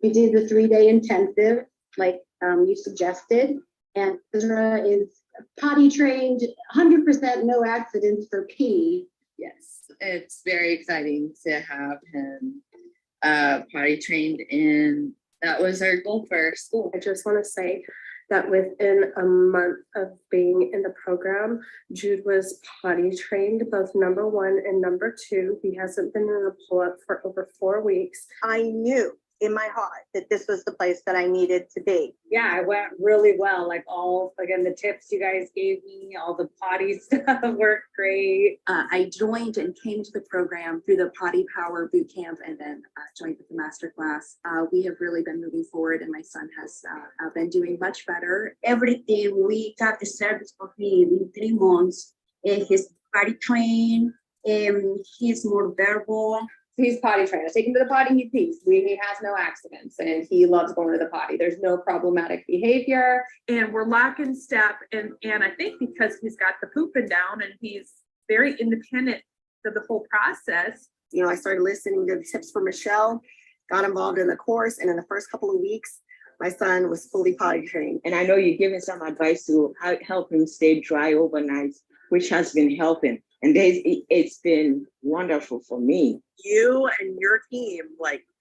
We did the 3-day intensive, like you suggested, and Ezra is potty trained, 100% no accidents for P. Yes, it's very exciting to have him potty trained, and that was our goal for our school. I just want to say that within a month of being in the program, Jude was potty trained, both number 1 and number 2. He hasn't been in a pull-up for over 4 weeks. I knew in my heart that this was the place that I needed to be. Yeah, it went really well. Like the tips you guys gave me, all the potty stuff worked great. I joined and came to the program through the Potty Power Boot Camp and then joined with the masterclass. We have really been moving forward and my son has been doing much better. Everything we got the service for him in 3 months. He's potty trained, he's more verbal. He's potty trained. I take him to the potty, he pees. He has no accidents and he loves going to the potty. There's no problematic behavior. And we're lock in step. And I think because he's got the pooping down and he's very independent of the whole process, I started listening to the tips from Michelle, got involved in the course, and in the first couple of weeks, my son was fully potty trained. And I know you're giving some advice to help him stay dry overnight, which has been helping. And it's been wonderful for me. You and your team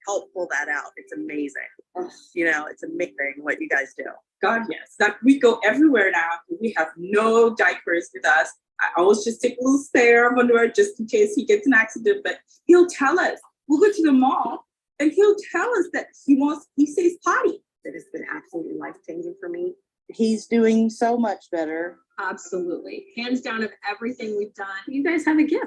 help pull that out. It's amazing. It's amazing what you guys do. God, yes. We go everywhere now. We have no diapers with us. I always just take a little stare of under it just in case he gets an accident. But he'll tell us. We'll go to the mall and he'll tell us that he says potty. That has been absolutely life-changing for me. He's doing so much better. Absolutely. Hands down of everything we've done. You guys have a gift.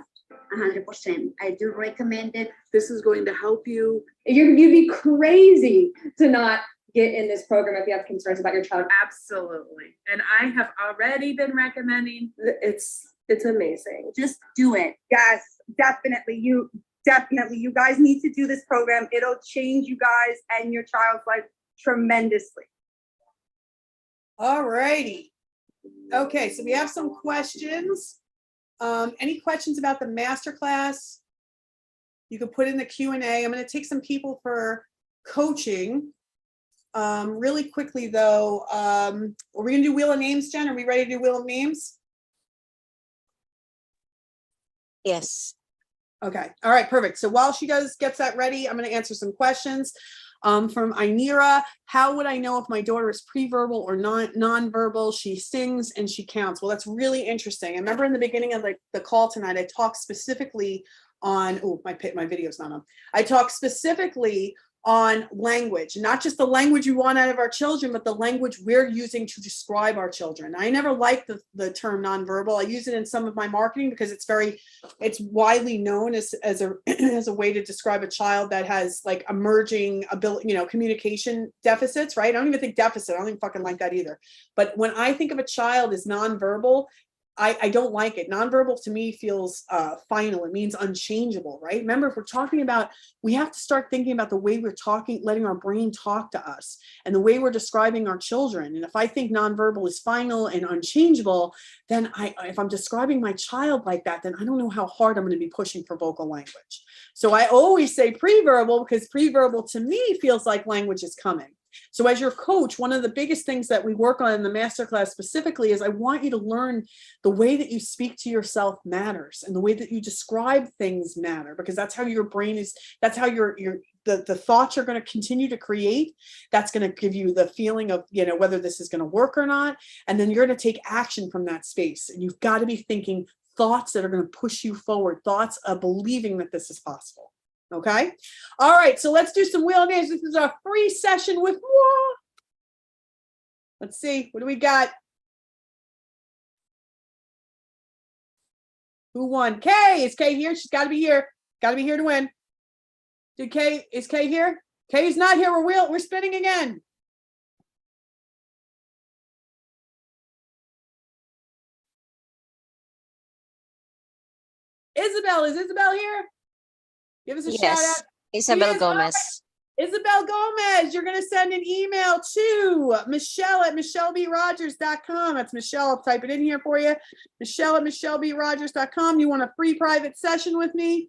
100%. I do recommend it. This is going to help you. You'd be crazy to not get in this program if you have concerns about your child. Absolutely. And I have already been recommending. It's amazing. Just do it. Yes, definitely. You guys need to do this program. It'll change you guys and your child's life tremendously. All righty. Okay, so we have some questions. Any questions about the masterclass? You can put in the Q&A. I'm going to take some people for coaching. Really quickly though, are we going to do Wheel of Names, Jen? Are we ready to do Wheel of Names? Yes. Okay. All right, perfect. So while she gets that ready, I'm going to answer some questions. From Inira, how would I know if my daughter is pre-verbal or non-verbal? She sings and she counts. Well, that's really interesting. I remember in the beginning of the call tonight, I talked specifically on, my video's not on. I talked specifically on language, not just the language we want out of our children, but the language we're using to describe our children. I never liked the term nonverbal. I use it in some of my marketing because it's widely known as a way to describe a child that has emerging ability, communication deficits, right? I don't even think deficit. I don't even fucking like that either. But when I think of a child as nonverbal, I don't like it. Nonverbal to me feels final. It means unchangeable, right? Remember, if we're talking about, we have to start thinking about the way we're talking, letting our brain talk to us and the way we're describing our children. And if I think nonverbal is final and unchangeable, then if I'm describing my child like that, then I don't know how hard I'm going to be pushing for vocal language. So I always say pre-verbal because pre-verbal to me feels like language is coming. So as your coach, one of the biggest things that we work on in the masterclass specifically is I want you to learn the way that you speak to yourself matters and the way that you describe things matter, because that's how your brain is, that's how the thoughts you're going to continue to create. That's going to give you the feeling of, whether this is going to work or not. And then you're going to take action from that space. And you've got to be thinking thoughts that are going to push you forward, thoughts of believing that this is possible. Okay. All right. So let's do some Wheel of Names. This is our free session with moi. Let's see. What do we got? Who won? Kay. Is Kay here? She's got to be here. Got to be here to win. Is Kay here? Kay's not here. We're spinning again. Isabel. Is Isabel here? Give us a shout out. Isabel Gomez. Isabel Gomez, you're going to send an email to Michelle@MichelleBRogers.com. That's Michelle. I'll type it in here for you. Michelle@MichelleBRogers.com. You want a free private session with me?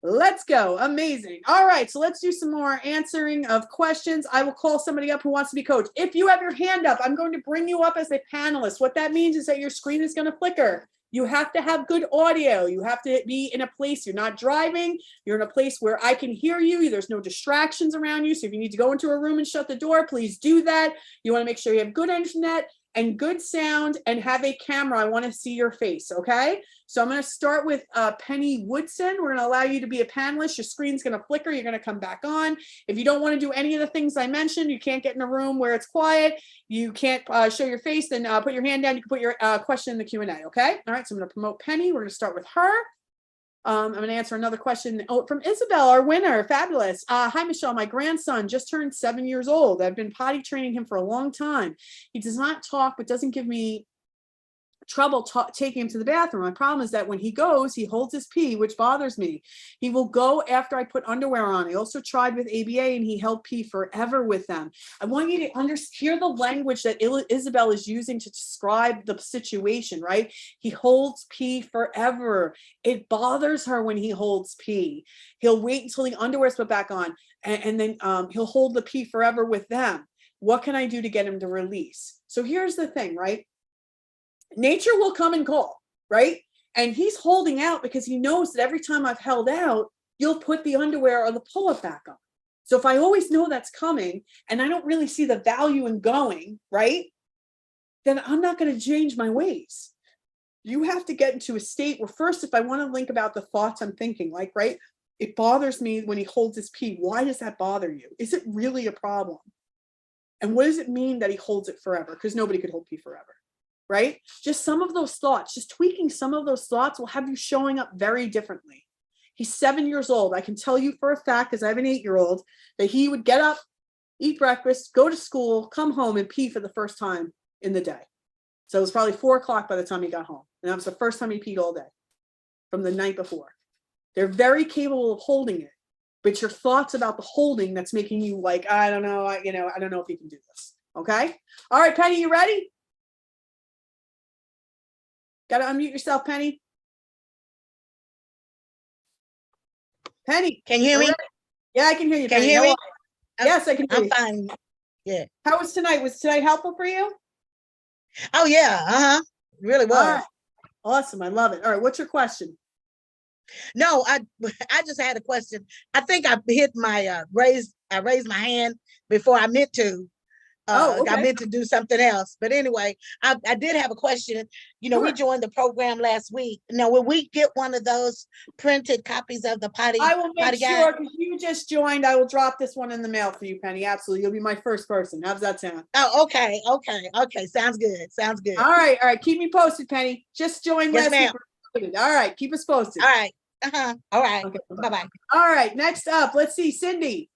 Let's go. Amazing. All right. So let's do some more answering of questions. I will call somebody up who wants to be coached. If you have your hand up, I'm going to bring you up as a panelist. What that means is that your screen is going to flicker. You have to have good audio. You have to be in a place you're not driving. You're in a place where I can hear you. There's no distractions around you. So if you need to go into a room and shut the door, please do that. You want to make sure you have good internet and good sound and have a camera. I want to see your face. Okay. So I'm going to start with Penny Woodson. We're going to allow you to be a panelist. Your screen's going to flicker. You're going to come back on. If you don't want to do any of the things I mentioned, you can't get in a room where it's quiet. You can't show your face, then put your hand down. You can put your question in the Q&A. Okay. All right. So I'm going to promote Penny. We're going to start with her. I'm going to answer another question from Isabel, our winner. Fabulous. Hi, Michelle. My grandson just turned 7 years old. I've been potty training him for a long time. He does not talk, but doesn't give me trouble taking him to the bathroom. My problem is that when he goes, he holds his pee, which bothers me. He will go after I put underwear on. I also tried with ABA and he held pee forever with them. I want you to hear the language that Isabel is using to describe the situation, right? He holds pee forever. It bothers her when he holds pee. He'll wait until the underwear's put back on, and then he'll hold the pee forever with them. What can I do to get him to release? So here's the thing, right? Nature will come and call, right? And he's holding out because he knows that every time I've held out, you'll put the underwear or the pull-up back on. So if I always know that's coming and I don't really see the value in going, right? Then I'm not going to change my ways. You have to get into a state where first, if I want to link about the thoughts I'm thinking, like, right, it bothers me when he holds his pee. Why does that bother you? Is it really a problem? And what does it mean that he holds it forever? Because nobody could hold pee forever, right? Just some of those thoughts, just tweaking some of those thoughts will have you showing up very differently. He's 7 years old. I can tell you for a fact, because I have an 8-year-old, that he would get up, eat breakfast, go to school, come home and pee for the first time in the day. So it was probably 4 o'clock by the time he got home. And that was the first time he peed all day from the night before. They're very capable of holding it, but your thoughts about the holding that's making you like, I don't know, I don't know if you can do this. Okay. All right, Penny, you ready? Got to unmute yourself, Penny. Penny. Can you hear me? Yeah, I can hear you. Can Penny. you hear me? Yes, I can hear you. I'm fine. Yeah. How was tonight? Was tonight helpful for you? Oh yeah. Really was. All right. Awesome. I love it. All right. What's your question? No, I just had a question. I think I hit my I raised my hand before I meant to. Okay. I meant to do something else. But anyway, I did have a question. You know, Sure. we joined the program last week. Now, will we get one of those printed copies of the potty? I will make potty sure, guide? because you just joined, I will drop this one in the mail for you, Penny. Absolutely. You'll be my first person. How's that sound? Oh, okay. Sounds good. Sounds good. All right. Keep me posted, Penny. Just joined Yes, last ma'am. week. All right. Keep us posted. All right. All right. Okay. Bye-bye. All right. Next up, let's see. Cindy.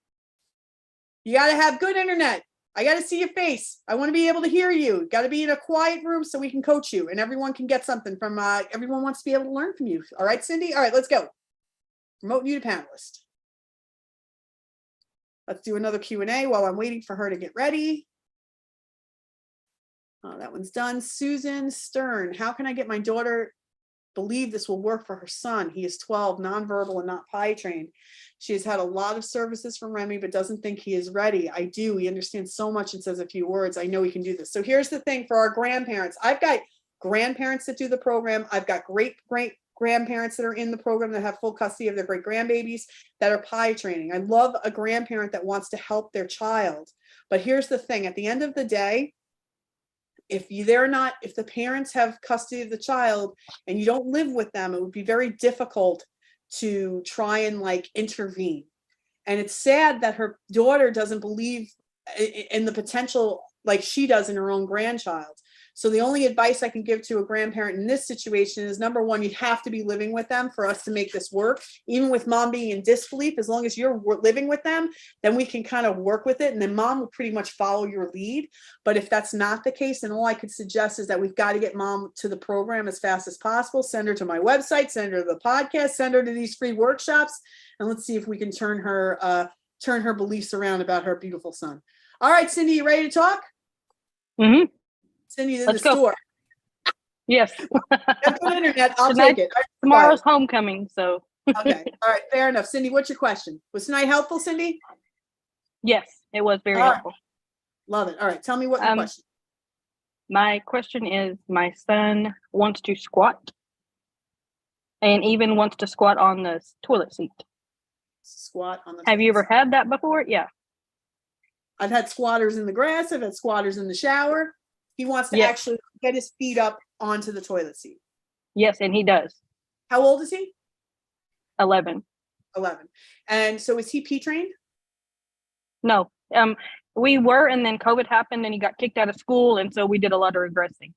You got to have good internet. I got to see your face. I want to be able to hear you. Got to be in a quiet room so we can coach you and everyone can get something from, everyone wants to be able to learn from you. All right, Cindy? All right, let's go. Promote you to panelist. Let's do another Q&A while I'm waiting for her to get ready. Oh, that one's done. Susan Stern. How can I get my daughter believe this will work for her son? He is 12, nonverbal and not potty trained. She has had a lot of services from Remy, but doesn't think he is ready. I do. He understands so much and says a few words. I know he can do this. So here's the thing for our grandparents. I've got grandparents that do the program. I've got great grandparents that are in the program that have full custody of their great grandbabies that are potty training. I love a grandparent that wants to help their child. But here's the thing. At the end of the day, if the parents have custody of the child and you don't live with them, it would be very difficult to try and like intervene. And it's sad that her daughter doesn't believe in the potential like she does in her own grandchild. So the only advice I can give to a grandparent in this situation is, number one, you have to be living with them for us to make this work. Even with mom being in disbelief, as long as you're living with them, then we can kind of work with it. And then mom will pretty much follow your lead. But if that's not the case, then all I could suggest is that we've got to get mom to the program as fast as possible. Send her to my website, send her to the podcast, send her to these free workshops. And let's see if we can turn her beliefs around about her beautiful son. All right, Cindy, you ready to talk? Mm-hmm. Cindy's in Let's the go. store. Yes. That's good internet. I'll Tonight- take it. Tomorrow's homecoming, so. Okay. All right. Fair enough. Cindy, what's your question? Was tonight helpful, Cindy? Yes, it was very All right. helpful. Love it. All right. Tell me what your question. My question is, my son wants to squat and even wants to squat on the toilet seat. Squat on the Have you ever had that before? Yeah. I've had squatters in the grass. I've had squatters in the shower. He wants to Yes. actually get his feet up onto the toilet seat. Yes, and he does. How old is he? 11. 11. And so is he P trained? No. We were, and then COVID happened and he got kicked out of school, and so we did a lot of regressing.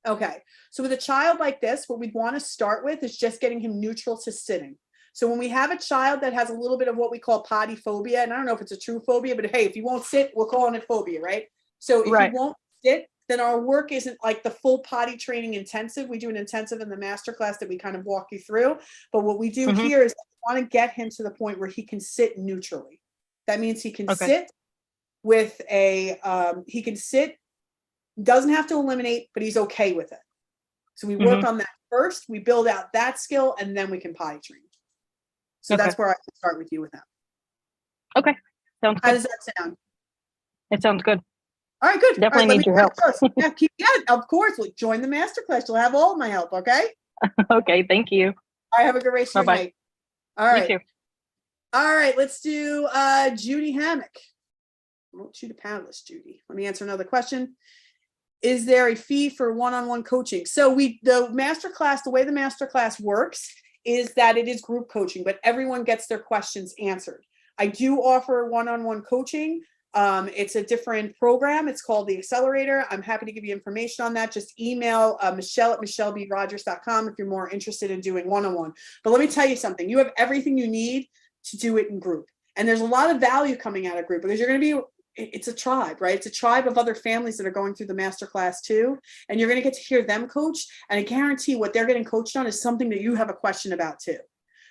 Okay. So with a child like this, what we'd want to start with is just getting him neutral to sitting. So when we have a child that has a little bit of what we call potty phobia, and I don't know if it's a true phobia, but hey, if you won't sit, we're calling it phobia, right? So if Right. you won't sit, then our work isn't like the full potty training intensive. We do an intensive in the master class that we kind of walk you through. But what we do here is we want to get him to the point where he can sit neutrally. That means he can sit with he can sit, doesn't have to eliminate, but he's okay with it. So we work on that first, we build out that skill, and then we can potty train. So that's where I can start with you with that. Okay. Sounds good. How does that sound? It sounds good. All right, good. Definitely All right, need your help. Yeah, of course. We'll join the masterclass. You'll have all of my help, okay? Okay, thank you. All right, have a good rest of your Bye-bye. night. All right. You too. All right, let's do Judy Hammock. I want you to panelist, Judy. Let me answer another question. Is there a fee for one-on-one coaching? So the masterclass, the way the masterclass works is that it is group coaching, but everyone gets their questions answered. I do offer one-on-one coaching. It's a different program. It's called the Accelerator. I'm happy to give you information on that. Just email Michelle at michellebrodgers.com if you're more interested in doing one-on-one. But let me tell you something. You have everything you need to do it in group. And there's a lot of value coming out of group because you're going to be, it's a tribe, right? It's a tribe of other families that are going through the masterclass too. And you're going to get to hear them coach. And I guarantee what they're getting coached on is something that you have a question about too.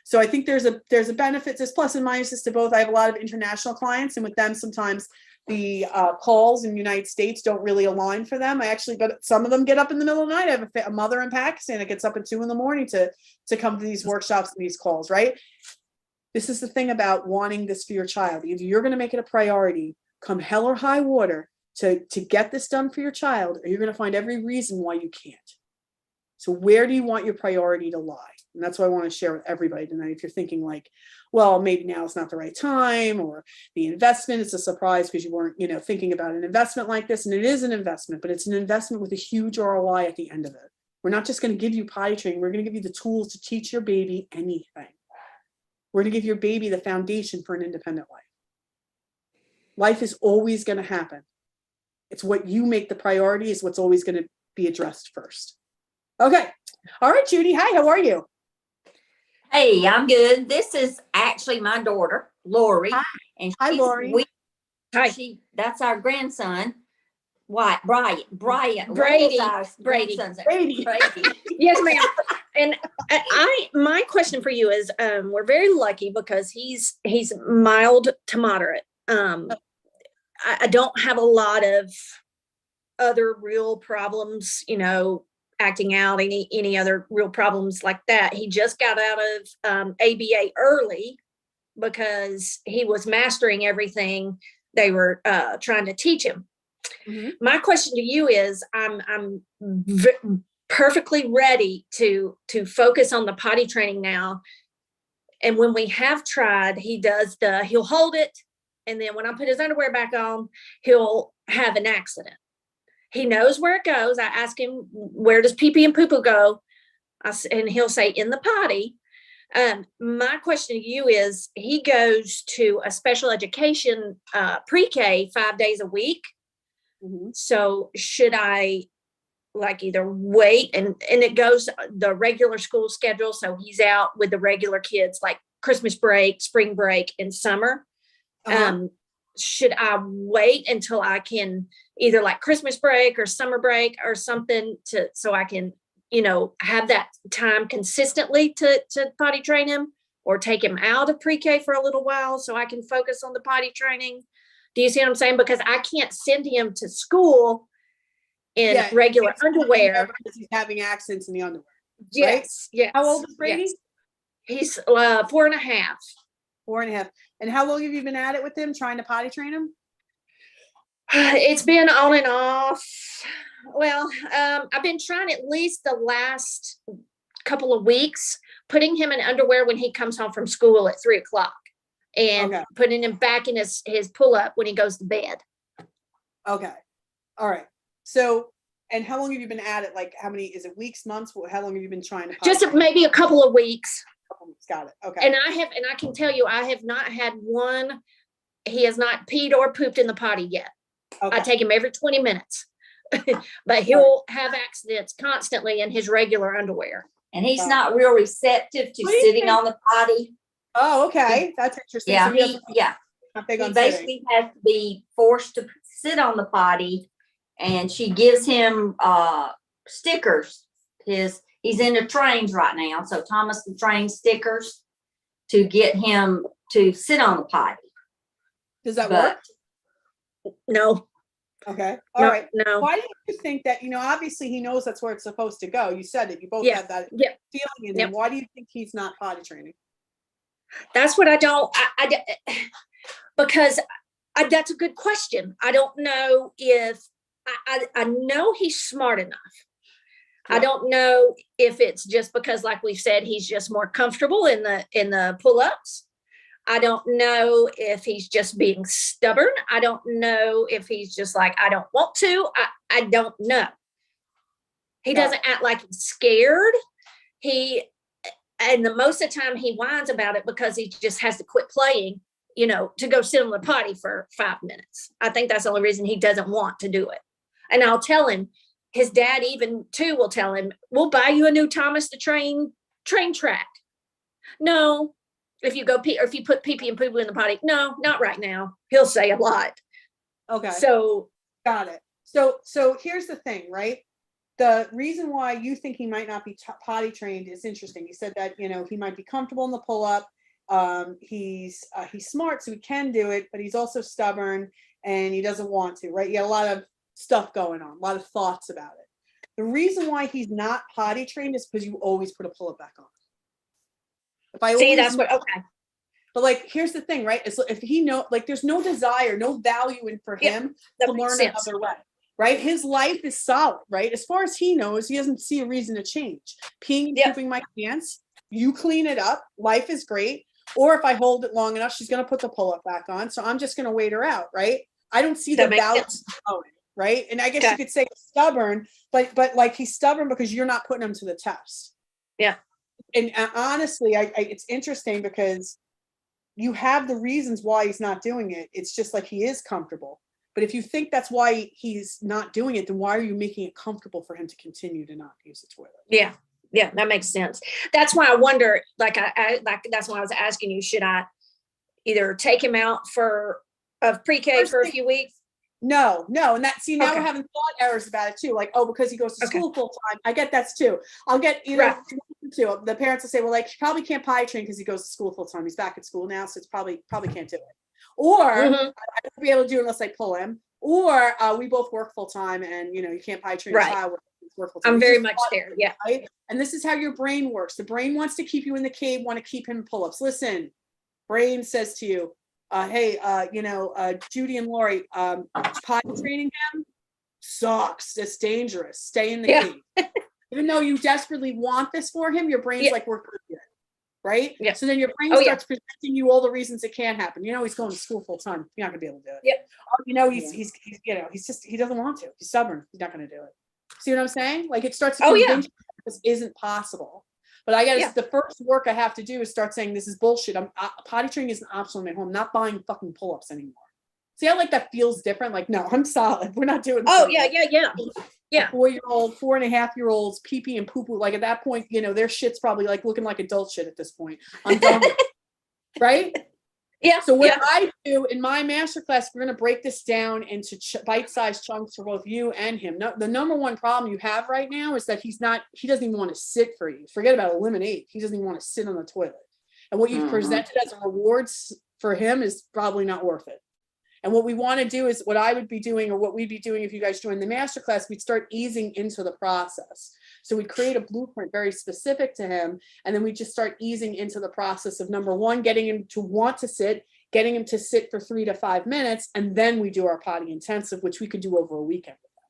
So I think there's a benefit, there's plus and minuses to both. I have a lot of international clients, and with them, sometimes the calls in the United States don't really align for them. But some of them get up in the middle of the night. I have a mother in Pakistan that gets up at 2 a.m. to come to these workshops and these calls, right? This is the thing about wanting this for your child. Either you're going to make it a priority, come hell or high water, to get this done for your child, or you're going to find every reason why you can't. So where do you want your priority to lie? And that's what I want to share with everybody tonight. If you're thinking like, well, maybe now is not the right time, or the investment is a surprise because you weren't, thinking about an investment like this. And it is an investment, but it's an investment with a huge ROI at the end of it. We're not just going to give you potty training. We're going to give you the tools to teach your baby anything. We're going to give your baby the foundation for an independent life. Life is always going to happen. It's what you make the priority is what's always going to be addressed first. Okay. All right, Judy. Hi, how are you? Hey, I'm good. This is actually my daughter, Lori. Hi. And Hi, Lori. That's our grandson. What? Brian. Brady. Brady. Yes, ma'am. And my question for you is, we're very lucky because he's mild to moderate. I don't have a lot of other real problems, acting out, any other real problems like that. He just got out of ABA early because he was mastering everything they were trying to teach him. Mm-hmm. My question to you is, I'm perfectly ready to focus on the potty training now. And when we have tried, he'll hold it. And then when I put his underwear back on, he'll have an accident. He knows where it goes. I ask him, where does pee-pee and poo-poo go? And he'll say, in the potty. My question to you is, he goes to a special education pre-K 5 days a week. Mm-hmm. So should I either wait and it goes the regular school schedule? So he's out with the regular kids like Christmas break, spring break, and summer. Should I wait until I can either like Christmas break or summer break or something so I can, have that time consistently to potty train him, or take him out of pre-K for a little while so I can focus on the potty training? Do you see what I'm saying? Because I can't send him to school in regular underwear because he's having accidents in the underwear. Yes. Right? Yes. How old is Brady? Yes. He's 4.5. 4.5. And how long have you been at it with him, trying to potty train him? It's been on and off. Well, I've been trying at least the last couple of weeks, putting him in underwear when he comes home from school at 3:00 and putting him back in his pull-up when he goes to bed. Okay. All right. So, and how long have you been at it? Like, how many, is it weeks, months? How long have you been trying to potty Just train? maybe a couple of weeks. Got it. Okay. And I can tell you, I have not had one. He has not peed or pooped in the potty yet. I take him every 20 minutes, but he'll have accidents constantly in his regular underwear. And he's not real receptive to sitting on the potty. Oh, okay. That's interesting. Yeah, So he basically has to be forced to sit on the potty and she gives him stickers. He's into trains right now, so Thomas the Train stickers to get him to sit on the potty. Does that work? No. Okay. All right. No. Why do you think that, obviously he knows that's where it's supposed to go. You said it. You both have that feeling in him. Why do you think he's not potty training? That's what I don't, because that's a good question. I don't know if, I know he's smart enough. I don't know if it's just because, like we said, he's just more comfortable in the pull-ups. I don't know if he's just being stubborn. I don't know if he's just like, I don't want to. I don't know. He doesn't act like he's scared. And most of the time he whines about it because he just has to quit playing, to go sit on the potty for 5 minutes. I think that's the only reason he doesn't want to do it. And I'll tell him, his dad even too will tell him, we'll buy you a new Thomas the Train track. No, if you go pee, or if you put pee-pee and poo-poo in the potty, no, not right now. He'll say a lot. Okay. So got it. So here's the thing, right? The reason why you think he might not be potty trained is interesting. You said that, he might be comfortable in the pull-up. He's smart, so he can do it, but he's also stubborn and he doesn't want to, right? You got a lot of stuff going on, a lot of thoughts about it. The reason why he's not potty trained is because you always put a pull-up back on. That's what, okay. But here's the thing, right? It's if he there's no desire, no value in for him to learn another way, right? His life is solid, right? As far as he knows, he doesn't see a reason to change. Peeing and pooping my pants, you clean it up, life is great. Or if I hold it long enough, she's going to put the pull-up back on. So I'm just going to wait her out, right? I don't see the value going, right? And I guess you could say stubborn, but he's stubborn because you're not putting him to the test. Yeah. And honestly, it's interesting because you have the reasons why he's not doing it. It's just like he is comfortable. But if you think that's why he's not doing it, then why are you making it comfortable for him to continue to not use the toilet? Yeah. Yeah, that makes sense. That's why I wonder, that's why I was asking you, should I either take him out of pre-K for a few weeks? No. And now we're having thought errors about it too. Because he goes to school full time. I get that's too. I'll get either two. The parents will say, well, he probably can't potty train because he goes to school full time. He's back at school now, so it's probably can't do it. Or I won't be able to do it unless I pull him. Or we both work full time, and you can't potty train a child work full time. I'm very much there. Yeah. Right? And this is how your brain works. The brain wants to keep you in the cave, want to keep him in pull-ups. Listen, brain says to you, hey, Judy and Lori, potty training him sucks. It's dangerous. Stay in the cave. Even though you desperately want this for him, your brain's like, we're good. Right? Yeah. So then your brain starts presenting you all the reasons it can't happen. He's going to school full time. You're not gonna be able to do it. Yep. He doesn't want to. He's stubborn. He's not gonna do it. See what I'm saying? It starts to convince you this isn't possible. But I guess the first work I have to do is start saying this is bullshit. Potty training is an optional in my home. I'm not buying fucking pull-ups anymore. See how that feels different? No, I'm solid. We're not doing. Oh yeah. 4-year-old, 4.5-year-olds, pee-pee and poo-poo. At that point, their shit's probably looking like adult shit at this point. I'm done with it. Right? Yeah. So what I do in my masterclass, we're going to break this down into bite-sized chunks for both you and him. No, the number one problem you have right now is that he doesn't even want to sit for you. Forget about eliminate. He doesn't even want to sit on the toilet. And what you've presented as a rewards for him is probably not worth it. And what we want to do is what I would be doing, or what we'd be doing if you guys join the masterclass, we'd start easing into the process. So we'd create a blueprint very specific to him. And then we just start easing into the process of, number one, getting him to want to sit, getting him to sit for 3 to 5 minutes. And then we do our potty intensive, which we could do over a weekend with him.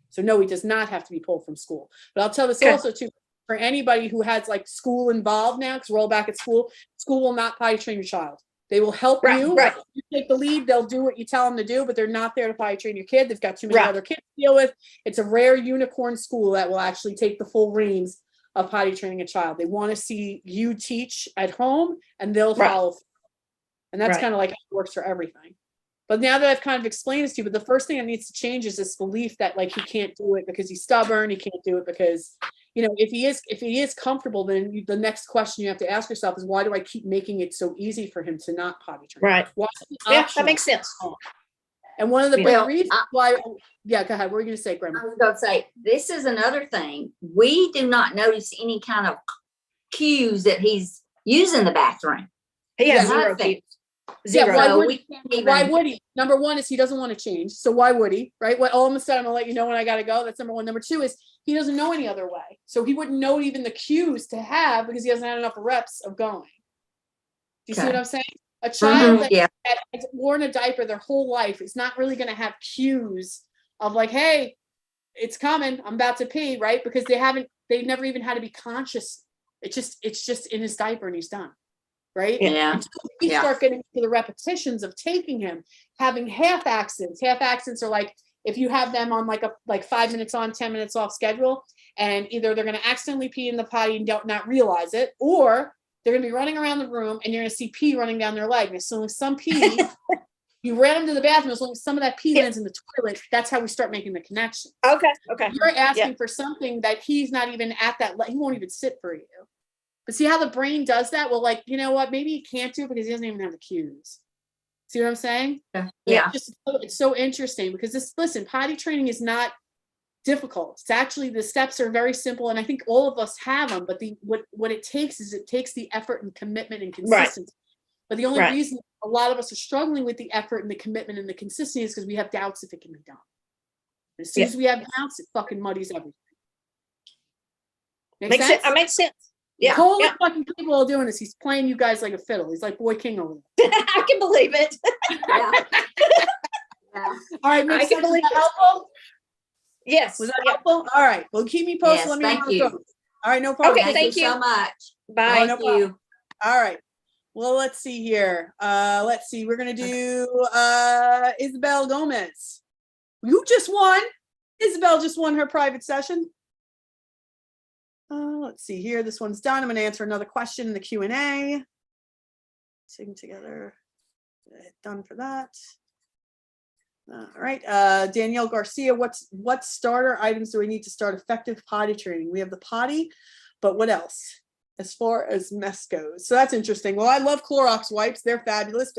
So no, he does not have to be pulled from school. But I'll tell this also too, for anybody who has school involved now, because we're all back at school will not potty train your child. They will help you. Right. You take the lead. They'll do what you tell them to do, but they're not there to potty train your kid. They've got too many other kids to deal with. It's a rare unicorn school that will actually take the full reins of potty training a child. They want to see you teach at home, and they'll follow. And that's kind of how it works for everything. But now that I've kind of explained this to you, but the first thing that needs to change is this belief that he can't do it because he's stubborn. He can't do it because, if he is comfortable, then the next question you have to ask yourself is, why do I keep making it so easy for him to not potty train? Right. That makes sense. And one of the big Well, reasons why, yeah, go ahead. What were you going to say, Grandma? I was going to say, this is another thing. We do not notice any kind of cues that he's using the bathroom. He has Nothing. zero cues. Yeah, why So would, we can't even. why would he? Number one is he doesn't want to change. So why would he? Right? What all of a sudden I'll let you know when I gotta go. That's number one. Number two is he doesn't know any other way. So he wouldn't know even the cues to have because he hasn't had enough reps of going. Do you see Okay. what I'm saying? A child Mhm, yeah. that has worn a diaper their whole life is not really gonna have cues of like, hey, it's coming, I'm about to pee, right? Because they've never even had to be conscious. It's just in his diaper and he's done. Right? Yeah. Until we start getting to the repetitions of taking him, having half accidents. Half accidents are like if you have them on like 5 minutes on, 10 minutes off schedule, and either they're going to accidentally pee in the potty and not realize it, or they're going to be running around the room and you're going to see pee running down their leg. And as soon as some pee, you ran them to the bathroom, as long as some of that pee lands in the toilet, that's how we start making the connection. Okay. You're asking for something that he's not even at that he won't even sit for you. But see how the brain does that? Well, like, you know what? Maybe he can't do it because he doesn't even have the cues. See what I'm saying? Yeah. It's so interesting because listen, potty training is not difficult. It's actually, the steps are very simple. And I think all of us have them, but what it takes is the effort and commitment and consistency. Right. But the only reason a lot of us are struggling with the effort and the commitment and the consistency is because we have doubts if it can be done. And as soon as we have doubts, it fucking muddies everything. Makes sense? Makes sense. Yeah. The whole fucking people are doing this. He's playing you guys like a fiddle. He's like Boy King over there. I can believe it. All right, I can believe that helpful? Yes. Was that helpful? All right. Well, keep me posted. Yes, Let me know thank how it you. goes. All right, no problem. Okay, thank you so much. Bye. No problem. All right. Well, let's see here. Let's see. We're gonna do Isabel Gomez. You just won. Isabel just won her private session. Let's see here. This one's done. I'm going to answer another question in the Q&A. Sitting together. Done for that. All right. Danielle Garcia, what starter items do we need to start effective potty training? We have the potty, but what else as far as mess goes? So that's interesting. Well, I love Clorox wipes. They're fabulous.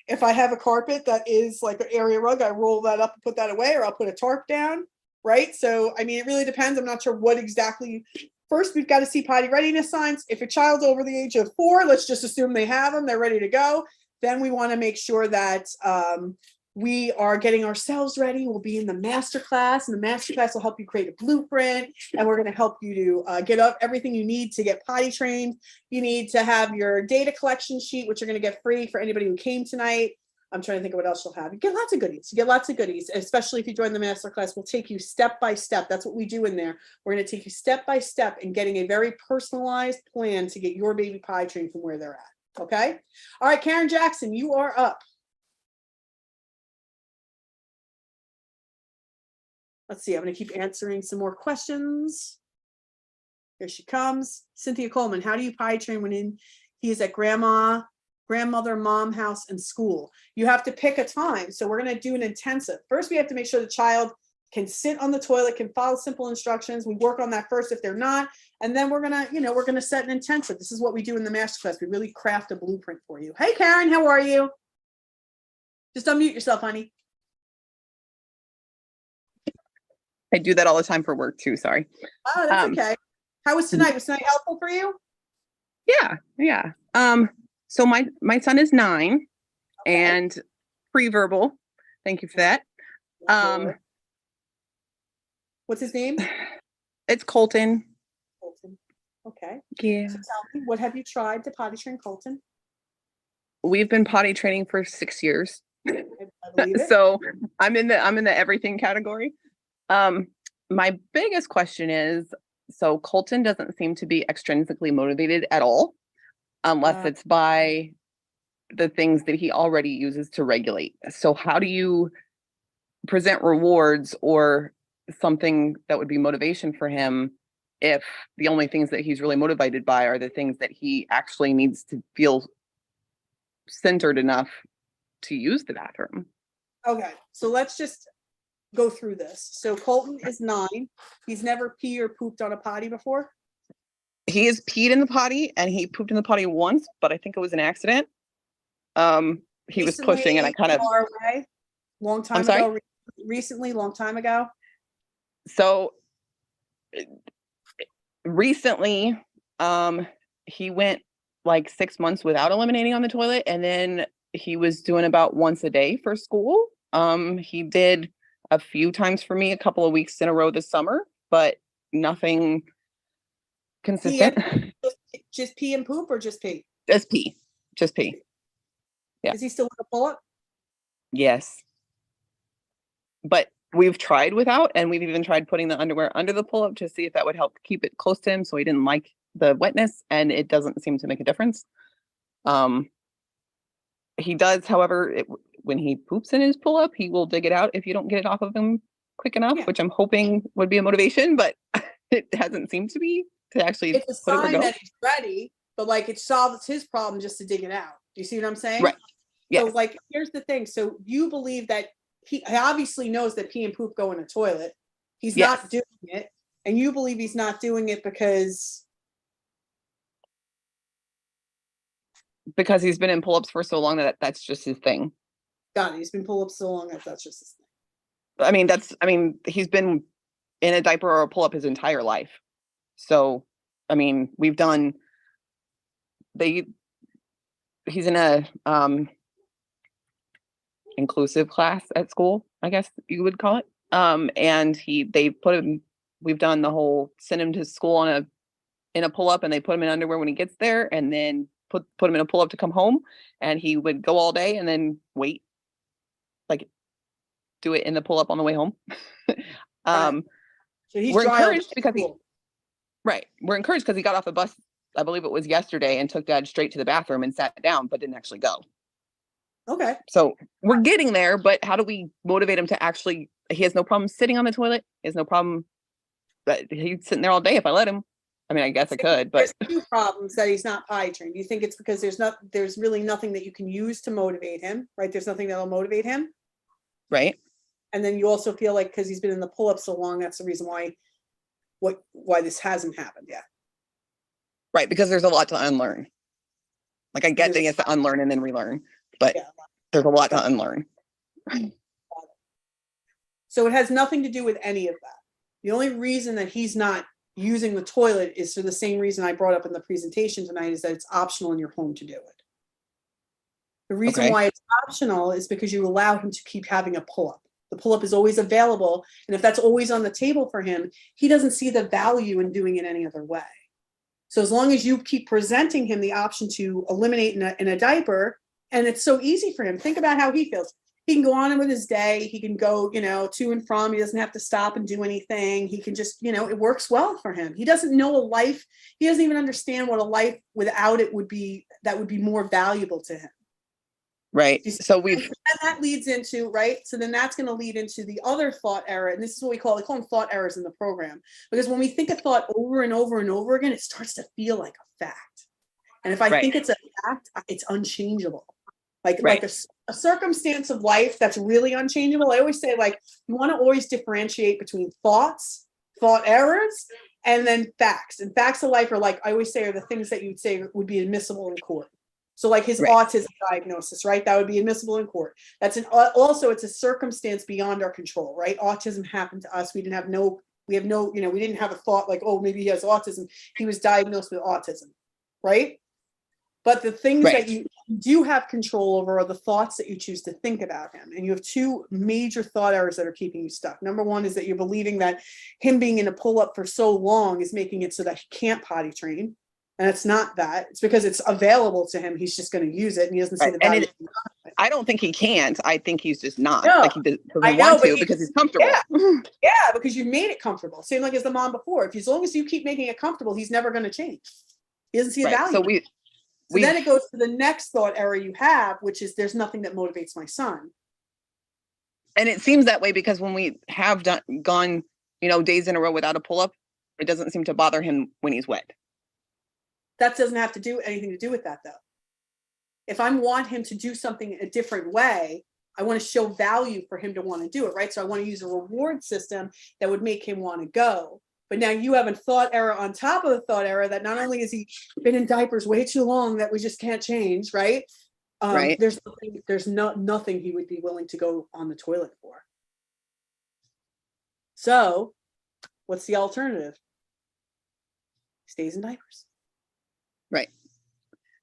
If I have a carpet that is like an area rug, I roll that up and put that away, or I'll put a tarp down. Right. So, I mean, it really depends. I'm not sure what exactly. First, we've got to see potty readiness signs. If a child's over the age of 4, let's just assume they have them. They're ready to go. Then we want to make sure that we are getting ourselves ready. We'll be in the master class, and the master class will help you create a blueprint, and we're going to help you to get up everything you need to get potty trained. You need to have your data collection sheet, which you're going to get free for anybody who came tonight. I'm trying to think of what else you'll have. You get lots of goodies. You get lots of goodies, especially if you join the master class. We'll take you step by step. That's what we do in there. We're going to take you step by step in getting a very personalized plan to get your baby potty trained from where they're at. Okay. All right, Karen Jackson, you are up. Let's see. I'm going to keep answering some more questions. Here she comes. Cynthia Coleman, how do you potty train when he is at grandmother, mom house, and school? You have to pick a time. So we're going to do an intensive. First, we have to make sure the child can sit on the toilet, can follow simple instructions. We work on that first if they're not. And then we're going to set an intensive. This is what we do in the masterclass. We really craft a blueprint for you. Hey, Karen, how are you? Just unmute yourself, honey. I do that all the time for work too. Sorry. Oh, that's okay. How was tonight? Was tonight helpful for you? Yeah. So my son is 9 and pre-verbal. Thank you for that. What's his name? It's Colton. Colton. Okay. Yeah. So tell me, what have you tried to potty train Colton? We've been potty training for 6 years. I believe it. So I'm in the everything category. My biggest question is, so Colton doesn't seem to be extrinsically motivated at all, unless it's by the things that he already uses to regulate. So how do you present rewards or something that would be motivation for him if the only things that he's really motivated by are the things that he actually needs to feel centered enough to use the bathroom? Okay, so let's just go through this. So Colton is 9. He's never peed or pooped on a potty before? He has peed in the potty and he pooped in the potty once, but I think it was an accident. He was pushing and I kind of... Far away? Long time sorry? ago, recently, long time ago? So recently, he went like 6 months without eliminating on the toilet, and then he was doing about once a day for school. He did a few times for me a couple of weeks in a row this summer, but nothing consistent. Just pee and poop or just pee? Just pee. Just pee. Yeah. Is he still in a pull-up? Yes. But we've tried without, and we've even tried putting the underwear under the pull-up to see if that would help keep it close to him so he didn't like the wetness, and it doesn't seem to make a difference. He does, however, when he poops in his pull-up, he will dig it out if you don't get it off of him quick enough, which I'm hoping would be a motivation, but it hasn't seemed to be to actually It's a put it where sign go. that he's ready, but like it solves his problem just to dig it out. Do you see what I'm saying? Right. So Yes. like, here's the thing. So you believe that he obviously knows that pee and poop go in a toilet. He's Yes. not doing it. And you believe he's not doing it because he's been in pull-ups for so long that that's just his thing. God, he's been pull up so long that that's just his thing. I mean, he's been in a diaper or a pull-up his entire life. So, I mean, we've done, he's in a inclusive class at school, I guess you would call it. And we've done the whole send him to school in a pull-up, and they put him in underwear when he gets there, and then put him in a pull-up to come home, and he would go all day and then wait, like do it in the pull-up on the way home. So he's We're dry all encouraged day because at school. we're encouraged because he got off the bus, I believe it was yesterday, and took Dad straight to the bathroom and sat down, but didn't actually go. Okay. So we're getting there, but how do we motivate him to actually, he has no problem sitting on the toilet. He has no problem, but he's sitting there all day if I let him. I mean, I guess I could, but There's two problems that he's not potty trained. You think it's because there's really nothing that you can use to motivate him, right? There's nothing that'll motivate him. right. And then you also feel like because he's been in the pull-up so long, that's the reason why this hasn't happened yet. Right, because there's a lot to unlearn. Like I get that he has to unlearn and then relearn, but there's a lot to unlearn. So it has nothing to do with any of that. The only reason that he's not using the toilet is for the same reason I brought up in the presentation tonight, is that it's optional in your home to do it. The reason Okay. why it's optional is because you allow him to keep having a pull-up. The pull-up is always available, and if that's always on the table for him, he doesn't see the value in doing it any other way. So as long as you keep presenting him the option to eliminate in a diaper, and it's so easy for him. Think about how he feels. He can go on with his day. He can go, to and from. He doesn't have to stop and do anything. He can just, it works well for him. He doesn't know a life. He doesn't even understand what a life without it would be, that would be more valuable to him. Right. So And that leads into, right? So then that's going to lead into the other thought error. And this is what we call them thought errors in the program. Because when we think a thought over and over and over again, it starts to feel like a fact. And if I think it's a fact, it's unchangeable. Like a circumstance of life that's really unchangeable. I always say, like, you want to always differentiate between thought errors, and then facts. And facts of life are, like I always say, are the things that you'd say would be admissible in court. So like his autism diagnosis, right? That would be admissible in court. Also it's a circumstance beyond our control, right? Autism happened to us. We didn't have a thought like, oh, maybe he has autism. He was diagnosed with autism, right? But the things that you do have control over are the thoughts that you choose to think about him. And you have two major thought errors that are keeping you stuck. Number one is that you're believing that him being in a pull-up for so long is making it so that he can't potty train. And it's not that. It's because it's available to him. He's just going to use it, and he doesn't see the value. I don't think he can't. I think he's just not. No, like he doesn't want to because he's comfortable. Yeah, because you made it comfortable. Same like as the mom before. As long as you keep making it comfortable, he's never going to change. He doesn't see the value. So then it goes to the next thought error you have, which is there's nothing that motivates my son. And it seems that way because when we have gone, days in a row without a pull-up, it doesn't seem to bother him when he's wet. That doesn't have to do anything to do with that, though. If I want him to do something a different way, I want to show value for him to want to do it, right? So I want to use a reward system that would make him want to go. But now you have a thought error on top of the thought error that not only has he been in diapers way too long that we just can't change, right? Right. There's nothing he would be willing to go on the toilet for. So what's the alternative? Stays in diapers. Right.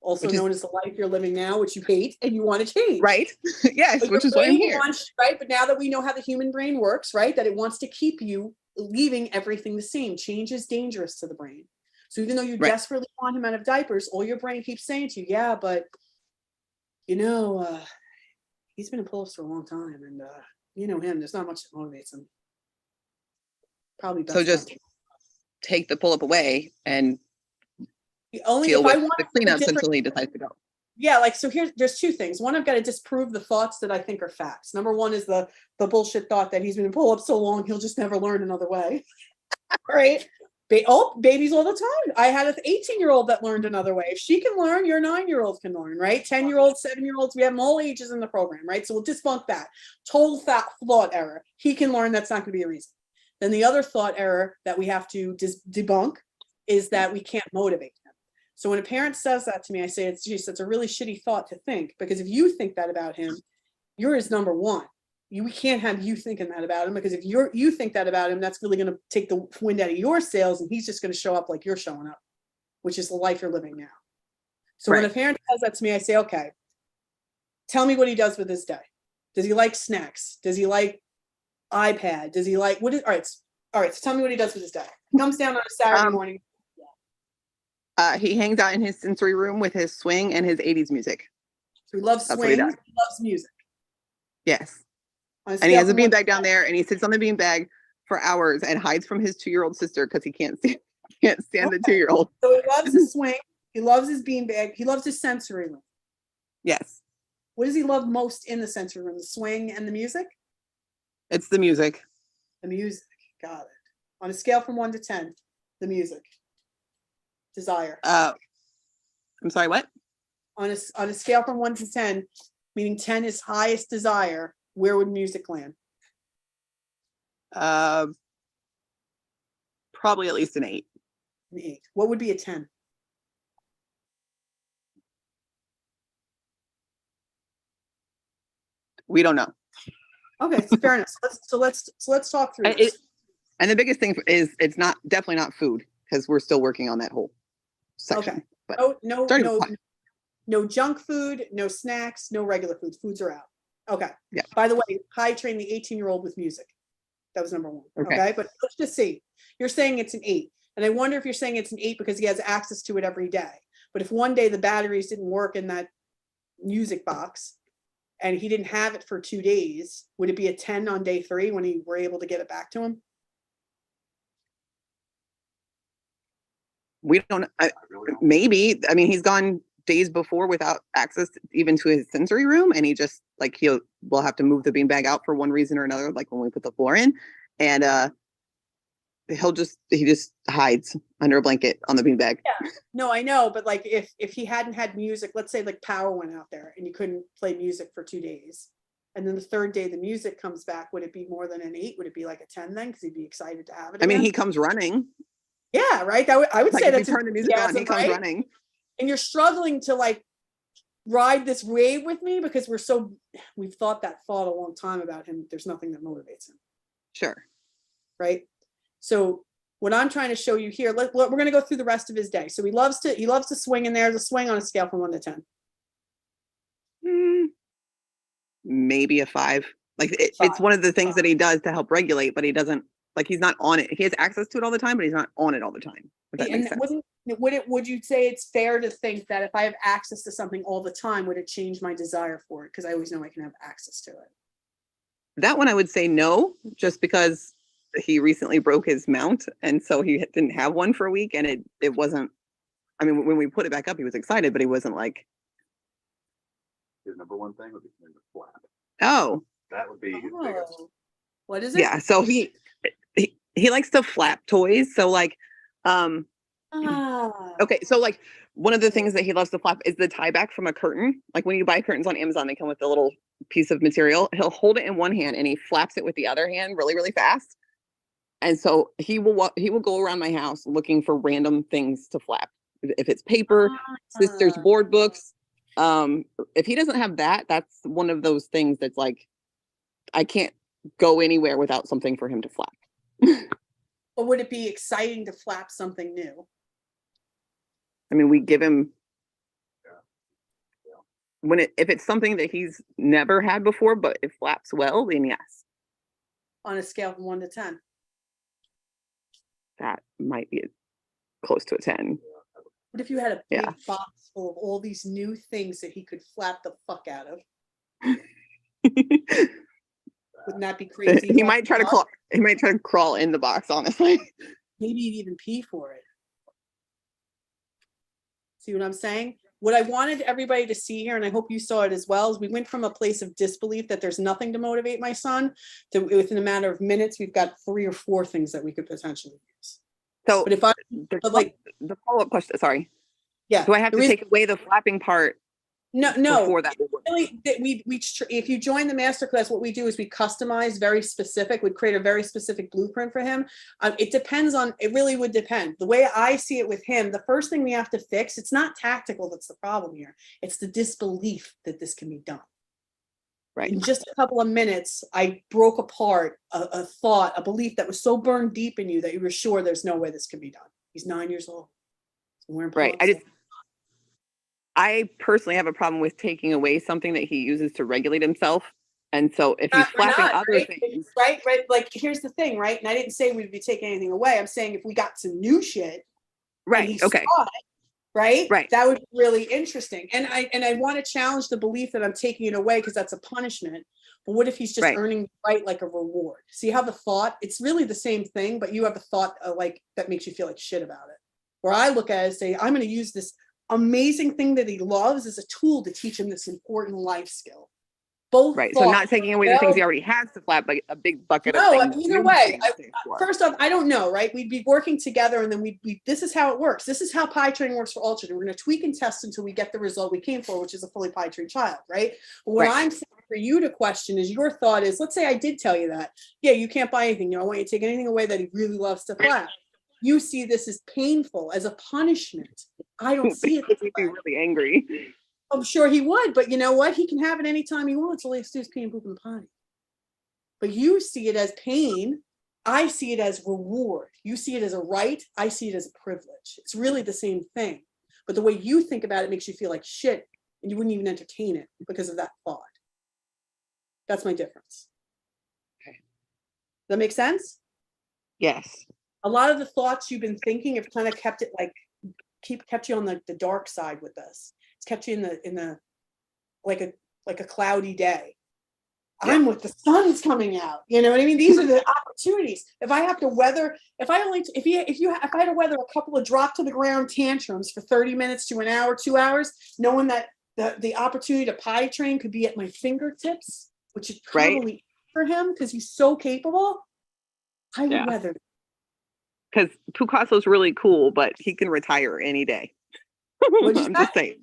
Also known as the life you're living now, which you hate and you want to change. Right. Yes, But which your is why I'm brain here. right? But now that we know how the human brain works, right? That it wants to keep you leaving everything the same. Change is dangerous to the brain. So even though you desperately want him out of diapers, all your brain keeps saying to you, yeah, but you know, he's been in pull-ups for a long time, and you know him, there's not much that motivates him. Probably best. So just take the pull-up away and only deal if I with want the cleanups until he decides to go. Yeah, like, so there's two things. One, I've got to disprove the thoughts that I think are facts. Number one is the bullshit thought that he's been in pull-ups so long he'll just never learn another way. Right? Babies all the time. I had an 18-year-old that learned another way. If she can learn, your 9-year-old can learn, right? 10-year-olds, 7-year-olds, we have them all ages in the program, right? So we'll debunk that. Total thought error. He can learn, that's not going to be a reason. Then the other thought error that we have to debunk is that we can't motivate him. So when a parent says that to me, I say, that's a really shitty thought to think, because if you think that about him, you're his number one. We can't have you thinking that about him, because if you think that about him, that's really going to take the wind out of your sails, and he's just going to show up like you're showing up, which is the life you're living now. So when a parent says that to me, I say, okay, tell me what he does with his day. Does he like snacks? Does he like iPad? Does he like, all right, so tell me what he does with his day. He comes down on a Saturday morning. He hangs out in his sensory room with his swing and his 80s music. So he loves swing, he loves music. Yes. And he has a beanbag down there, and he sits on the beanbag for hours and hides from his 2-year-old sister because he can't stand the 2-year-old. So he loves his swing, he loves his beanbag, he loves his sensory room. Yes. What does he love most in the sensory room? The swing and the music? It's the music. The music. Got it. On a scale from 1 to 10, the music. Desire. I'm sorry, what? On a scale from 1 to 10, meaning 10 is highest desire, where would music land? Probably at least an 8. An 8. What would be a 10? We don't know. Okay, so fair enough. So let's talk through this. And the biggest thing is it's definitely not food, because we're still working on that whole section. Okay. But no junk food, no snacks, no regular foods. Foods are out. Okay. Yeah. By the way, I trained the 18-year-old with music. That was number 1. Okay. But let's just see. You're saying it's an 8. And I wonder if you're saying it's an 8 because he has access to it every day. But if one day the batteries didn't work in that music box and he didn't have it for 2 days, would it be a 10 on day 3 when he were able to get it back to him? We don't, maybe. I mean, he's gone days before without access even to his sensory room, and he just like we'll have to move the beanbag out for one reason or another, like when we put the floor in, and he just hides under a blanket on the beanbag. Yeah, no, I know, but like if he hadn't had music, let's say like power went out there and you couldn't play music for 2 days, and then the 3rd day the music comes back, would it be more than an 8? Would it be like a 10 then? Because he'd be excited to have it again? I mean, he comes running. Yeah, right. I would say if that's you turn the music on, he comes running. And you're struggling to like ride this wave with me because we've thought that thought a long time about him. There's nothing that motivates him. Sure. Right. So what I'm trying to show you here, we're going to go through the rest of his day. So he loves to swing in there. The swing on a scale from 1 to 10. Maybe a 5. Like it's one of the things that he does to help regulate, but he doesn't. Like he's not on it. He has access to it all the time, but he's not on it all the time. If that makes sense. Would you say it's fair to think that if I have access to something all the time, would it change my desire for it? Because I always know I can have access to it. That one I would say no, just because he recently broke his mount, and so he didn't have one for a week, and it wasn't. I mean, when we put it back up, he was excited, but he wasn't like. His number one thing would be the flap. Oh. That would be his biggest. What is it? Yeah, so he likes to flap toys. So like, okay, so like one of the things that he loves to flap is the tie back from a curtain. Like when you buy curtains on Amazon, they come with a little piece of material. He'll hold it in one hand and he flaps it with the other hand really, really fast. And so he will go around my house looking for random things to flap. If it's paper, sister's board books, If he doesn't have that, that's one of those things that's like, I can't go anywhere without something for him to flap. Or would it be exciting to flap something new? I mean, we give him if it's something that he's never had before, but it flaps well, then yes. On a scale from 1 to 10. That might be close to a 10. What if you had a big Yeah. box full of all these new things that he could flap the fuck out of? Wouldn't that be crazy? He might try to crawl. He might try to crawl in the box. Honestly, maybe he'd even pee for it. See what I'm saying? What I wanted everybody to see here, and I hope you saw it as well, is we went from a place of disbelief that there's nothing to motivate my son to within a matter of minutes, we've got 3 or 4 things that we could potentially use. So, but if I, but like the follow-up question, sorry. Yeah. Do I have to take away the flapping part? No. Before that, really, if you join the masterclass, what we do is we customize very specific. We create a very specific blueprint for him. It depends on. It really would depend. The way I see it with him, the first thing we have to fix. It's not tactical. That's the problem here. It's the disbelief that this can be done. Right. In just a couple of minutes, I broke apart a thought, a belief that was so burned deep in you that you were sure there's no way this can be done. He's 9 years old. Right. I personally have a problem with taking away something that he uses to regulate himself. And so if he's flapping other things. Right. Like, here's the thing, right? And I didn't say we'd be taking anything away. I'm saying if we got some new shit. Right. Okay. Right. Right. That would be really interesting. And I want to challenge the belief that I'm taking it away because that's a punishment. But what if he's just earning right like a reward? See how the thought, it's really the same thing, but you have a thought like that makes you feel like shit about it. Where I look at it and say, I'm going to use this amazing thing that he loves as a tool to teach him this important life skill. Both right. So not taking away the things he already has to flap, but a big bucket of things. Either way, first off, I don't know, right? We'd be working together and then we this is how it works. This is how pie training works for all children. We're going to tweak and test until we get the result we came for, which is a fully pie trained child, right? But what I'm saying for you to question is your thought is, let's say I did tell you that. Yeah, you can't buy anything. I want you to take anything away that he really loves to flap. You see this as painful, as a punishment. I don't see it. He'd be really angry. I'm sure he would, but you know what? He can have it anytime he wants. All he has to do is pee and poop in the potty. But you see it as pain. I see it as reward. You see it as a right. I see it as a privilege. It's really the same thing. But the way you think about it makes you feel like shit, and you wouldn't even entertain it because of that thought. That's my difference. Okay. Does that make sense? Yes. A lot of the thoughts you've been thinking have kind of kept it like kept you on the dark side with this. It's kept you in the like a cloudy day. Yeah. I'm with the sun's coming out. You know what I mean? These are the opportunities. If I have to weather, if I had to weather a couple of drop to the ground tantrums for 30 minutes to an hour, 2 hours, knowing that the opportunity to potty train could be at my fingertips, which is probably for him because he's so capable, I would weather it. Because Picasso's really cool, but he can retire any day. I'm just saying.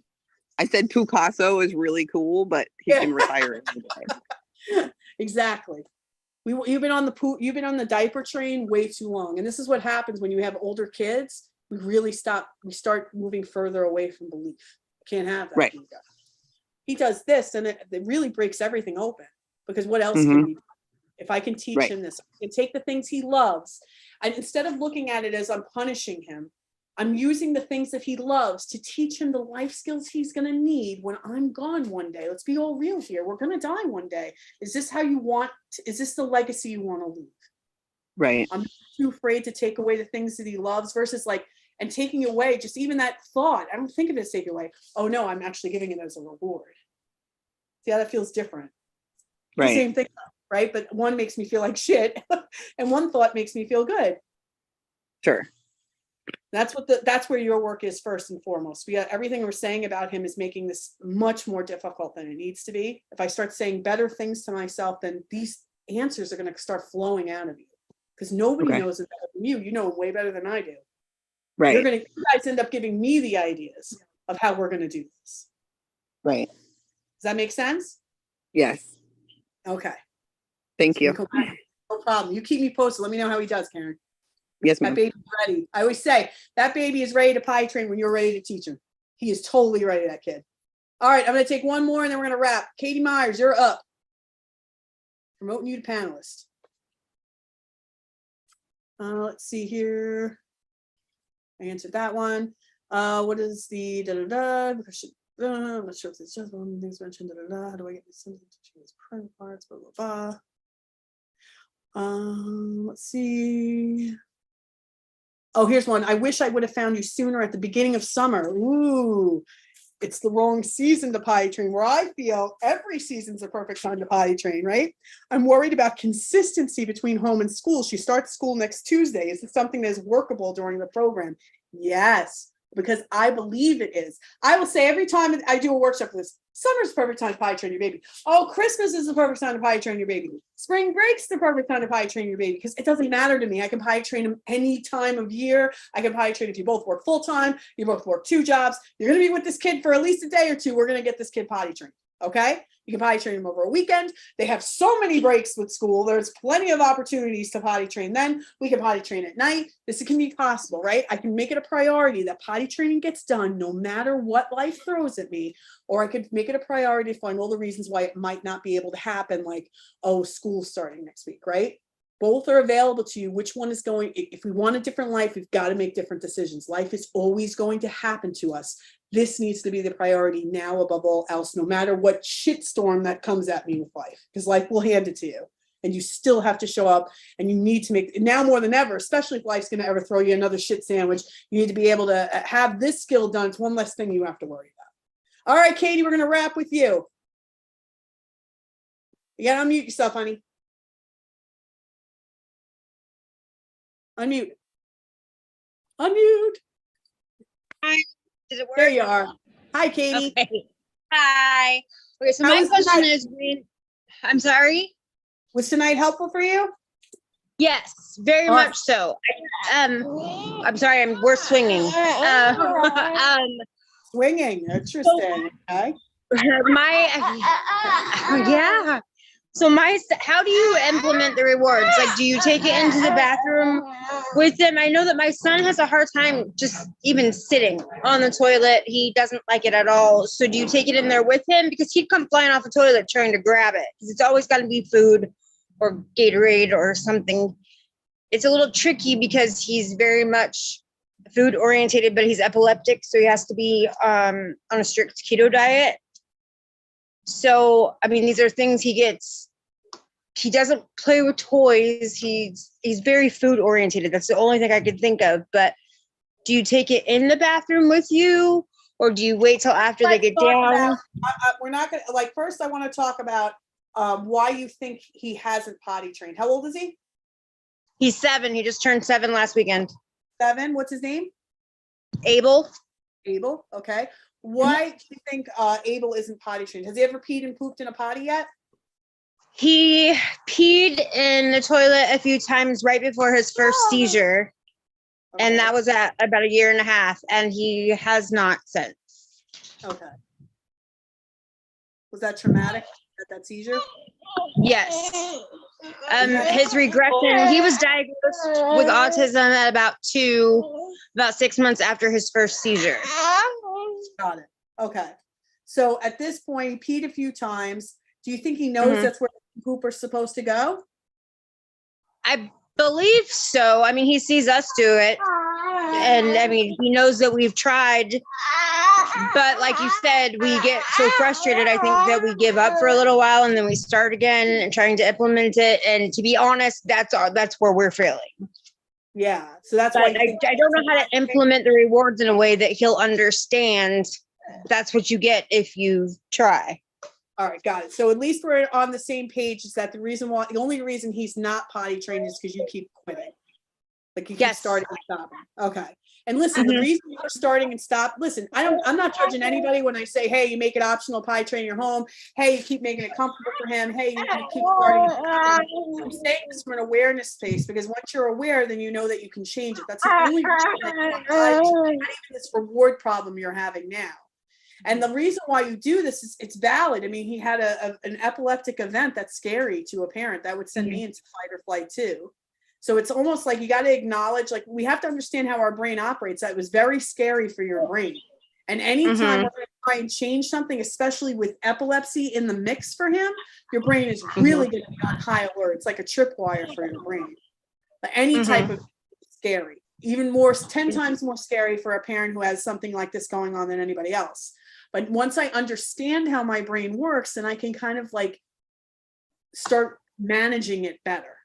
I said Picasso is really cool, but he can retire any day. Exactly. You've been on the diaper train way too long. And this is what happens when you have older kids. We start moving further away from belief. Can't have that. Right. He does this and it really breaks everything open because what else can we do? If I can teach him this, I can take the things he loves. And instead of looking at it as I'm punishing him, I'm using the things that he loves to teach him the life skills he's going to need when I'm gone one day. Let's be all real here. We're going to die one day. Is this how you want? Is this the legacy you want to leave? Right. I'm too afraid to take away the things that he loves versus and taking away just even that thought. I don't think of it as taking away. Oh no, I'm actually giving it as a reward. See how that feels different. Right. The same thing. Right. But one makes me feel like shit and one thought makes me feel good. Sure. That's where your work is first and foremost. Everything we're saying about him is making this much more difficult than it needs to be. If I start saying better things to myself, then these answers are going to start flowing out of you because nobody knows it better than you. You know way better than I do. Right. You guys end up giving me the ideas of how we're going to do this. Right. Does that make sense? Yes. Okay. Thank you. No problem. You keep me posted. Let me know how he does, Karen. Yes, ma'am. That baby's ready. I always say that baby is ready to potty train when you're ready to teach him. He is totally ready, that kid. All right, I'm going to take one more and then we're going to wrap. Katie Myers, you're up. Promoting you to panelist. Let's see here. I answered that one. What is the da-da-da? I'm not sure if it's just one of the things mentioned. Da-da-da. How do I get this sentence to change print parts? Blah, blah, blah. Let's see. Oh, here's one. I wish I would have found you sooner at the beginning of summer. Ooh, it's the wrong season to potty train, where I feel every season's the perfect time to potty train, right? I'm worried about consistency between home and school. She starts school next Tuesday. Is it something that is workable during the program? Yes, because I believe it is. I will say every time I do a workshop for this, summer's the perfect time to potty train your baby. Oh, Christmas is the perfect time to potty train your baby. Spring break's the perfect time to potty train your baby, because it doesn't matter to me. I can potty train them any time of year. I can potty train if you both work full time, you both work 2 jobs. You're going to be with this kid for at least a day or 2. We're going to get this kid potty trained. Okay. You can potty train them over a weekend. They have so many breaks with school. There's plenty of opportunities to potty train. Then we can potty train at night. This can be possible, right? I can make it a priority that potty training gets done no matter what life throws at me, or I could make it a priority to find all the reasons why it might not be able to happen, like, oh, school's starting next week, right? Both are available to you. Which one is going? If we want a different life, we've got to make different decisions. Life is always going to happen to us. This needs to be the priority now above all else, no matter what shitstorm that comes at me with life, because life will hand it to you. And you still have to show up, and you need to make, now more than ever, especially if life's going to ever throw you another shit sandwich, you need to be able to have this skill done. It's one less thing you have to worry about. All right, Katie, we're going to wrap with you. You got to unmute yourself, honey. Unmute. Unmute. Hi. Did it work? There you are. Hi, Katie. Okay. Hi. Okay, so How my was question tonight? is, I'm sorry? Was tonight helpful for you? Yes, very All right. much so. I'm sorry, we're swinging. Swinging, interesting. Okay. Yeah. So how do you implement the rewards? Like, do you take it into the bathroom with them? I know that my son has a hard time just even sitting on the toilet. He doesn't like it at all. So do you take it in there with him? Because he'd come flying off the toilet trying to grab it. Because it's always got to be food or Gatorade or something. It's a little tricky because he's very much food orientated, but he's epileptic. So he has to be on a strict keto diet. So, I mean, these are things he doesn't play with toys. He's very food oriented. That's the only thing I could think of. But do you take it in the bathroom with you, or do you wait till after they get down? We're not going to, like, first I want to talk about why you think he hasn't potty trained. How old is he? He's 7. He just turned 7 last weekend. 7. What's his name? Abel. Abel. Okay. Why do you think Abel isn't potty trained? Has he ever peed and pooped in a potty yet? He peed in the toilet a few times right before his first seizure. Okay. And that was at about 1.5 years, and he has not since. Okay. Was that traumatic, that seizure? Yes. His regression, he was diagnosed with autism at about 6 months after his first seizure. Got it. Okay. So at this point, he peed a few times. Do you think he knows that's where the poop are supposed to go? I believe so. I mean, he sees us do it. And I mean, he knows that we've tried. But like you said, we get so frustrated, I think, that we give up for a little while and then we start again and trying to implement it. And to be honest, that's where we're failing. Yeah. So that's why I don't know how to implement the rewards in a way that he'll understand. That's what you get if you try. All right, got it. So at least we're on the same page. Is that the only reason he's not potty trained is because you keep quitting. Like you keep starting and stopping. Okay. And listen, the reason you're starting and stop, listen, I'm not judging anybody when I say, hey, you make it optional potty train your home. Hey, you keep making it comfortable for him. Hey, you keep starting. I'm saying this from an awareness space, because once you're aware, then you know that you can change it. That's the only reason not even this reward problem you're having now. And the reason why you do this is it's valid. I mean, he had an epileptic event that's scary to a parent. That would send me into fight or flight too. So it's almost like you got to acknowledge, like, we have to understand how our brain operates. That was very scary for your brain. And anytime we're going to try and change something, especially with epilepsy in the mix for him, your brain is really going to be on high alert. It's like a tripwire for your brain. But any type of scary, even more, 10 times more scary for a parent who has something like this going on than anybody else. But once I understand how my brain works, then I can kind of like start managing it better.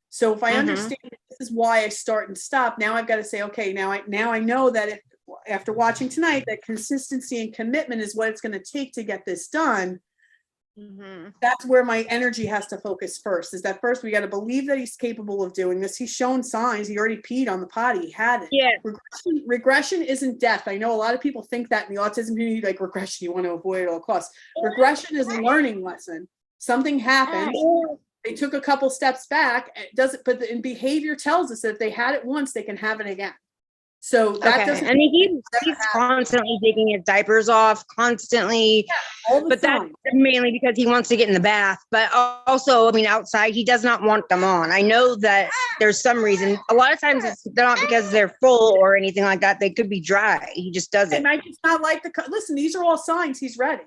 So if I understand this is why I start and stop, now I've got to say, okay, now I know that if, after watching tonight, that consistency and commitment is what it's going to take to get this done. That's where my energy has to focus first. Is that first we got to believe that he's capable of doing this. He's shown signs. He already peed on the potty. He had it. Yeah. Regression isn't death. I know a lot of people think that in the autism community, like regression, you want to avoid at all costs. Regression is a learning lesson. Something happens. They took a couple steps back. It doesn't, but the behavior tells us that if they had it once, they can have it again. So that doesn't. And he's constantly taking his diapers off, constantly. All the but time. that's mainly because he wants to get in the bath. But also, I mean, outside, he does not want them on. I know that there's some reason. A lot of times it's not because they're full or anything like that. They could be dry. He just doesn't. And I just not like listen, these are all signs he's ready.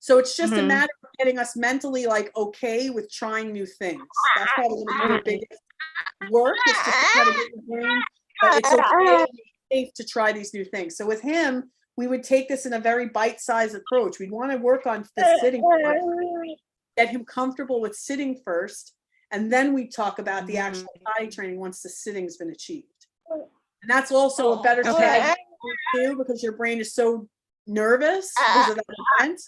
So it's just a matter of getting us mentally like okay with trying new things. That's probably the biggest work. It's just to try to get your brain that it's okay, safe to try these new things. So with him, we would take this in a very bite-sized approach. We'd want to work on the sitting first, get him comfortable with sitting first, and then we talk about the actual potty training once the sitting's been achieved. And that's also a better strategy too, because your brain is so nervous because of that event.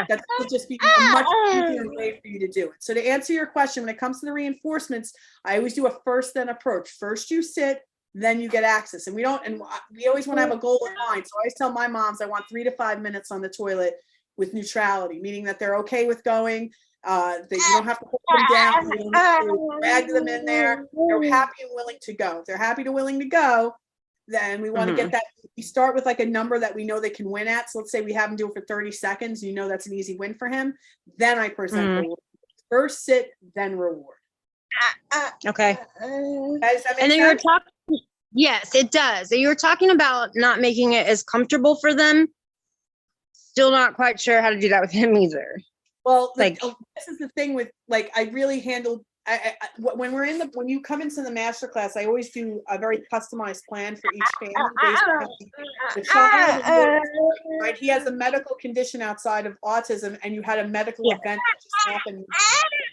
That will just be a much easier way for you to do it. So to answer your question, when it comes to the reinforcements, I always do a first then approach. First you sit, then you get access. And we always want to have a goal in mind. So I always tell my moms I want 3 to 5 minutes on the toilet with neutrality, meaning that they're okay with going, that you don't have to hold them down, you don't have to drag them in there. They're happy and willing to go. If they're happy to willing to go, then we want to get that. We start with like a number that we know they can win at. So let's say we have them do it for 30 seconds. You know that's an easy win for him. Then I present reward. First sit, then reward. Okay. Does that make And then sense? you're talking. Yes, it does. So you're talking about not making it as comfortable for them. Still not quite sure how to do that with him either. Well, this is the thing with like I really handled. When you come into the master class, I always do a very customized plan for each family based on the child. Right, he has a medical condition outside of autism, and you had a medical event that just happened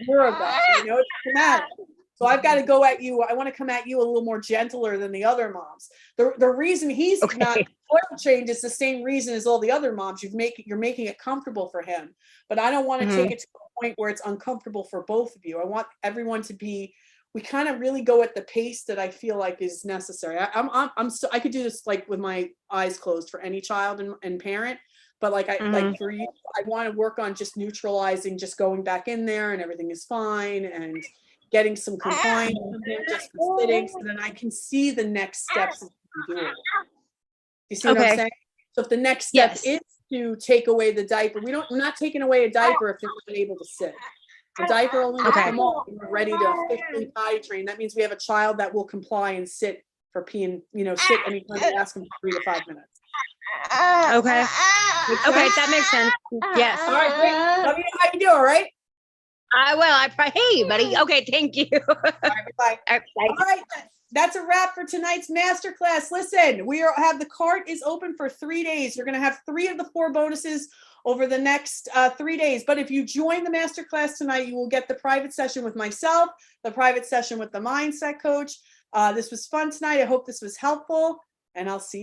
a year ago. You know, it's traumatic. So I've got to go at you. I want to come at you a little more gentler than the other moms. The reason he's not toilet trained is the same reason as all the other moms. You're making it comfortable for him, but I don't want to take it to a point where it's uncomfortable for both of you. I want everyone to be. We kind of really go at the pace that I feel like is necessary. I could do this like with my eyes closed for any child and parent. But like like for you, I want to work on just neutralizing, just going back in there and everything is fine and getting some compliance from him just for sitting, so then I can see the next steps. You see what I'm saying? So if the next step is to take away the diaper, we're not taking away a diaper if they're not able to sit. The diaper only will come off when we're ready to officially potty train. That means we have a child that will comply and sit for peeing, sit anytime we ask them for 3 to 5 minutes. Okay, that makes sense. Yes. All right, great. Let me know how you do, all right? I will. Hey, buddy. Okay, thank you. All right, bye. All right, that's a wrap for tonight's masterclass. Listen, the cart is open for 3 days. You're going to have 3 of the 4 bonuses over the next 3 days. But if you join the masterclass tonight, you will get the private session with myself, the private session with the mindset coach. This was fun tonight. I hope this was helpful, and I'll see you.